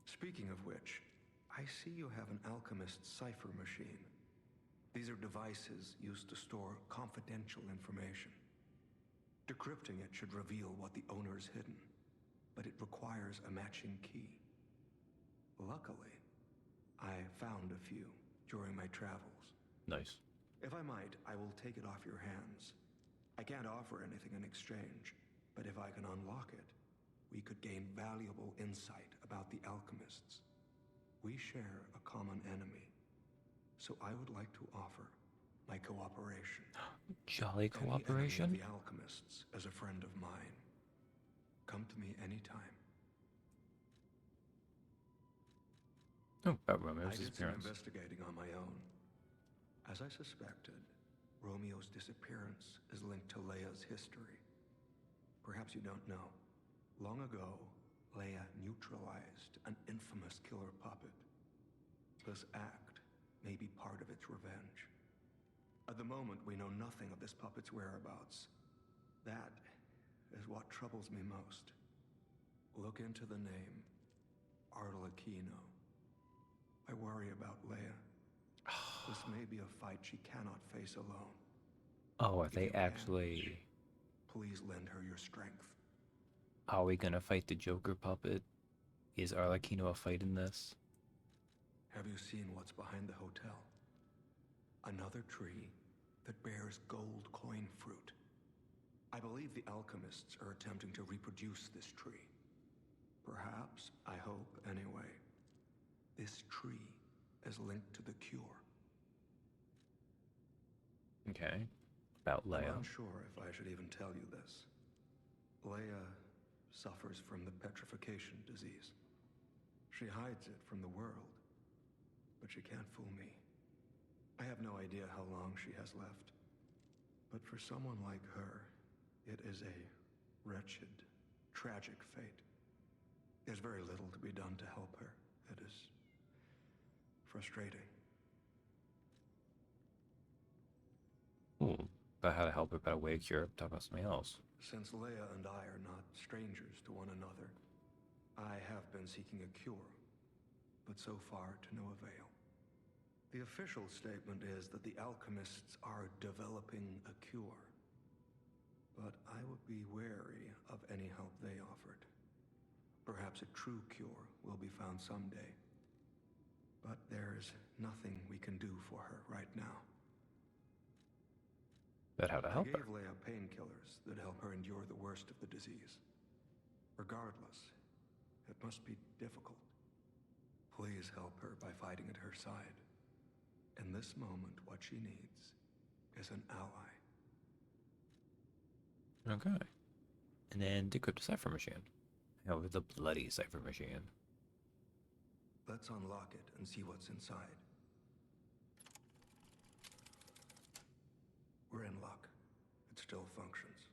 Speaking of which, I see you have an alchemist's cipher machine. These are devices used to store confidential information. Decrypting it should reveal what the owner is hidden, but it requires a matching key. Luckily, I found a few during my travels. Nice. If I might, I will take it off your hands. I can't offer anything in exchange, but if I can unlock it, we could gain valuable insight about the alchemists. We share a common enemy, so I would like to offer my cooperation. Jolly Any cooperation? enemy of the alchemists as a friend of mine. Come to me anytime. Oh, about I Romeo's did some disappearance. investigating on my own. As I suspected, Romeo's disappearance is linked to Leia's history. Perhaps you don't know. Long ago, Leia neutralized an infamous killer puppet. This act may be part of its revenge. At the moment, we know nothing of this puppet's whereabouts. That is what troubles me most. Look into the name, Arlecchino. I worry about Leia. This may be a fight she cannot face alone. Oh, are If they you can, actually... please lend her your strength. Are we gonna fight the Joker puppet? Is Arlecchino a fight in this? Have you seen what's behind the hotel? Another tree that bears gold coin fruit. I believe the alchemists are attempting to reproduce this tree. Perhaps, I hope anyway, this tree is linked to the cure. Okay. About Leia. I'm unsure if I should even tell you this. Leia suffers from the petrification disease. She hides it from the world, but she can't fool me. I have no idea how long she has left. But for someone like her, it is a wretched, tragic fate. There's very little to be done to help her. It is frustrating. About how to help her, about a way to cure. Talk about something else. Since Leia and I are not strangers to one another, I have been seeking a cure, but so far to no avail. The official statement is that the alchemists are developing a cure, but I would be wary of any help they offered. Perhaps a true cure will be found someday, but there's nothing we can do for her right now. About how to I help her. gave Leia painkillers that help her endure the worst of the disease. Regardless, it must be difficult. Please help her by fighting at her side. In this moment, what she needs is an ally. Okay. And then decrypt the cipher machine. Over the bloody cipher machine. Let's unlock it and see what's inside. We're in luck. It still functions.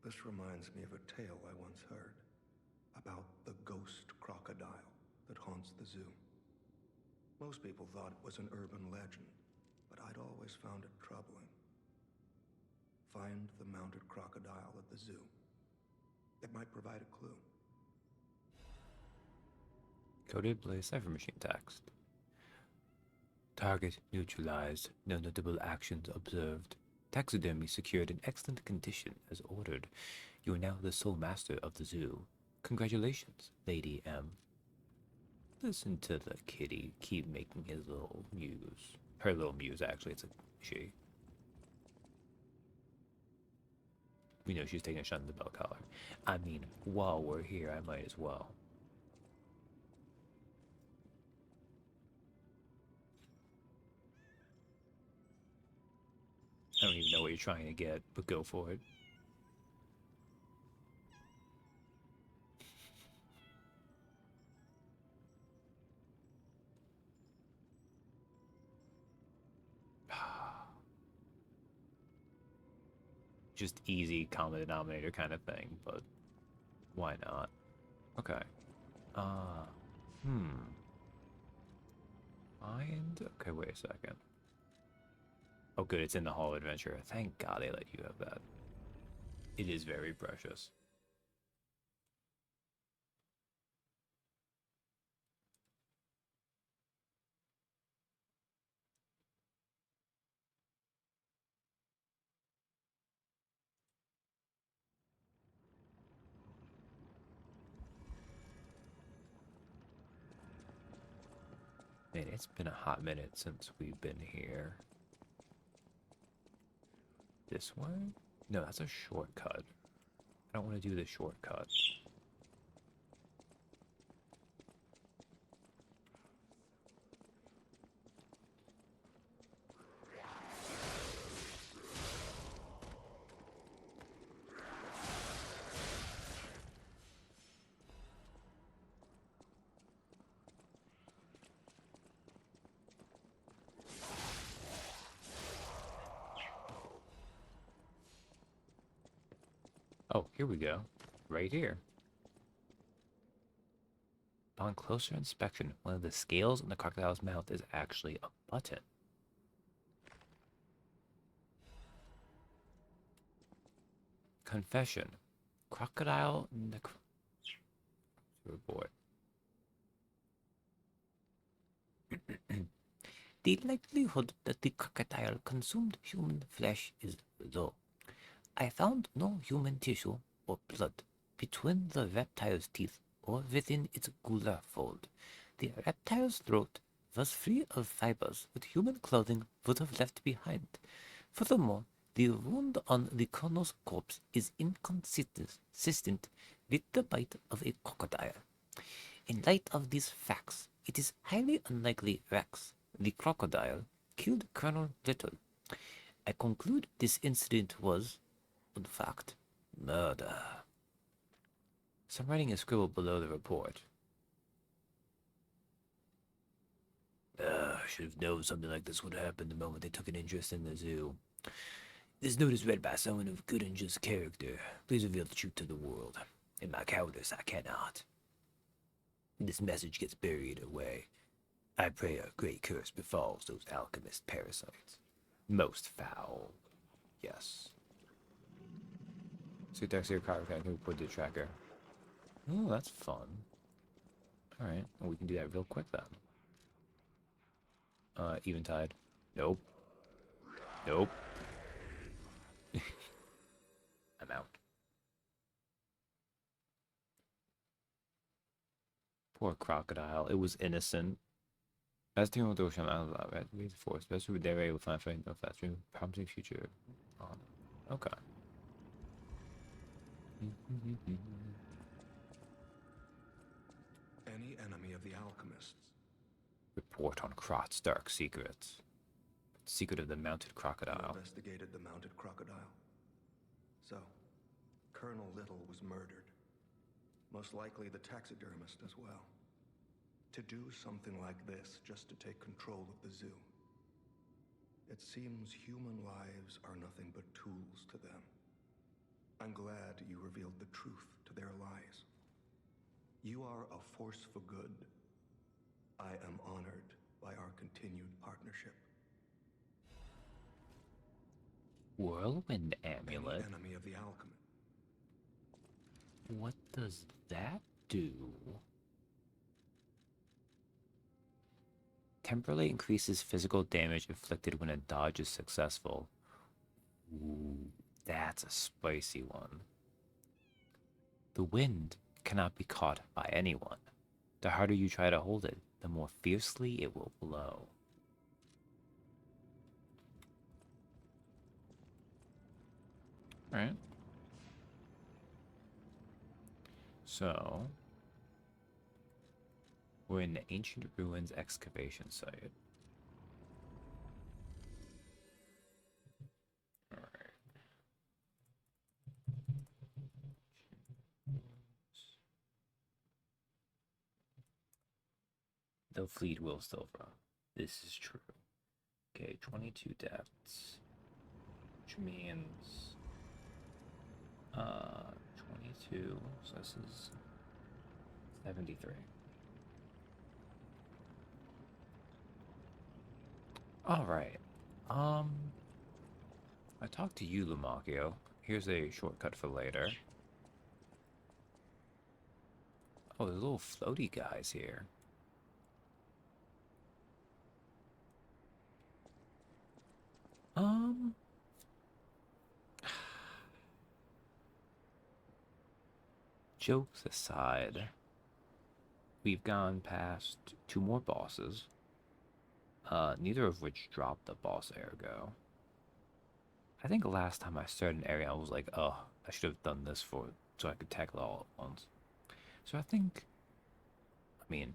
This reminds me of a tale I once heard about the ghost crocodile that haunts the zoo. Most people thought it was an urban legend, but I'd always found it troubling. Find the mounted crocodile at the zoo. It might provide a clue. Coded Blaze cipher machine text. Target neutralized. No notable actions observed. Taxidermy secured in excellent condition as ordered. You are now the sole master of the zoo. Congratulations, Lady M. Listen to the kitty keep making his little muse. Her little muse, actually, it's a she. We know she's taking a shot in the bell collar. I mean, while we're here, I might as well. I don't even know what you're trying to get, but go for it. Just easy common denominator kind of thing, but why not? Okay. Find. Okay, wait a second. Oh, good, it's in the Hall of Adventure. Thank God they let you have that. It is very precious. Man, it's been a hot minute since we've been here. This way? No, that's a shortcut. I don't want to do the shortcut. Oh, here we go. Right here. Upon closer inspection, one of the scales in the crocodile's mouth is actually a button. Confession. Crocodile report. The likelihood that the crocodile consumed human flesh is low. I found no human tissue or blood between the reptile's teeth or within its gular fold. The reptile's throat was free of fibers that human clothing would have left behind. Furthermore, the wound on the colonel's corpse is inconsistent with the bite of a crocodile. In light of these facts, it is highly unlikely Rex, the crocodile, killed Colonel Little. I conclude this incident was, in fact, murder. Some writing is scribbled below the report. Should have known something like this would happen the moment they took an interest in the zoo. This note is read by someone of good and just character. Please reveal the truth to the world. In my cowardice, I cannot. this message gets buried away. I pray a great curse befalls those alchemist parasites. Most foul. Yes. So Dexter Carver can put the tracker. Oh, that's fun. Alright, well, we can do that real quick then. Eventide. Nope. Nope. I'm out. Poor crocodile. It was innocent. Best thing with those out of that, right? We force. Best we they're able to find no fast dream. Promising future. Okay. Any enemy of the alchemists. Report on Krot's dark secrets. Secret of the mounted You crocodile. investigated the mounted crocodile. So, Colonel Little was murdered. Most likely the taxidermist as well. To do something like this just to take control of the zoo. It seems human lives are nothing but tools to them. I'm glad you revealed the truth to their lies. You are a force for good. I am honored by our continued partnership. Whirlwind Any amulet? enemy of the alchemist. What does that do? Temporarily increases physical damage inflicted when a dodge is successful. Ooh, that's a spicy one. The wind cannot be caught by anyone. The harder you try to hold it, the more fiercely it will blow. Alright. So, we're in the ancient ruins excavation site. Alright. The fleet will still run. This is true. Okay, 22 depths. Which means 22, so this is 73. Alright. I talked to you, Lumacchio. Here's a shortcut for later. Oh, there's little floaty guys here. Jokes aside, we've gone past 2 more bosses. Neither of which dropped the boss ergo. I think last time I started an area, I was like, oh, I should have done this so I could tackle it all at once. So I think, I mean,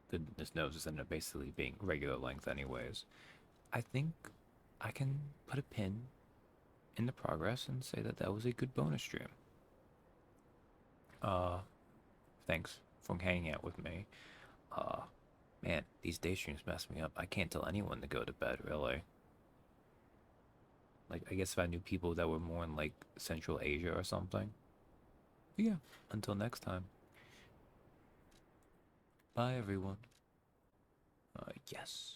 this nose is ended up basically being regular length anyways. I think I can put a pin in the progress and say that that was a good bonus stream. Thanks for hanging out with me. Man, these day streams mess me up. I can't tell anyone to go to bed, really. Like, I guess if I knew people that were more in, like, Central Asia or something. But yeah, until next time. Bye, everyone. Yes.